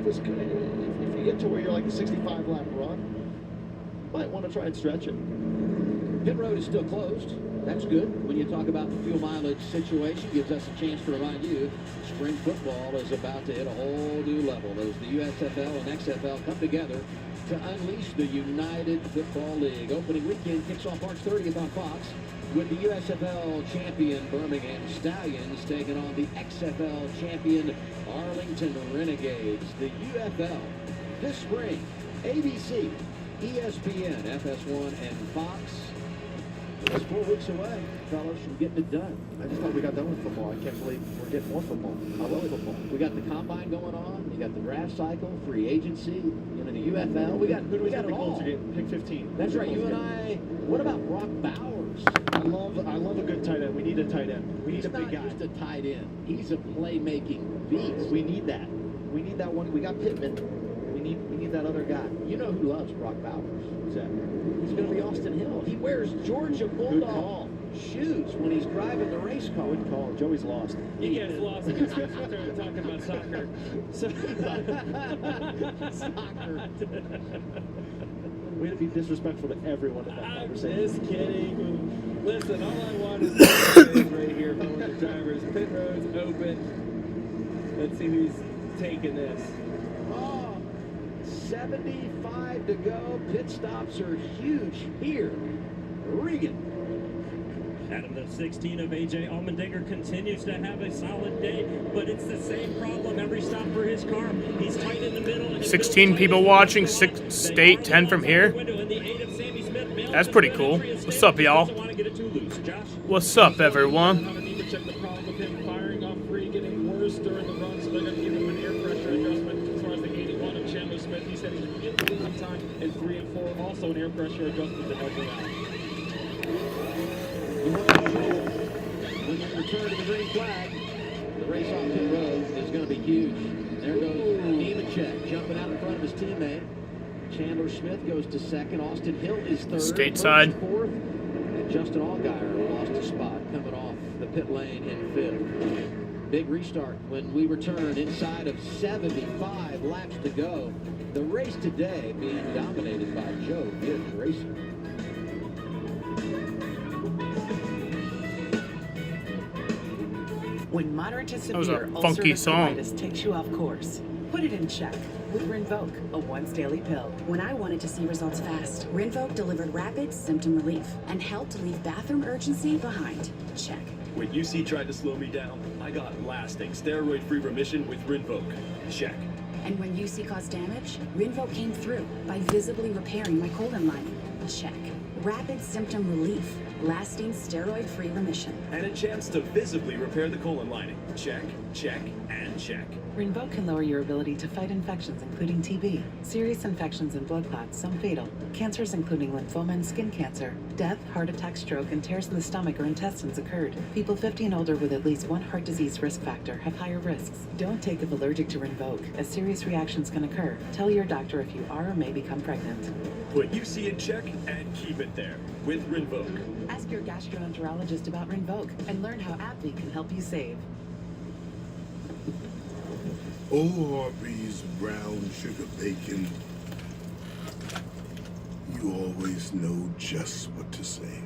if you get to where you're like a 65 lap run, you might want to try and stretch it. Pit road is still closed. That's good. When you talk about the fuel mileage situation, gives us a chance to remind you, spring football is about to hit a whole new level as the USFL and XFL come together to unleash the United Football League. Opening weekend kicks off March 30th on Fox with the USFL champion Birmingham Stallions taking on the XFL champion Arlington Renegades. The UFL this spring, ABC, ESPN, FS1, and Fox. It's 4 weeks away, fellas, from getting it done. I just thought we got done with football. I can't believe we're getting more football. I love football. We got the combine going on. You got the draft cycle, free agency, the UFL. We got it all. Pick 15. That's right. You and I. What about Brock Bowers? I love a good tight end. We need a tight end. We need a big guy. He's not just a tight end. He's a playmaking beast. We need that. We need that one. We got Pittman. We need that other guy. You know who loves Brock Bowers? Who's that? He's going to be Austin Hill. He wears Georgia Bulldog shoes when he's driving the race car. Good call. Joey's lost. He gets lost because we started talking about soccer. Soccer. Way to be disrespectful to everyone in that conversation. Just kidding. Listen, all I want is right here from the drivers. Pit road's open. Let's see who's taking this. 75 to go. Pit stops are huge here. Regan. Adam, the 16 of AJ Allmendinger continues to have a solid day, but it's the same problem every stop for his car. He's tight in the middle. 16 people watching, 6 state, 10 from here. That's pretty cool. What's up, y'all? What's up, everyone? Check the problem with him firing off free, getting worse during the run, so they're going to give him an air pressure adjustment. As far as the 81 of Chandler Smith, he said he's going to get the lead time in 3 and 4, also an air pressure adjustment to help him out. When you return to the green flag, the race off pit road is going to be huge. There goes Nemechek jumping out in front of his teammate. Chandler Smith goes to second. Austin Hill is third. Stateside. Fourth. And Justin Allgaier lost a spot coming off the pit lane in fifth. Big restart when we return inside of 75 laps to go. The race today being dominated by Joe Gibbs Racing. When moderate to That was a severe funky ulcerative song. colitis takes you off course, put it in check with Rinvoq, a once-daily pill. When I wanted to see results fast, Rinvoq delivered rapid symptom relief and helped to leave bathroom urgency behind. Check. When UC tried to slow me down, I got lasting steroid-free remission with Rinvoq. Check. And when UC caused damage, Rinvoq came through by visibly repairing my colon lining. Check. Rapid symptom relief, lasting steroid-free remission. And a chance to visibly repair the colon lining. Check, check, and check. Rinvoq can lower your ability to fight infections, including TB, serious infections and blood clots, some fatal, cancers including lymphoma and skin cancer, death, heart attack, stroke, and tears in the stomach or intestines occurred. People 50 and older with at least one heart disease risk factor have higher risks. Don't take if allergic to Rinvoq, as serious reactions can occur. Tell your doctor if you are or may become pregnant. Put UC in check and keep it there with Rinvoq. Ask your gastroenterologist about Rinvoq and learn how AbbVie can help you save. Arby's brown sugar bacon. You always know just what to say.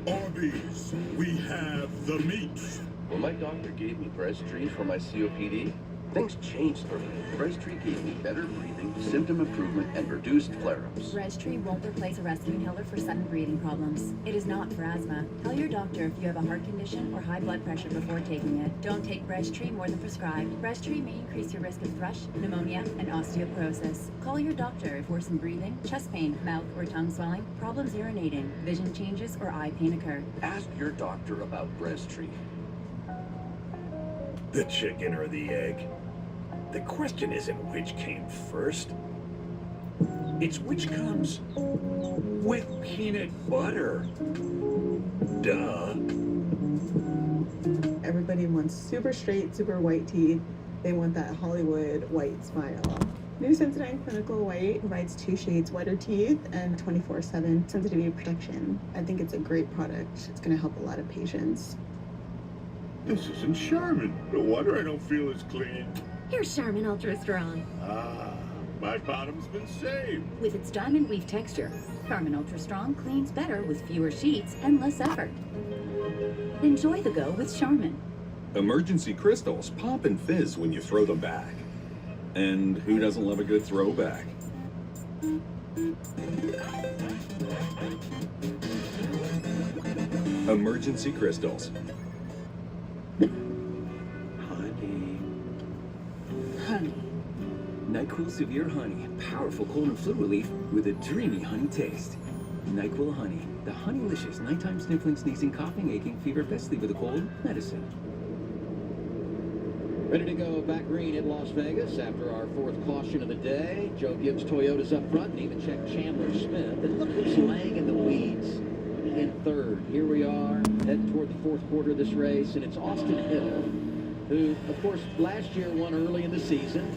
Arby's, we have the meat. When my doctor gave me Breztri for my COPD, things changed for me. Breztri gave me better breathing, symptom improvement, and reduced flare-ups. Breztri won't replace a rescue inhaler for sudden breathing problems. It is not for asthma. Tell your doctor if you have a heart condition or high blood pressure before taking it. Don't take Breztri more than prescribed. Breztri may increase your risk of thrush, pneumonia, and osteoporosis. Call your doctor if worsened breathing, chest pain, mouth or tongue swelling, problems urinating, vision changes, or eye pain occur. Ask your doctor about Breztri. The chicken or the egg? The question isn't which came first. It's which comes with peanut butter. Duh. Everybody wants super straight, super white teeth. They want that Hollywood white smile. New Sensodyne Clinical White provides 2 shades whiter teeth and 24/7 sensitivity protection. I think it's a great product. It's going to help a lot of patients. This isn't Charmin. No wonder I don't feel as clean. Here's Charmin Ultra Strong. Ah, my bottom's been saved. With its diamond weave texture, Charmin Ultra Strong cleans better with fewer sheets and less effort. Enjoy the go with Charmin. Emergency crystals pop and fizz when you throw them back. And who doesn't love a good throwback? Emergency crystals. Honey. NyQuil Severe Honey. Powerful cold and flu relief with a dreamy honey taste. NyQuil Honey. The honeylicious nighttime sniffling, sneezing, coughing, aching, fever, best leave with a cold medicine. Ready to go back green in Las Vegas after our 4th caution of the day. Joe Gibbs Toyota's up front. Nemechek, Chandler Smith. And look who's laying in the weeds in 3rd. Here we are, heading toward the 4th quarter of this race, and it's Austin Hill, who, of course, last year won early in the season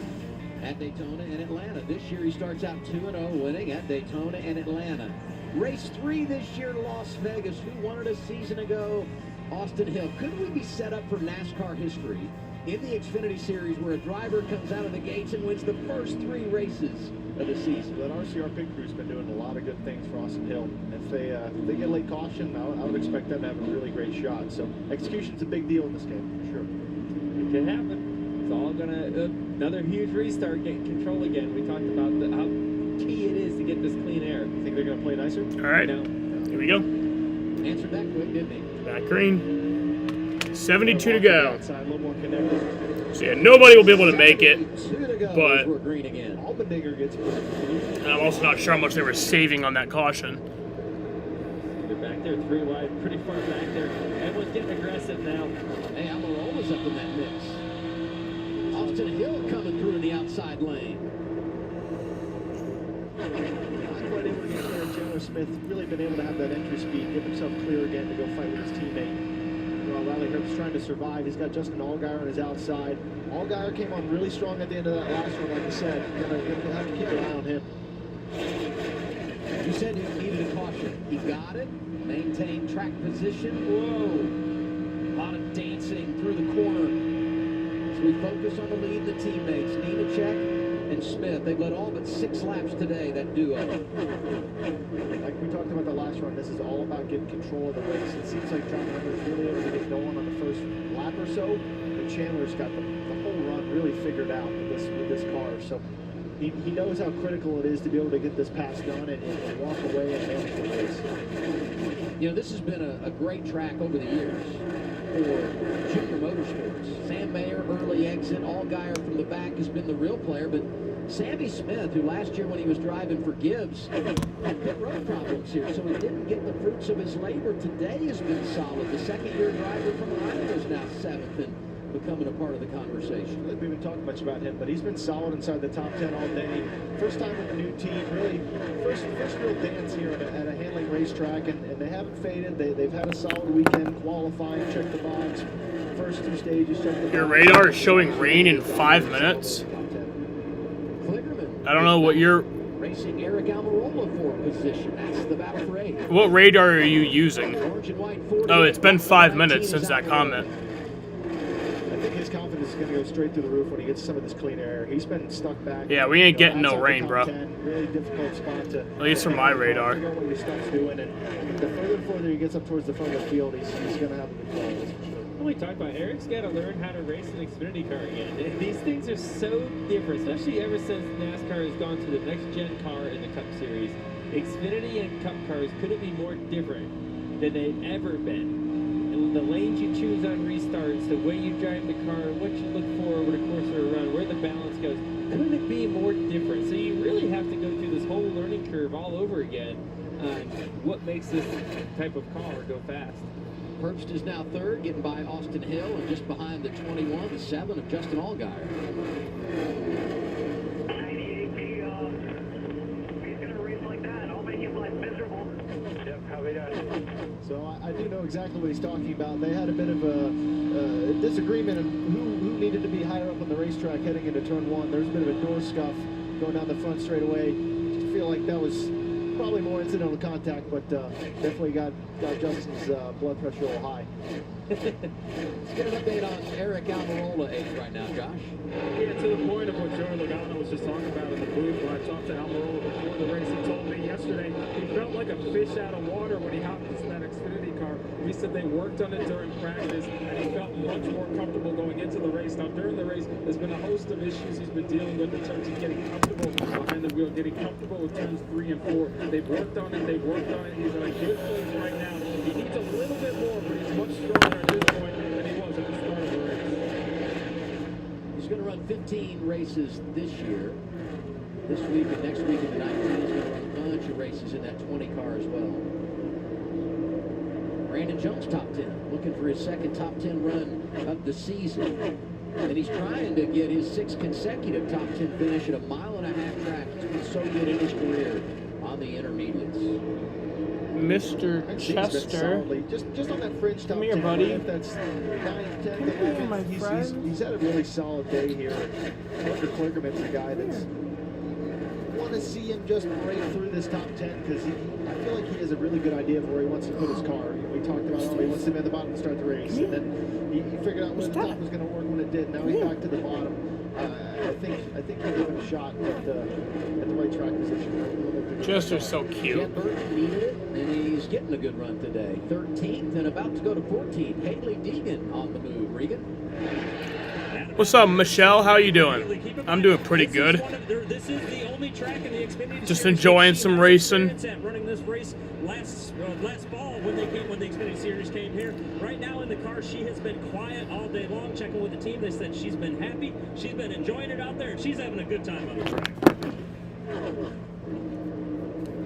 at Daytona and Atlanta. This year he starts out 2-0, winning at Daytona and Atlanta. Race 3 this year in Las Vegas. Who won it a season ago? Austin Hill. Could we be set up for NASCAR history in the Xfinity Series where a driver comes out of the gates and wins the first 3 races of the season? That RCR pit crew's been doing a lot of good things for Austin Hill. If they get late caution, I would expect them to have a really great shot. So execution's a big deal in this game, for sure. It can happen. It's all gonna another huge restart, get control again. We talked about how key it is to get this clean air. Think they're gonna play nicer? All right, No. here we go. Answered that quick, didn't he? Back green. 72 to go. Outside, a little more connected. So yeah, nobody will be able to make it, 2 to go but as we're green again. Albendinger gets I'm also not sure how much they were saving on that caution. They're back there 3 wide, pretty far back there. Everyone's getting aggressive now. Hey, Almirola's up in that mix. Austin Hill coming through in the outside lane. Not quite able to get there. Chandler Smith really been able to have that entry speed, get himself clear again to go fight with his teammate. While Riley Herbst's trying to survive, he's got Justin Allgaier on his outside. Allgaier came on really strong at the end of that last one, like I said. Gonna have to keep an eye on him. You said he needed a caution. He got it. Maintained track position. Whoa. A lot of dancing through the corner. So we focus on the lead, the teammates. Nemechek and Smith. They've led all but 6 laps today, that duo. Like we talked about the last run, this is all about getting control of the race. It seems like John Hunter's really able to get going on the first lap or so, but Chandler's got the whole run really figured out with this car. So he knows how critical it is to be able to get this pass done and walk away and manage the race. You know, this has been a great track over the years for Junior Motorsports. Sam Mayer, early exit. Allgaier from the back has been the real player, but Sammy Smith, who last year when he was driving for Gibbs, had pit road problems here, so he didn't get the fruits of his labor. Today has been solid. The second-year driver from Idaho is now 7th and becoming a part of the conversation. We haven't talked much about him, but he's been solid inside the top 10 all day. First time with a new team, really first real dance here at a handling racetrack, and they haven't faded. They've had a solid weekend qualifying, check the box. First 2 stages, check the box. Your radar is showing rain in 5 minutes. I don't know what your racing Eric Almirola for position. That's the battle for 8. What radar are you using? Oh, it's been 5 minutes since that comment. I think his confidence is going to go straight through the roof when he gets some of this clean air. He's been stuck back. Yeah, we ain't getting no rain, bro. Really difficult spot to. At least from my radar. Figure out what your stuff's doing, and the further he gets up towards the front of the field, he's going to have a good call. That's for sure. We talked about Eric's got to learn how to race an Xfinity car again. These things are so different, especially ever since NASCAR has gone to the next-gen car in the Cup Series. Xfinity and Cup cars couldn't be more different than they've ever been. And the lanes you choose on restarts, the way you drive the car, what you look for over the course of a run, where the balance goes, couldn't it be more different? So you really have to go through this whole learning curve all over again on what makes this type of car go fast. Herbst is now third, getting by Austin Hill, and just behind the 21, the 7 of Justin Allgaier. So I do know exactly what he's talking about. They had a bit of a disagreement on who needed to be higher up on the racetrack heading into turn 1. There's a bit of a door scuff going down the front straightaway. Just feel like that was probably more incidental contact, but definitely got Justin's blood pressure a little high. Let's get an update on Eric Almirola 8 right now, Josh. Yeah, to the point of what Joey Logano was just talking about in the booth. When I talked to Almirola before the race, he told me yesterday he felt like a fish out of water when he hopped into that Xfinity car. He said they worked on it during practice, and he felt much more comfortable going into the race. Now, during the race, there's been a host of issues he's been dealing with in terms of getting comfortable behind the wheel, getting comfortable with turns 3 and 4. They've worked on it. He's in a good place right now. He needs a little bit more, but he's much stronger at this point than he was at the start of the race. He's going to run 15 races this year. This week and next week in the 19, he's going to run a bunch of races in that 20 car as well. Brandon Jones top 10, looking for his second top 10 run of the season. And he's trying to get his 6th consecutive top 10 finish at a 1.5 mile track. He's been so good in his career on the intermediates. Mr. Chester. Just on that fringe top 10. Come here, buddy. If that's 9th, 10th, Come here, my friend. he's had a really solid day here. Mr. Klingerman's a guy that's want to see him just break through this top 10 because I feel like he has a really good idea of where he wants to put his car. We talked about how he wants to be at the bottom and start the race, and then he figured out where the top was going to work when it did. Now he's back to the bottom. I think he'll give it a shot at the right track position. Chester's so cute. Jet Burton needed it, and he's getting a good run today. 13th and about to go to 14th. Haley Deegan on the move. Regan. What's up, Michelle? How you doing? I'm doing pretty good. This is the only track in the Xfinity Just enjoying some racing. Running this race last fall when the Xfinity Series came here. Right now in the car, she has been quiet all day long, checking with the team. They said she's been happy, she's been enjoying it out there, and she's having a good time on the track.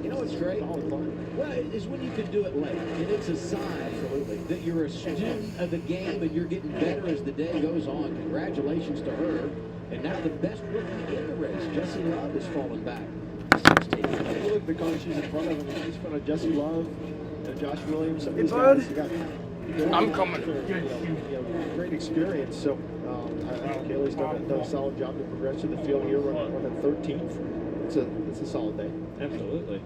You know what's great? Well, is when you can do it late. And it's a sign, absolutely, that you're a student of the game and you're getting better as the day goes on. Congratulations to her. And now the best rookie in the race, Jesse Love, is falling back. 16. Look at the car she's in front of him. She's in front of Jesse Love, Josh Williams. Hey, bud. I'm coming. Great experience. So I think Kaylee's done a solid job to progress through the field here. We're at 13th. It's a solid day. Absolutely.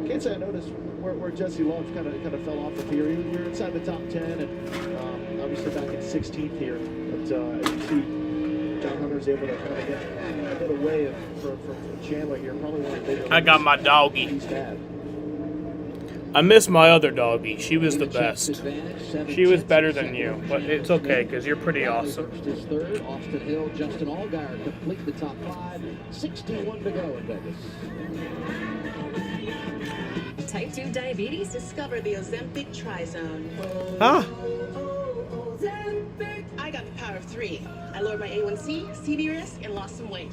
Can't say I noticed where Jesse Love kind of fell off of here. We were inside the top 10 and obviously back at 16th here. But as you see, John Hunter's able to kind of get a bit away from Chandler here. Probably one of the bigger. I got my doggy. He's had. I miss my other doggy. She was the best. She was better than you, but it's okay because you're pretty awesome. First is third. Austin Hill, Justin Allgaier complete the top 5. 61 to go in Vegas. Type 2 diabetes? Discover the Ozempic Trizone. Ah. I got the power of 3. I lowered my A1C, CV risk, and lost some weight.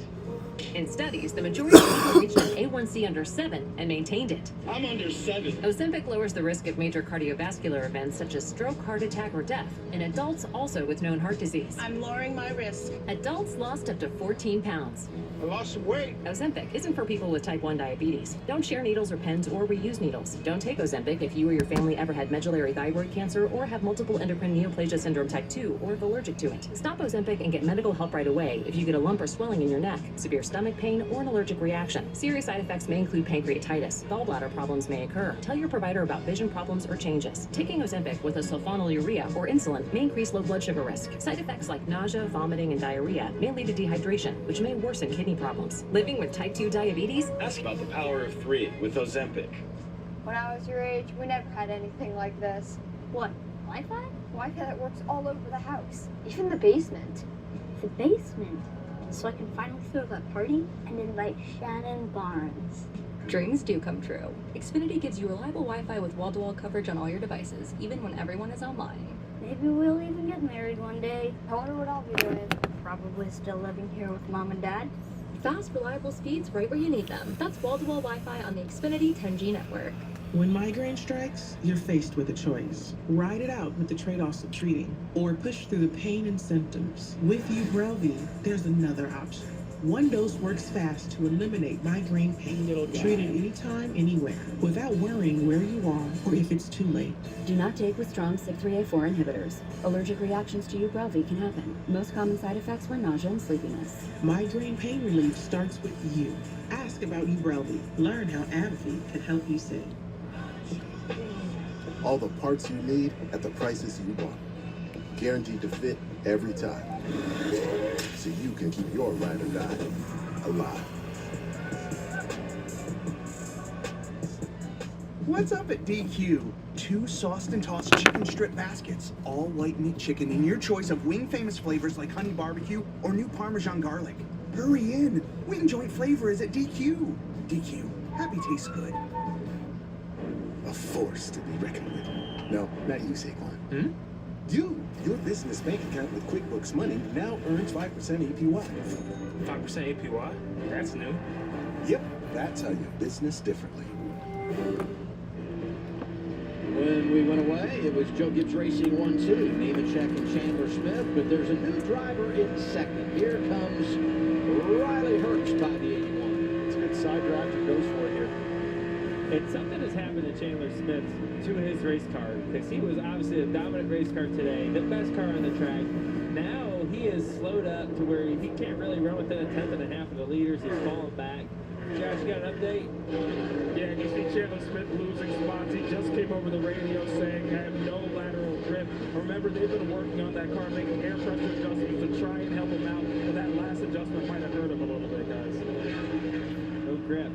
In studies, the majority of people reached an A1C under 7 and maintained it. I'm under 7. Ozempic lowers the risk of major cardiovascular events such as stroke, heart attack, or death in adults also with known heart disease. I'm lowering my risk. Adults lost up to 14 pounds. I lost some weight. Ozempic isn't for people with type 1 diabetes. Don't share needles or pens or reuse needles. Don't take Ozempic if you or your family ever had medullary thyroid cancer or have multiple endocrine neoplasia syndrome type 2 or are allergic to it. Stop Ozempic and get medical help right away if you get a lump or swelling in your neck, severe stomach pain, or an allergic reaction. Serious side effects may include pancreatitis. Gallbladder problems may occur. Tell your provider about vision problems or changes. Taking Ozempic with a sulfonylurea or insulin may increase low blood sugar risk. Side effects like nausea, vomiting, and diarrhea may lead to dehydration, which may worsen kidney problems. Living with type 2 diabetes? Ask about the power of 3 with Ozempic. When I was your age, we never had anything like this. What, Wi-Fi? Wi-Fi that works all over the house, even the basement. The basement. So I can finally throw that party and invite Shannon Barnes. Dreams do come true. Xfinity gives you reliable Wi-Fi with wall-to-wall coverage on all your devices, even when everyone is online. Maybe we'll even get married one day. I wonder what I'll be doing. Probably still living here with Mom and Dad. Fast, reliable speeds right where you need them. That's wall-to-wall Wi-Fi on the Xfinity 10G network. When migraine strikes, you're faced with a choice. Ride it out with the trade-offs of treating, or push through the pain and symptoms. With Ubrelvy, there's another option. One dose works fast to eliminate migraine pain. Treat it anytime, anywhere, without worrying where you are or if it's too late. Do not take with strong CYP3A4 inhibitors. Allergic reactions to Ubrelvy can happen. Most common side effects were nausea and sleepiness. Migraine pain relief starts with you. Ask about Ubrelvy. Learn how AbbVie can help you save. All the parts you need at the prices you want. Guaranteed to fit every time. So you can keep your ride or die alive. What's up at DQ? 2 sauced and tossed chicken strip baskets. All white meat chicken in your choice of wing famous flavors like honey barbecue or new Parmesan garlic. Hurry in. Wing joint flavor is at DQ. DQ. Happy tastes good. A force to be reckoned with. No, not you, Saquon. You, your business bank account with QuickBooks Money now earns 5% APY. 5% APY? That's new. Yep, that's how you business differently. When we went away, it was Joe Gibbs Racing 1-2, Nemechek and Chandler Smith, but there's a new driver in second. Here comes Riley Hurts by the 81. It's a good side draft he goes for here. And something has happened to Chandler Smith to his race car, because he was obviously a dominant race car today, the best car on the track. Now he is slowed up to where he can't really run within a 10.5 of the leaders. He's falling back. Josh, you got an update? Yeah, you see Chandler Smith losing spots. He just came over the radio saying, I have no lateral grip. Remember, they've been working on that car, making air pressure adjustments to try and help him out. But that last adjustment might have hurt him a little bit, guys. No grip.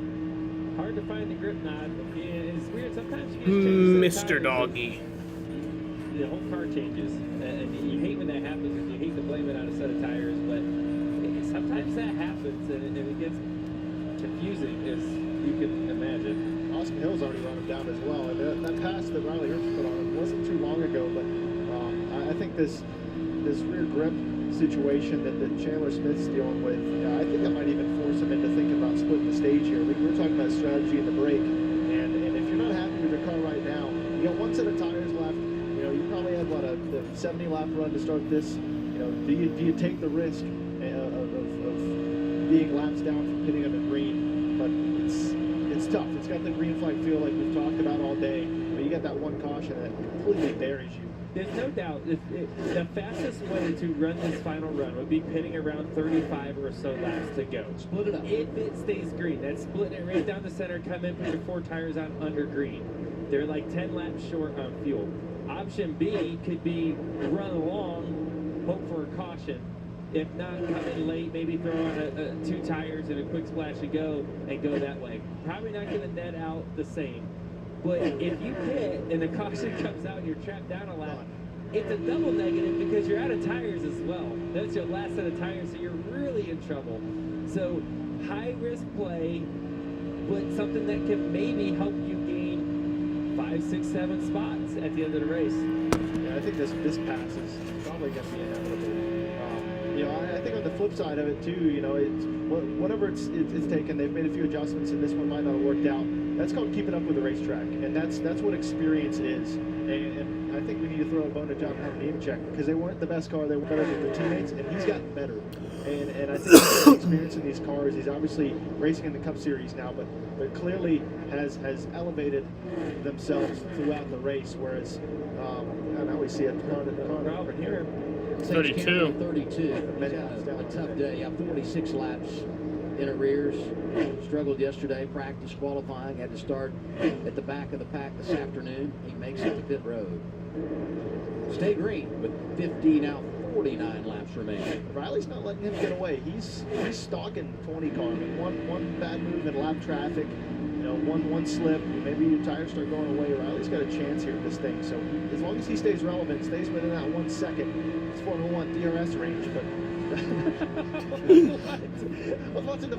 Hard to find the grip knot. Yeah, it's weird. Sometimes you just change Mr. Doggy. The whole car changes. And you hate when that happens because you hate to blame it on a set of tires. But sometimes that happens and it gets confusing, as you can imagine. Austin Hill's already run him down as well. And that pass that Riley Hurts put on him wasn't too long ago. But I think this rear grip situation that Chandler Smith's dealing with, I think that might even force him into thinking about splitting the stage here. We're talking about strategy in the brake, and if you're not happy with your car right now, you got one set of tires left. You know, you probably have the 70 lap run to start this. You know, do you take the risk of being laps down from hitting on the green? But it's tough. It's got the green flag feel like we've talked about all day. But you got that one caution that completely buries you. There's no doubt the fastest way to run this final run would be pitting around 35 or so laps to go. Split it up. If it stays green, that's splitting it right down the center, come in, put your 4 tires on under green. They're like 10 laps short on fuel. Option B could be run along, hope for a caution. If not, come in late, maybe throw on 2 tires and a quick splash and go that way. Probably not going to net out the same. But if you pit and the caution comes out and you're trapped down a lap, it's a double negative because you're out of tires as well. That's your last set of tires, so you're really in trouble. So high risk play, but something that can maybe help you gain 5, 6, 7 spots at the end of the race. Yeah, I think this pass is probably going to be inevitable. You know, I think on the flip side of it too, you know, it's whatever it's taken. They've made a few adjustments, and this one might not have worked out. That's called keeping up with the racetrack, and that's what experience is. And I think we need to throw a bone to John Hunter Nemechek, because they weren't the best car. They were better than their teammates, and he's gotten better. And I think he's got experience in these cars. He's obviously racing in the Cup Series now, but clearly has elevated themselves throughout the race. Whereas now we see a Robert here. 32. 32. He's had a tough day. 46 laps in arrears. Struggled yesterday, practice qualifying. Had to start at the back of the pack this afternoon. He makes it to pit road. Stay green with 49 laps remaining. Riley's not letting him get away. He's stalking 20 car. I mean, one bad move in lap traffic, you know, one slip, maybe your tires start going away. Riley's got a chance here with this thing. So as long as he stays relevant, stays within that 1 second, it's Formula 1 DRS range. But I was watching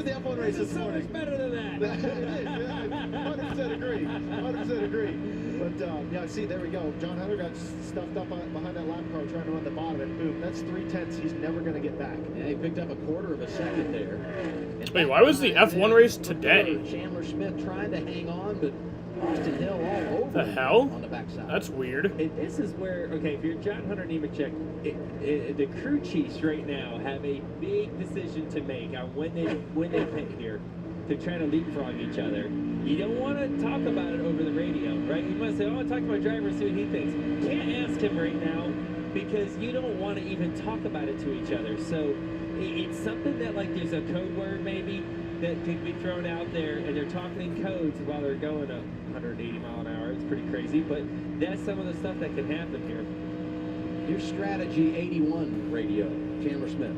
the F1 race this morning. So much better than that. 100% agree. 100% agree. But yeah, see, there we go. John Hunter got stuffed up behind that lap car trying to run the bottom, and boom, that's 3/10 he's never going to get back. Yeah, he picked up a quarter of a second there. Wait, why was the F1 race today? Chandler Smith trying to hang on, but Austin Hill all over the hell? On the backside. That's weird. This is where, okay, if you're John Hunter Nemechek, the crew chiefs right now have a big decision to make on when they pit here to try to leapfrog each other. You don't want to talk about it over the radio, right? You must say, oh, I'll talk to my driver and see what he thinks. You can't ask him right now because you don't want to even talk about it to each other. So it's something that, like, there's a code word maybe that could be thrown out there, and they're talking in codes while they're going 180 mile an hour. It's pretty crazy, but that's some of the stuff that can happen here. Here's Strategy 81 radio, Chandler Smith.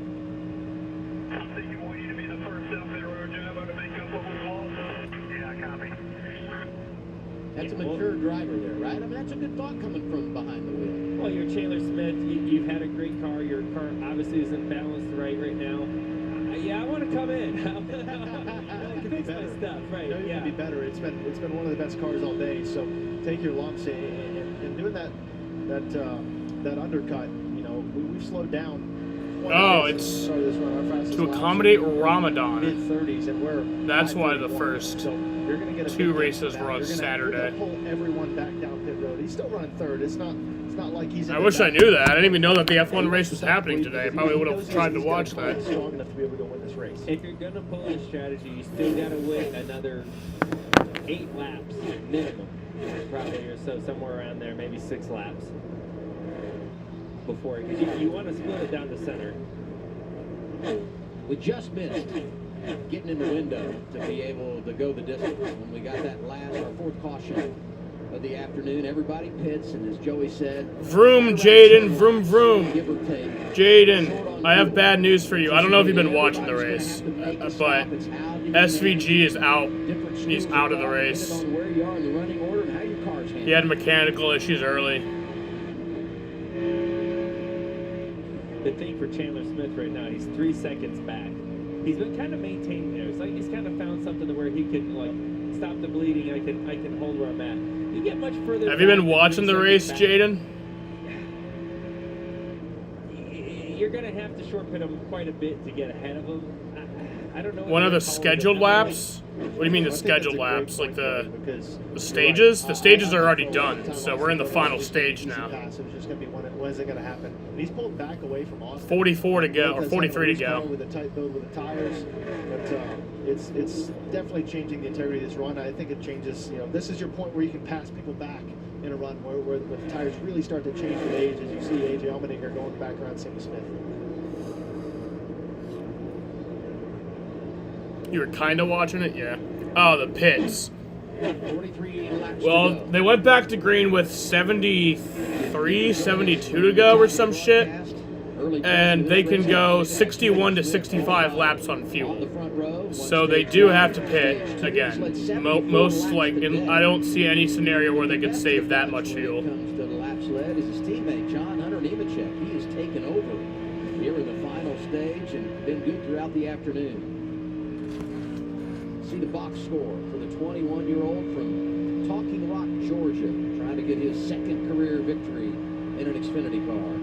That's a mature driver there, right? I mean, that's a good thought coming from behind the wheel. Well, you're Chandler Smith. You've had a great car. Your car obviously isn't balanced right now. Yeah, I want to come in. It could be better. Stuff, right? It Yeah. could be better. It's been one of the best cars all day. So take your lumps and doing that undercut. You know, we've slowed down. Oh, it's to accommodate Ramadan. Mid-30s, and that's why the first two races were on Saturday. Pull everyone back down pit road. He's still running third. It's not like he's. I wish I knew that. I didn't even know that the F1 race was happening today. I probably would have tried to watch that. Strong enough to be able to go win this race. If you're gonna pull this strategy, you still gotta win another 8 laps minimum, probably, or so, somewhere around there, maybe 6 laps before, because you want to split it down the center. We just missed getting in the window to be able to go the distance. When we got that our fourth caution of the afternoon, everybody pits, and as Joey said, vroom, Jaden, vroom, vroom. Jaden, I have bad news for you. I don't know if you've been watching the race, but SVG is out. He's out of the race. He had mechanical issues early. The thing for Chandler Smith right now, he's 3 seconds back. He's been kind of maintaining there. It's like he's kind of found something to where he can, like, stop the bleeding. I can hold where I'm at. You get much further. Have you been watching the race, Jaden? You're gonna have to short pit him quite a bit to get ahead of him. I don't know. One of the scheduled laps? What do you mean the scheduled laps? Like the stages? The stages are already done, so we're in the final stage now. It's just gonna be when is it gonna happen? And he's pulled back away from Austin. 44 to go, or 43 to go. With a tight build with the tires, but it's definitely changing the integrity of this run. I think it changes. You know, this is your point where you can pass people back in a run where the tires really start to change with age, as you see AJ Allmendinger going back around Sammy Smith. You were kind of watching it, yeah. Oh, the pits. 43 laps Well, to go. they went back to green with 73, 72 to go or some shit. And they can go 61 to 65 laps on fuel. So they do have to pit again. Most, like, I don't see any scenario where they could save that much fuel. Comes to the laps led is his teammate John Hunter Nemechek. He has taken over here in the final stage and been good throughout the afternoon. See the box score for the 21-year-old from Talking Rock, Georgia, trying to get his second career victory in an Xfinity car.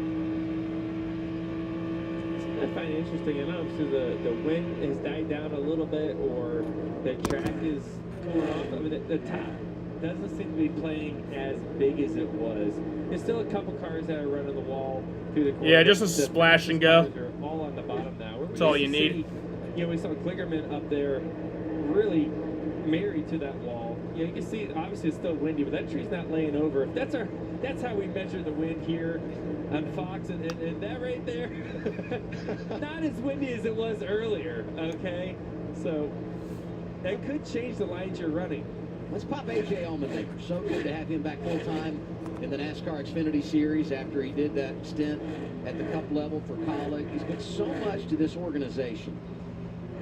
I find it interesting enough, so the wind has died down a little bit, or the track is cooling off. I mean, the top doesn't seem to be playing as big as it was. There's still a couple cars that are running the wall through the corner. Yeah, just a splash and go. They're all on the bottom now. That's all you need. You know, we saw Klingerman up there really married to that wall. You can see, obviously it's still windy, but that tree's not laying over. That's how we measure the wind here on Fox, and that right there, not as windy as it was earlier, okay? So that could change the lines you're running. Let's pop A.J. Allmendinger. So good to have him back full-time in the NASCAR Xfinity Series after he did that stint at the Cup level for Kaulig. He's been so much to this organization.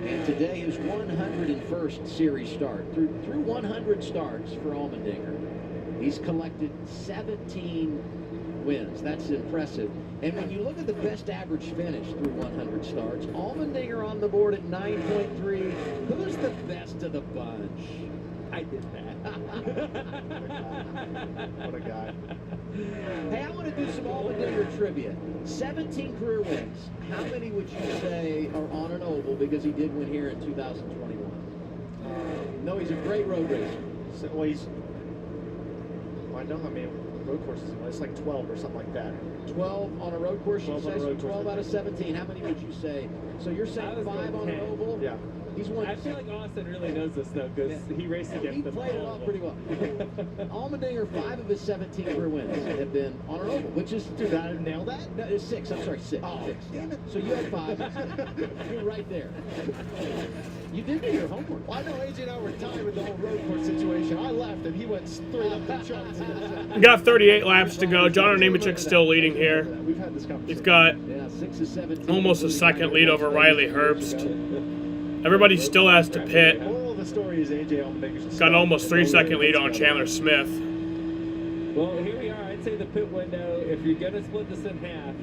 And today his 101st Series start. Through 100 starts for Allmendinger, he's collected 17 wins. That's impressive. And when you look at the best average finish through 100 starts, Allmendinger on the board at 9.3. Who's the best of the bunch? I did that. What a guy. Hey, I want to do some Allmendinger trivia. 17 career wins. How many would you say are on an oval because he did win here in 2021? No, he's a great road racer. So, well, I don't know how many road courses. It's like 12 or something like that. 12 on a road course, you say? So 12 out of 17. How many would you say? So you're saying 5 on an oval? Yeah. He's won. I feel like Austin really knows this though, because he raced against them. He played it off pretty well. Allmendinger, 5 of his 17 career wins have been on an oval, which is... Dude, I nailed that? No, it's 6. I'm sorry, 6. Oh, 6. damn it. So you had 5. You're right there. You did do your homework. Well, I know AJ and I were tied with the whole road course situation. I left, and he went straight up the charts. We got 38 laps to go. John Nemechek's still leading here. We've had this conversation. He's got 6 of 17. almost a second lead over Riley Herbst. Everybody still has to pit. Moral of the story is AJ Allmendinger Got almost 3-second lead on Chandler Smith. Well, here we are. I'd say the pit window, if you're going to split this in half,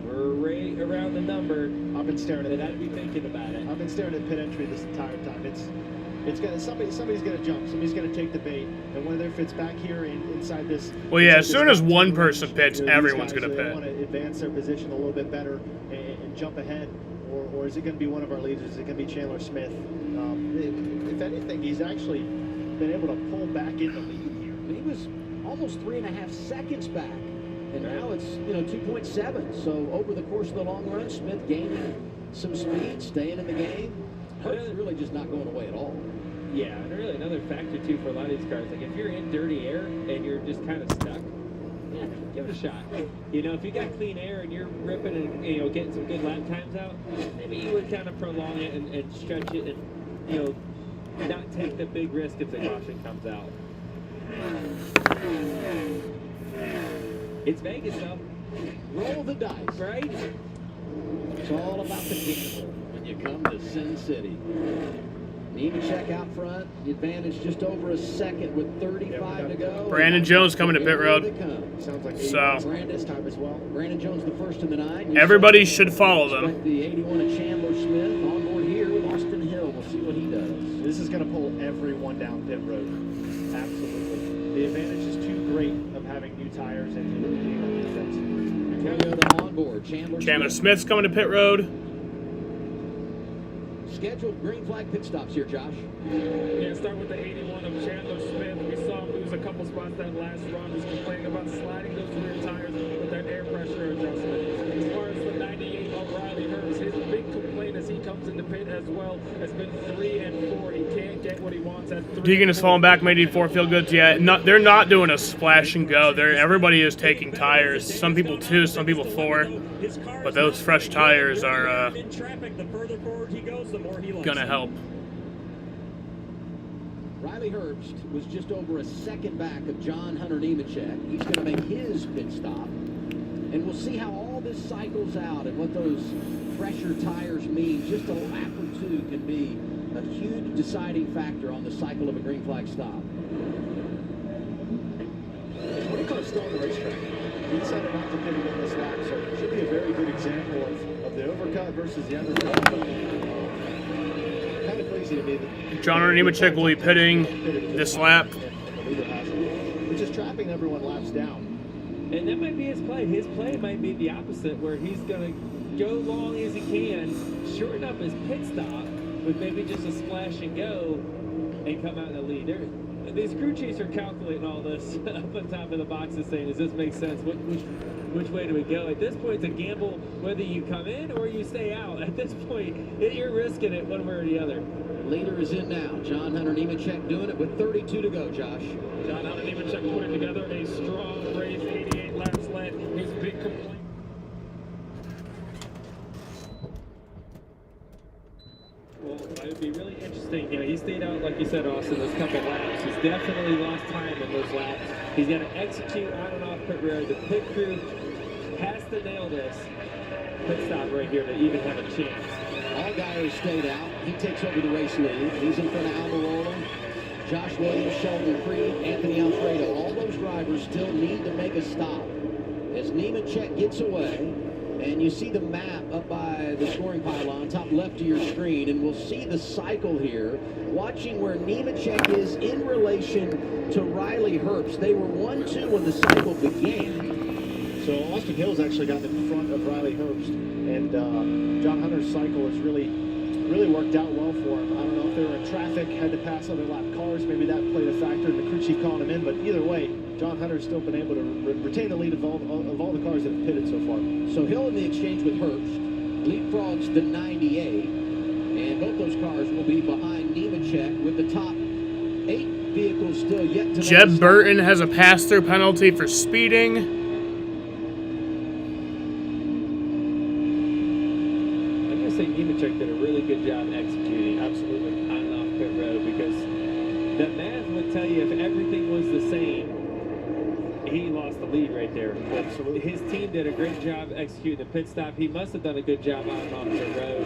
we're right around the number. I've been staring at it. I'd be thinking about it. I've been staring at pit entry this entire time. It's gonna somebody's gonna jump. Somebody's gonna take the bait, and whether if it's back here inside this. Well, yeah. As soon as one person pits, everyone's gonna pit. They want to advance their position a little bit better and jump ahead, or is it going to be one of our leaders? Is it going to be Chandler Smith? If anything, he's actually been able to pull back in the lead here. He was almost 3.5 seconds back, and now it's 2.7. So over the course of the long run, Smith gaining some speed, staying in the game. Hurt's really just not going away at all. Yeah, and really another factor too for a lot of these cars. Like if you're in dirty air and you're just kind of stuck, yeah, give it a shot. You know, if you got clean air and you're ripping and getting some good lap times out, maybe you would kind of prolong it and stretch it and not take the big risk if the caution comes out. It's Vegas though. Roll the dice, right? It's all about the gamble when you come to Sin City. Nemechek out front, the advantage just over a second with 35 to go. Brandon Jones coming to pit road. Sounds like So Brandon's time as well. Brandon Jones the first in the 9. Everybody should follow them. The 81 of Chandler Smith on board here with Austin Hill. We'll see what he does. This is going to pull everyone down pit road. Absolutely. The advantage is too great of having new tires and being on defense. Toyota on board. Chandler Smith's coming to pit road. Scheduled green flag pit stops here, Josh. Yeah, start with the 81 of Chandler Smith. We saw him lose a couple spots that last run. He's complaining about sliding those rear tires with that air pressure adjustment. As far as the 98 of Riley Herbst, his big complaint as he comes into pit as well has been 3 and 4. He can't get what he wants at 3. Deegan is falling back, made 4 feel goods yet. They're not doing a splash and go. Everybody is taking tires. Some people 2, some people 4. But those fresh tires are gonna help. Riley Herbst was just over a second back of John Hunter Nemechek. He's going to make his pit stop. And we'll see how all this cycles out and what those fresher tires mean. Just a lap or 2 can be a huge deciding factor on the cycle of a green flag stop. What do you call still on the racetrack? He decided not to pit again this lap, so it should be a very good example of the overcut versus the undercut. Kind of crazy to me that John Nemechek will be pitting this lap. which is trapping everyone laps down. And that might be his play. His play might be the opposite, where he's going to go long as he can, shorten up his pit stop with maybe just a splash and go, and come out in the lead. These crew chiefs are calculating all this up on top of the boxes, saying, does this make sense? Which way do we go? At this point, it's a gamble whether you come in or you stay out. At this point, you're risking it one way or the other. Leader is in now. John Hunter Nemechek doing it with 32 to go, Josh. John Hunter Nemechek putting together a strong race, 88 laps led. His big complaint. Well, it would be really interesting. You know, he stayed out, like you said, Austin, those couple laps. He's definitely lost time in those laps. He's got to execute on and off pit road. The pit crew has to nail this pit stop right here to even have a chance. Allgaier stayed out. He takes over the race lead. He's in front of Almirola, Josh Williams, Sheldon Creed, Anthony Alfredo. All those drivers still need to make a stop. As Nemechek gets away, and you see the map up by the scoring pylon, top left of your screen, and we'll see the cycle here, watching where Nemechek is in relation to Riley Herbst. They were 1-2 when the cycle began. So Austin Hill's actually got in front of Riley Herbst, and John Hunter's cycle has really worked out well for him. I don't know if they were in traffic, had to pass other lap cars, maybe that played a factor in the crew chief calling him in, but either way, John Hunter's still been able to retain the lead of all the cars that have pitted so far. So Hill in the exchange with Herbst leapfrogs the 98, and both those cars will be behind Nemechek with the top 8 vehicles still yet to Jeb Burton has a pass-through penalty for speeding. Nemechek did a really good job executing, absolutely, on and off pit road, because the math would tell you if everything was the same, he lost the lead right there. Absolutely. His team did a great job executing the pit stop. He must have done a good job on and off pit road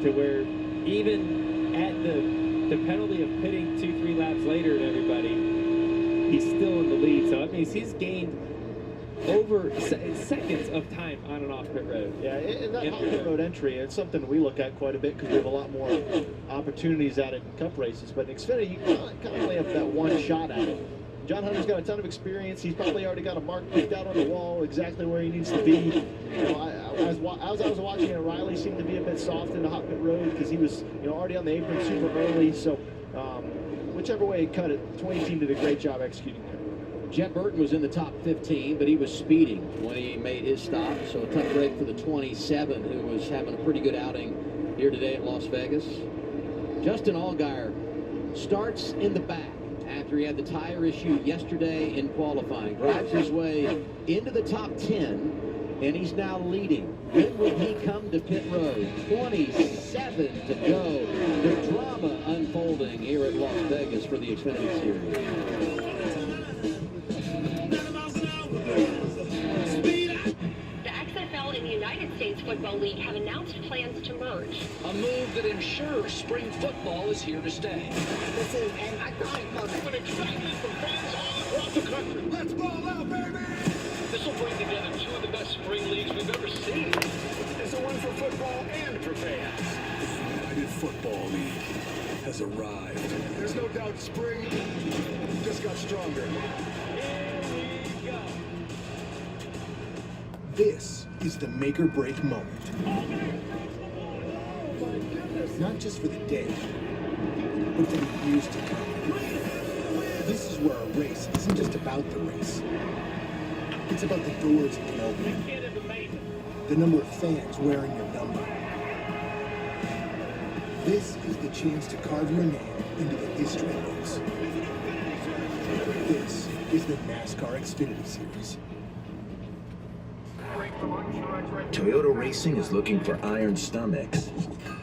to where even at the penalty of pitting 2-3 laps later than everybody, he's still in the lead. So that means he's gained over seconds of time on and off pit road. Yeah, and that hot pit road entry, it's something we look at quite a bit because we have a lot more opportunities at it in cup races. But in Xfinity, you kind of only have that one shot at it. John Hunter's got a ton of experience. He's probably already got a mark picked out on the wall exactly where he needs to be. You know, as I was watching it, Riley seemed to be a bit soft in the hot pit road because he was, already on the apron super early. So whichever way he cut it, 20 team did a great job executing there. Jeb Burton was in the top 15, but he was speeding when he made his stop. So a tough break for the 27, who was having a pretty good outing here today at Las Vegas. Justin Allgaier starts in the back after he had the tire issue yesterday in qualifying. Drives his way into the top 10, and he's now leading. When will he come to pit road? 27 to go. The drama unfolding here at Las Vegas for the Xfinity Series. In the United States Football League have announced plans to merge. A move that ensures spring football is here to stay. This is an iconic moment. An excitement from fans all across the country. Let's ball out, baby! This will bring together two of the best spring leagues we've ever seen. It's a win for football and for fans. The United Football League has arrived. There's no doubt spring just got stronger. Here we go. This is the make-or-break moment. Not just for the day, but for the years to come. This is where a race isn't just about the race. It's about the doors it can open. The number of fans wearing your number. This is the chance to carve your name into the history books. This is the NASCAR Xfinity Series. Toyota Racing is looking for iron stomachs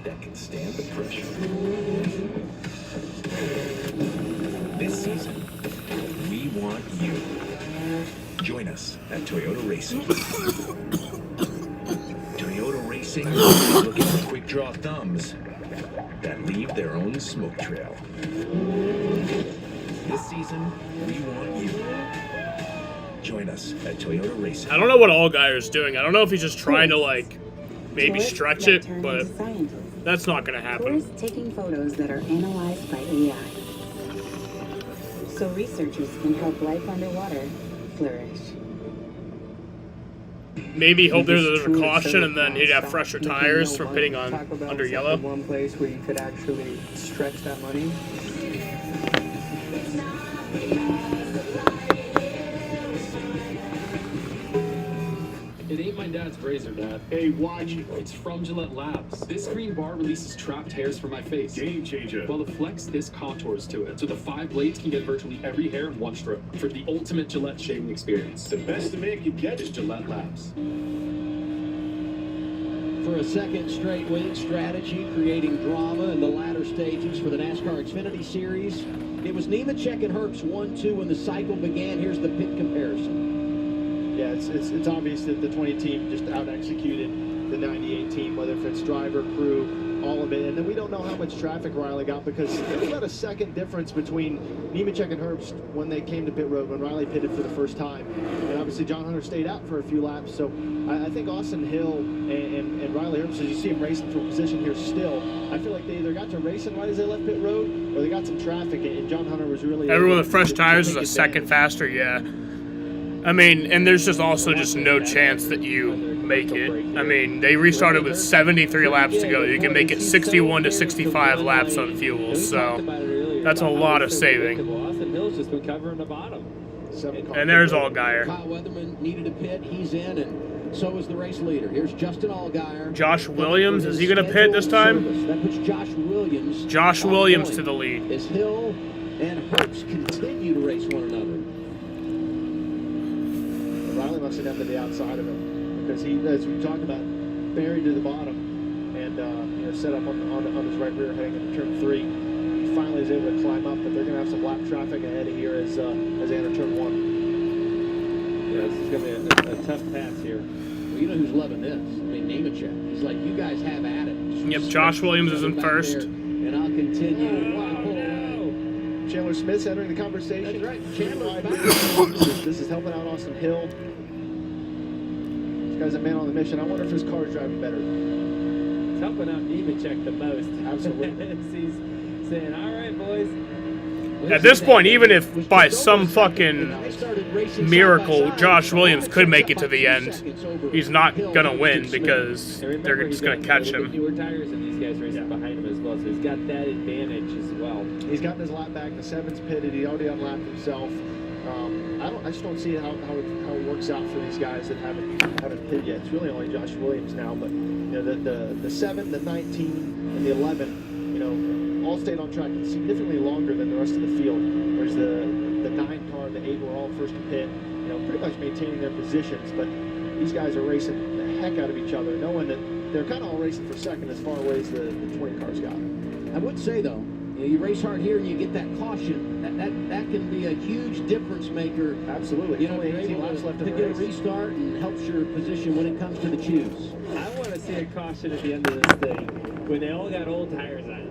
that can stand the pressure. This season, we want you. Join us at Toyota Racing. Toyota Racing is looking for quick draw thumbs that leave their own smoke trail. This season, we want you. Join us at Toyota Racing. I don't know what Allgaier's doing. I don't know if he's just trying to, maybe stretch it, but that's not going to happen. Tourists taking photos that are analyzed by AI. So researchers can help life underwater flourish. maybe hope there's a caution and then he'd have fresher tires for pitting on under yellow. One place where you could actually stretch that money. It ain't my dad's razor, Dad. Hey, watch it. It's from Gillette Labs. This green bar releases trapped hairs from my face. Game changer. While the Flex Disc contours to it, so the 5 blades can get virtually every hair in one stroke for the ultimate Gillette shaving experience. The best a man can get is Gillette Labs. For a second straight win, strategy creating drama in the latter stages for the NASCAR Xfinity Series. It was Nemechek and Herbst 1-2 when the cycle began. Here's the pit comparison. Yeah, it's obvious that the 20 team just out-executed the 98 team, whether if it's driver, crew, all of it. And then we don't know how much traffic Riley got because there was about a second difference between Nemechek and Herbst when they came to pit road, when Riley pitted for the first time. And obviously John Hunter stayed out for a few laps. So I think Austin Hill and Riley Herbst, as you see him racing for a position here still, I feel like they either got to racing right as they left pit road or they got some traffic. And John Hunter was really... Everyone with fresh tires is a second faster, yeah. I mean, and there's just also just no chance that you make it. I mean, they restarted with 73 laps to go. You can make it 61 to 65 laps on fuel, so that's a lot of saving. Austin Hill's just been covering the bottom. And there's Allgaier. Kyle Weatherman needed a pit. He's in, and so is the race leader. Here's Justin Allgaier. Josh Williams, is he going to pit this time? That puts Josh Williams. Josh Williams to the lead. As Hill and Herbst continue to race one another. Riley must have been to the outside of him because he, as we talked about, buried to the bottom and set up on his right rear heading into turn 3. He finally is able to climb up, but they're going to have some lap traffic ahead of here as they enter turn 1. Yeah, this is going to be a tough pass here. Well, you know who's loving this? I mean, Nemechek. He's like, you guys have at it. Yep, Josh Williams is in first. And I'll continue. Chandler Smith's entering the conversation. That's right. Chandler. This is helping out Austin Hill. This guy's a man on the mission. I wonder if his car's driving better. It's helping out Nemechek the most. Absolutely. He's saying, all right, boys. At this point, even if by some fucking miracle Josh Williams could make it to the end, he's not going to win because they're just going to catch him. Newer tires and these guys racing behind him as well, so he's got that advantage as well. He's gotten his lap back. The 7's pitted. He already unlapped himself. I just don't see how it works out for these guys that haven't pitted yet. It's really only Josh Williams now, but the 7, the 19, and the 11, all stayed on track significantly longer than the rest of the field. Whereas the 9 car, the 8 were all first to pit, pretty much maintaining their positions. But these guys are racing the heck out of each other, knowing that they're kind of all racing for second as far away as the 20 cars got. I would say though, you race hard here and you get that caution. That can be a huge difference maker. Absolutely. You're able laps left to in the get a race. restart and helps your position when it comes to the choose. I want to see a caution at the end of this thing when they all got old tires on.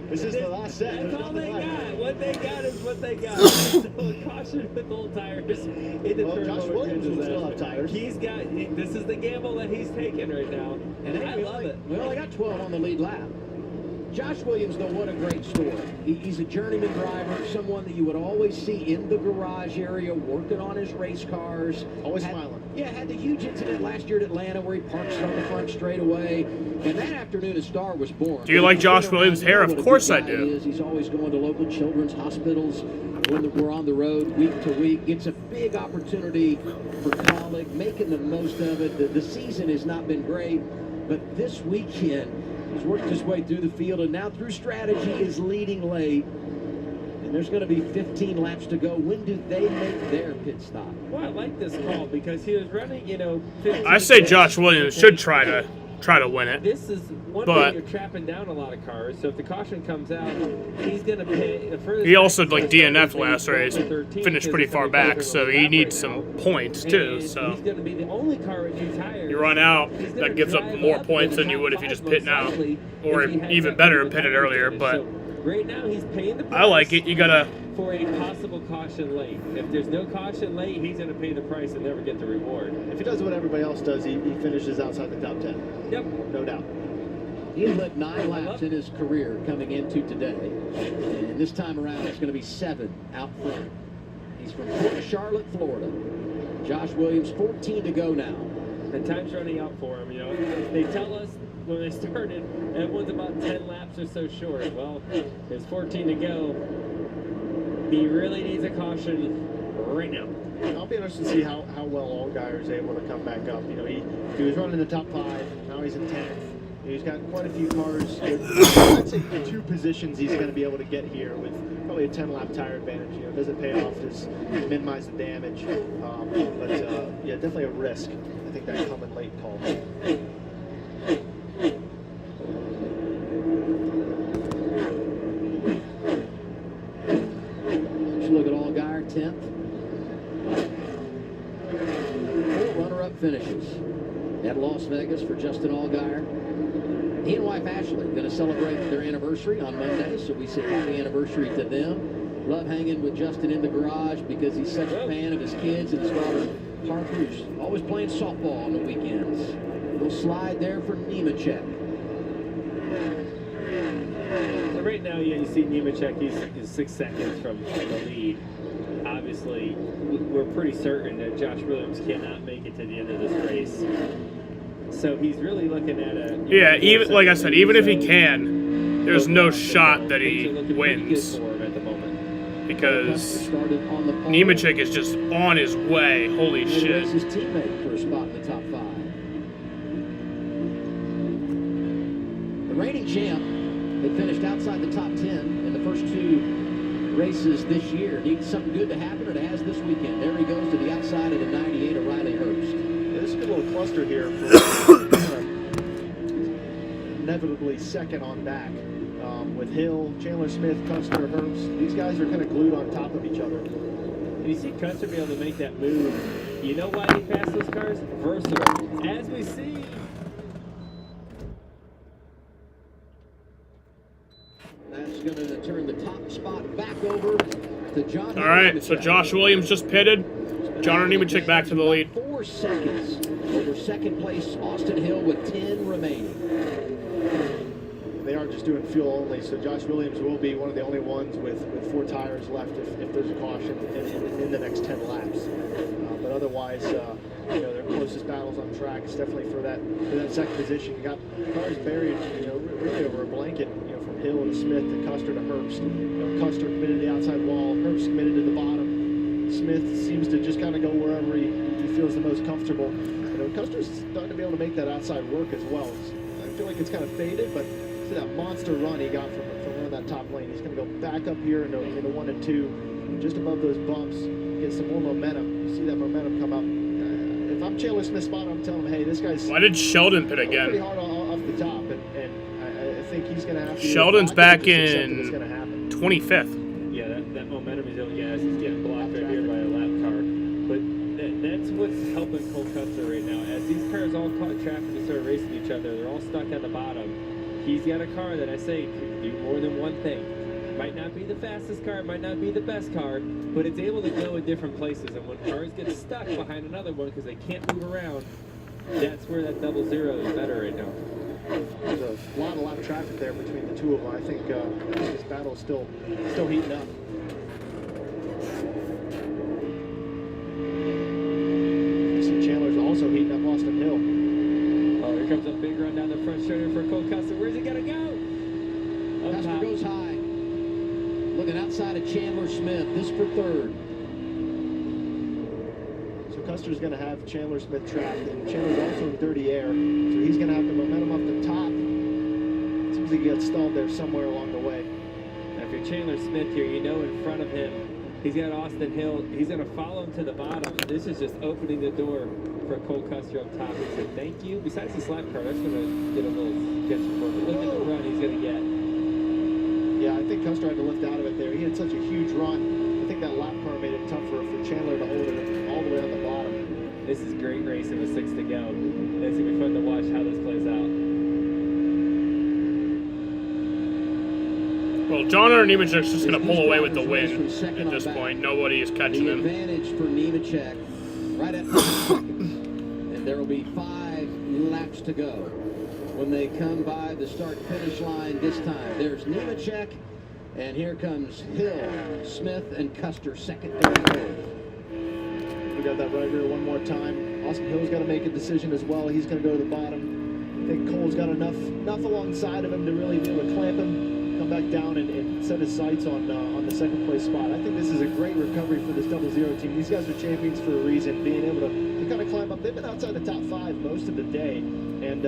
This is the last set. That's all they got. What they got is what they got. So caution with old tires. Josh Williams will still have tires. This is the gamble that he's taking right now. And I love it. We only got 12 on the lead lap. Josh Williams, though, what a great story. He's a journeyman driver, someone that you would always see in the garage area working on his race cars. Always smiling. Yeah, had the huge incident last year at Atlanta where he parked on the front straightaway. And that afternoon, a star was born. Do you like Josh Williams' hair? Of course I do. He's always going to local children's hospitals when we're on the road week to week. Gets a big opportunity for Colleague, making the most of it. The season has not been great, but this weekend, he's worked his way through the field, and now through strategy is leading late. And there's going to be 15 laps to go. When do they make their pit stop? Well, I like this call because he was running, 15 I say Josh Williams should try to win it. This is one way you're trapping down a lot of cars. So if the caution comes out, he's going to pay. He also DNF'd last race, finished pretty far back, so he needs some points too. So he's going to be the only car with 2 tires. You run out, that gives up more points than you would if you just pit now, or even better, pitted earlier. But right now he's paying the price. I like it. You gotta for a possible caution late. If there's no caution late, he's going to pay the price and never get the reward. If he does what everybody else does, he finishes outside the top 10. Yep. No doubt. He led 9 laps in his career coming into today. And this time around, it's going to be 7 out front. He's from Charlotte, Florida. Josh Williams, 14 to go now. And time's running out for him, you know. They tell us when they started, everyone's about 10 laps or so short. Well, there's 14 to go. He really needs a caution right now. I'll be interested to see how well Allgaier is able to come back up. You know, he was running in the top 5. Now he's in 10th. He's got quite a few cars. I'd say the 2 positions he's going to be able to get here with probably a 10-lap tire advantage. You know, it doesn't pay off to minimize the damage. But yeah, definitely a risk. I think that coming late call. Let's look at Allgaier, 10th. 4 runner-up finishes at Las Vegas for Justin Allgaier. He and wife Ashley going to celebrate their anniversary on Monday, so we say happy anniversary to them. Love hanging with Justin in the garage because he's such a fan of his kids and his daughter Parker, who's always playing softball on the weekends. A little slide there for Nemechek. So right now, yeah, you see Nemechek, he's 6 seconds from the lead. Obviously, we're pretty certain that Josh Williams cannot make it to the end of this race. So he's really looking at a... Yeah, even like I said, even if he can, there's no shot that he wins. Because Nemechek is just on his way. Holy shit. His teammate for a spot in the top 5. The reigning champ, they finished outside the top 10 in the first 2 races this year. Needs something good to happen, and it has this weekend. There he goes to the outside of the 98 of Riley Herbst. Yeah, this is a good little cluster here for inevitably second on back. With Hill, Chandler Smith, Custer, Herbst. These guys are kind of glued on top of each other. And you see Custer be able to make that move. You know why he passed those cars? Versatile. As we see. That's going to turn the top spot back over to John. All right, so Josh Williams just pitted. John Nemechek back to the lead. 4 seconds over second place Austin Hill with 10 remaining. They are just doing fuel only, so Josh Williams will be one of the only ones with 4 tires left if there's a caution in the next 10 laps. But otherwise, you know, their closest battles on track is definitely for that second position. You got cars buried, you know, really over a blanket, you know, from Hill to Smith to Custer to Herbst. You know, Custer committed to the outside wall, Herbst committed to the bottom. Smith seems to just kind of go wherever he feels the most comfortable. You know, Custer's starting to be able to make that outside work as well. I feel like it's kind of faded, but that monster run he got from running that top lane. He's going to go back up here into 1 and 2, just above those bumps, get some more momentum. You see that momentum come up. If I'm Chandler Smith's spot, I'm telling him, hey, this guy's... Why did Sheldon pit again? Pretty hard off the top, and I think he's going to have to... Sheldon's back in 25th. Yeah, that momentum is able to get. He's getting blocked right here by a lap car. But that's what's helping Cole Custer right now. As these cars all caught traffic and started racing each other, they're all stuck at the bottom. He's got a car that I say can do more than one thing. Might not be the fastest car, might not be the best car, but it's able to go in different places. And when cars get stuck behind another one because they can't move around, that's where that 0-0 is better right now. There's a lot of traffic there between the 2 of them. I think this battle is still heating up. You see Chandler's also heating up Austin Hill. Oh, here comes a big run down the front straight for Cole Custer. Where's he gonna go? Custer goes high. Looking outside of Chandler Smith. This for 3rd. So Custer's going to have Chandler Smith trapped, and Chandler's also in dirty air, so he's going to have the momentum up the top. It seems like he got stalled there somewhere along the way. Now, if you're Chandler Smith here, you know in front of him, he's got Austin Hill. He's going to follow him to the bottom. This is just opening the door for Cole Custer up top. He said, thank you. Besides the slap car, that's going to get a little sketchy for him. Look at the run he's going to get. Yeah, I think Custer had to lift out of it there. He had such a huge run. I think that lap car made it tougher for Chandler to hold it all the way on the bottom. This is great racing with 6 to go. It's going to be fun to watch how this plays out. Well, John Nemechek's just going to pull away with the win at this point. Nobody is catching him. The advantage for Nemechek right at the second. And there will be 5 laps to go when they come by the start-finish line this time. There's Nemechek, and here comes Hill, Smith, and Custer, second and third. We got that right rear one more time. Austin Hill's got to make a decision as well. He's going to go to the bottom. I think Cole's got enough alongside of him to really be able to clamp him, come back down and set his sights on the second place spot. I think this is a great recovery for this 00 team. These guys are champions for a reason, being able to kind of climb up. They've been outside the top 5 most of the day, and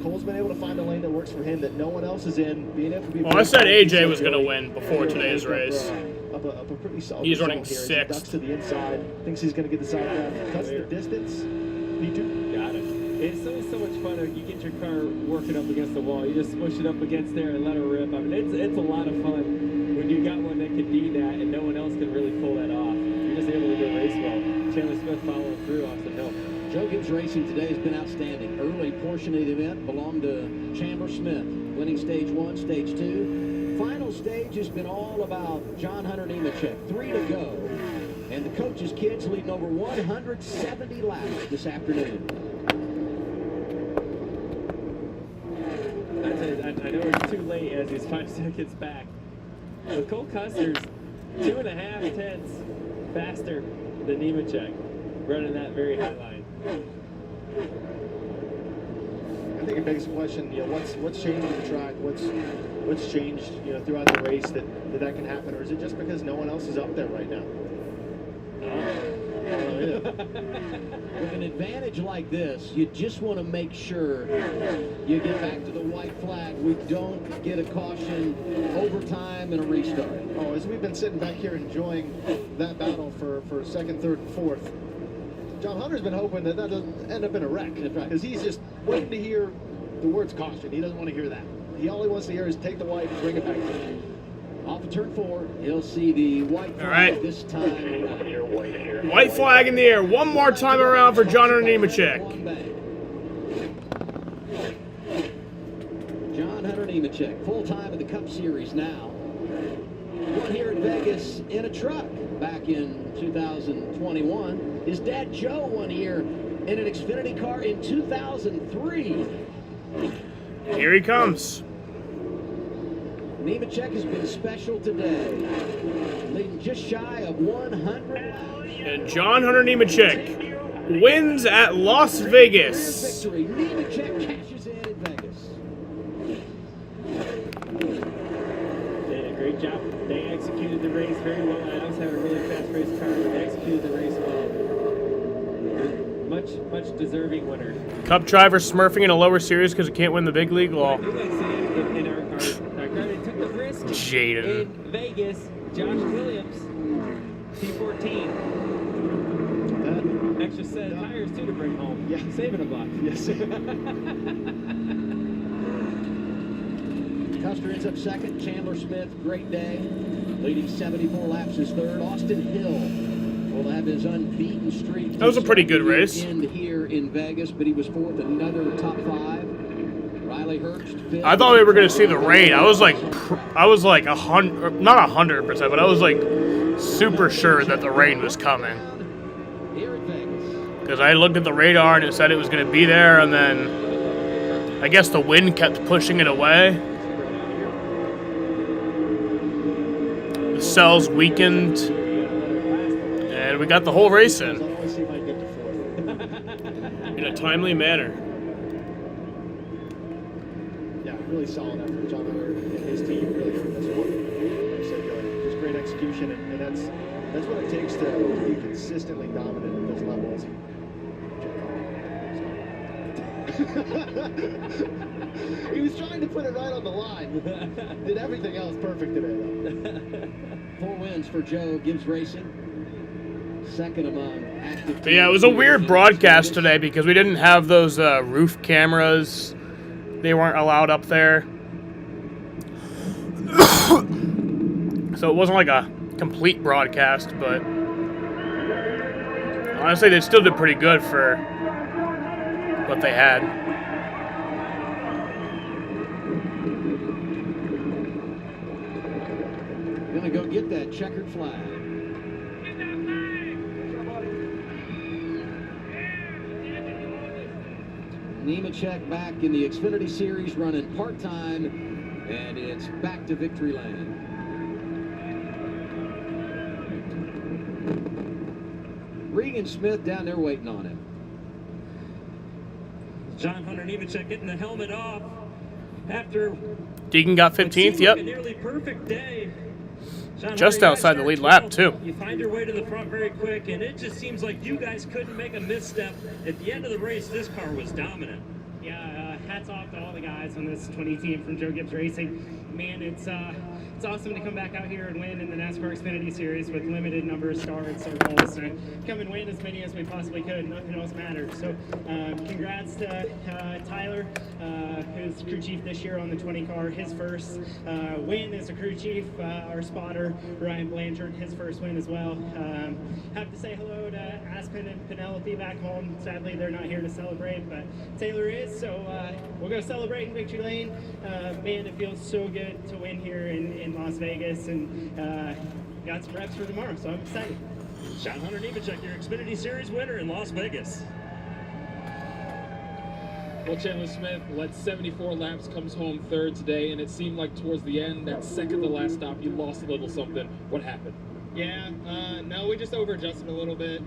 Cole's been able to find a lane that works for him that no one else is in. Being able to be. Well, I said AJ was going to win before today's race. Up a pretty solid. He's running here. 6th. He ducks to the inside, thinks he's going to get the side grab, cuts the distance. P2. Got it. It's so much fun. You get your car working up against the wall. You just smush it up against there and let it rip. I mean, it's a lot of fun when you got one that can do that and no one else can really pull that off. You're just able to do a race well. Chandler Smith following through Austin Hill. Joe Gibbs Racing today has been outstanding. Early portion of the event belonged to Chandler Smith, winning stage 1, stage 2. Final stage has been all about John Hunter Nemechek. 3 to go. And the coach's kids leading over 170 laps this afternoon. I know it's too late as he's 5 seconds back. But Cole Custer's 2.5 tenths faster than Nemechek, running that very high line. I think it begs the question, what's changed in the track? What's changed, throughout the race that can happen, or is it just because no one else is up there right now? With an advantage like this, you just want to make sure you get back to the white flag. We don't get a caution, overtime, and a restart. Oh, as we've been sitting back here enjoying that battle for second, third, and fourth, John Hunter's been hoping that doesn't end up in a wreck. Because he's just waiting to hear the words caution. He doesn't want to hear that. All he wants to hear is take the white and bring it back to him. Off of turn 4, he'll see the white flag this time. White flag in the air. One more time around for John Hunter Nemechek. John Hunter Nemechek, full time in the Cup Series now. Won here in Vegas in a truck back in 2021. His dad Joe won here in an Xfinity car in 2003. Here he comes. Nemechek has been special today, leading just shy of 100 laps. And John Hunter Nemechek wins at Las Vegas. Victory. Nemechek cashes in Vegas. They did a great job. They executed the race very well. Adams had a really fast race car, but they executed the race well. Much deserving winner. Cup driver smurfing in a lower series because he can't win the big league law. In our car, they took the risk Jaden. in Vegas. Josh Williams, T14. Extra set of tires too to bring home. Yeah, saving a buck. Yes. Custer ends up second. Chandler Smith, great day, leading 74 laps is third. Austin Hill will have his unbeaten streak. That was a pretty good race. End here in Vegas, but he was fourth, another top 5. Riley Herbst, fifth. I thought we were going to see the rain. I was like 100, not 100%, but I was like super sure that the rain was coming. Because I looked at the radar and it said it was going to be there, and then I guess the wind kept pushing it away. The cells weakened, and we got the whole race in a timely manner. Really solid effort, John Hunter and his team really for this one. Like I said, just great execution, and that's what it takes to be consistently dominant at those levels. He was trying to put it right on the line. Did everything else perfect today, though. 4 wins for Joe Gibbs Racing. Second among active. But yeah, it was a weird broadcast today because we didn't have those roof cameras. They weren't allowed up there. So it wasn't like a complete broadcast, but honestly, they still did pretty good for what they had. Gonna go get that checkered flag. Nemechek back in the Xfinity Series, running part-time, and it's back to victory lane. Regan Smith down there waiting on him. John Hunter Nemechek getting the helmet off after Deegan got 15th, yep. a nearly perfect day. John Just Hunter, outside the lead lap, too. You find your way to the front very quick, and it just seems like you guys couldn't make a misstep. At the end of the race, this car was dominant. Yeah, hats off to all the guys on this 20 team from Joe Gibbs Racing. Man, it's awesome to come back out here and win in the NASCAR Xfinity Series with limited number of starts or goals, and come and win as many as we possibly could. Nothing else mattered. So, congrats to Tyler, who's crew chief this year on the 20 car. His first win as a crew chief. Our spotter Ryan Blanchard, his first win as well. Have to say hello to Aspen and Penelope back home. Sadly, they're not here to celebrate, but Taylor is. So we'll go celebrate in Victory Lane. Man, it feels so good to win here in Las Vegas, and got some reps for tomorrow, so I'm excited. John Hunter Nemechek, your Xfinity Series winner in Las Vegas. Well, Chandler Smith led 74 laps, comes home third today, and it seemed like towards the end, that second to last stop, you lost a little something. What happened? Yeah, no, we just over-adjusted a little bit,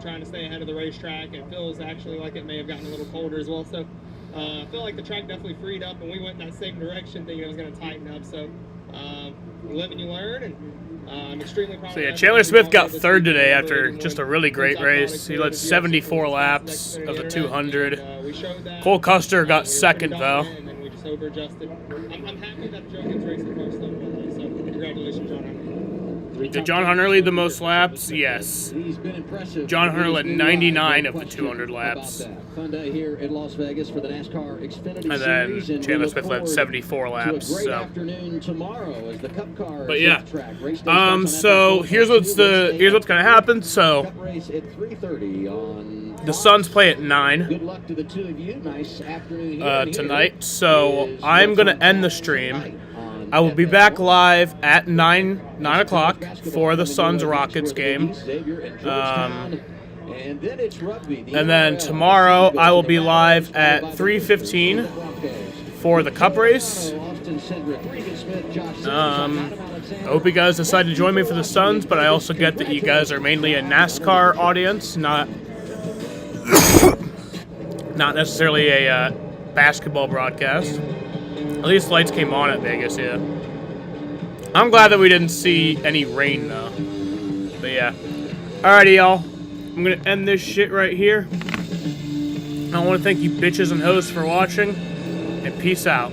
trying to stay ahead of the racetrack. It feels actually like it may have gotten a little colder as well, so I feel like the track definitely freed up, and we went in that same direction thinking it was going to tighten up. So you live and you learn, and I'm extremely proud. So yeah, Chandler Smith got third today after just a really great race. He led 74 laps of the 200. Cole Custer got second though. And then we just over-adjusted. I'm happy that Joe Gibbs Racing car still won, so congratulations, John Hunter. Did John Hunter lead the most laps? Yes. John Hunter led 99 of the 200 laps. Fun day here in Las Vegas for the NASCAR Xfinity And Series, then Chandler Smith led 74 laps. To a great So. afternoon tomorrow as the Cup car But yeah. track. Race day starts on So here's what's gonna happen. So Cup race at 3:30 on the Suns play at 9. Good luck to the two of you. Nice afternoon here. Tonight. So I'm gonna end the stream. I will be back live at 9 o'clock for the Suns Rockets game. And then tomorrow I will be live at 3:15 for the Cup race. I hope you guys decide to join me for the Suns, but I also get that you guys are mainly a NASCAR audience, not necessarily a basketball broadcast. At least lights came on at Vegas, yeah. I'm glad that we didn't see any rain, though. But yeah. Alrighty, y'all. I'm going to end this shit right here. I want to thank you bitches and hoes for watching, and peace out.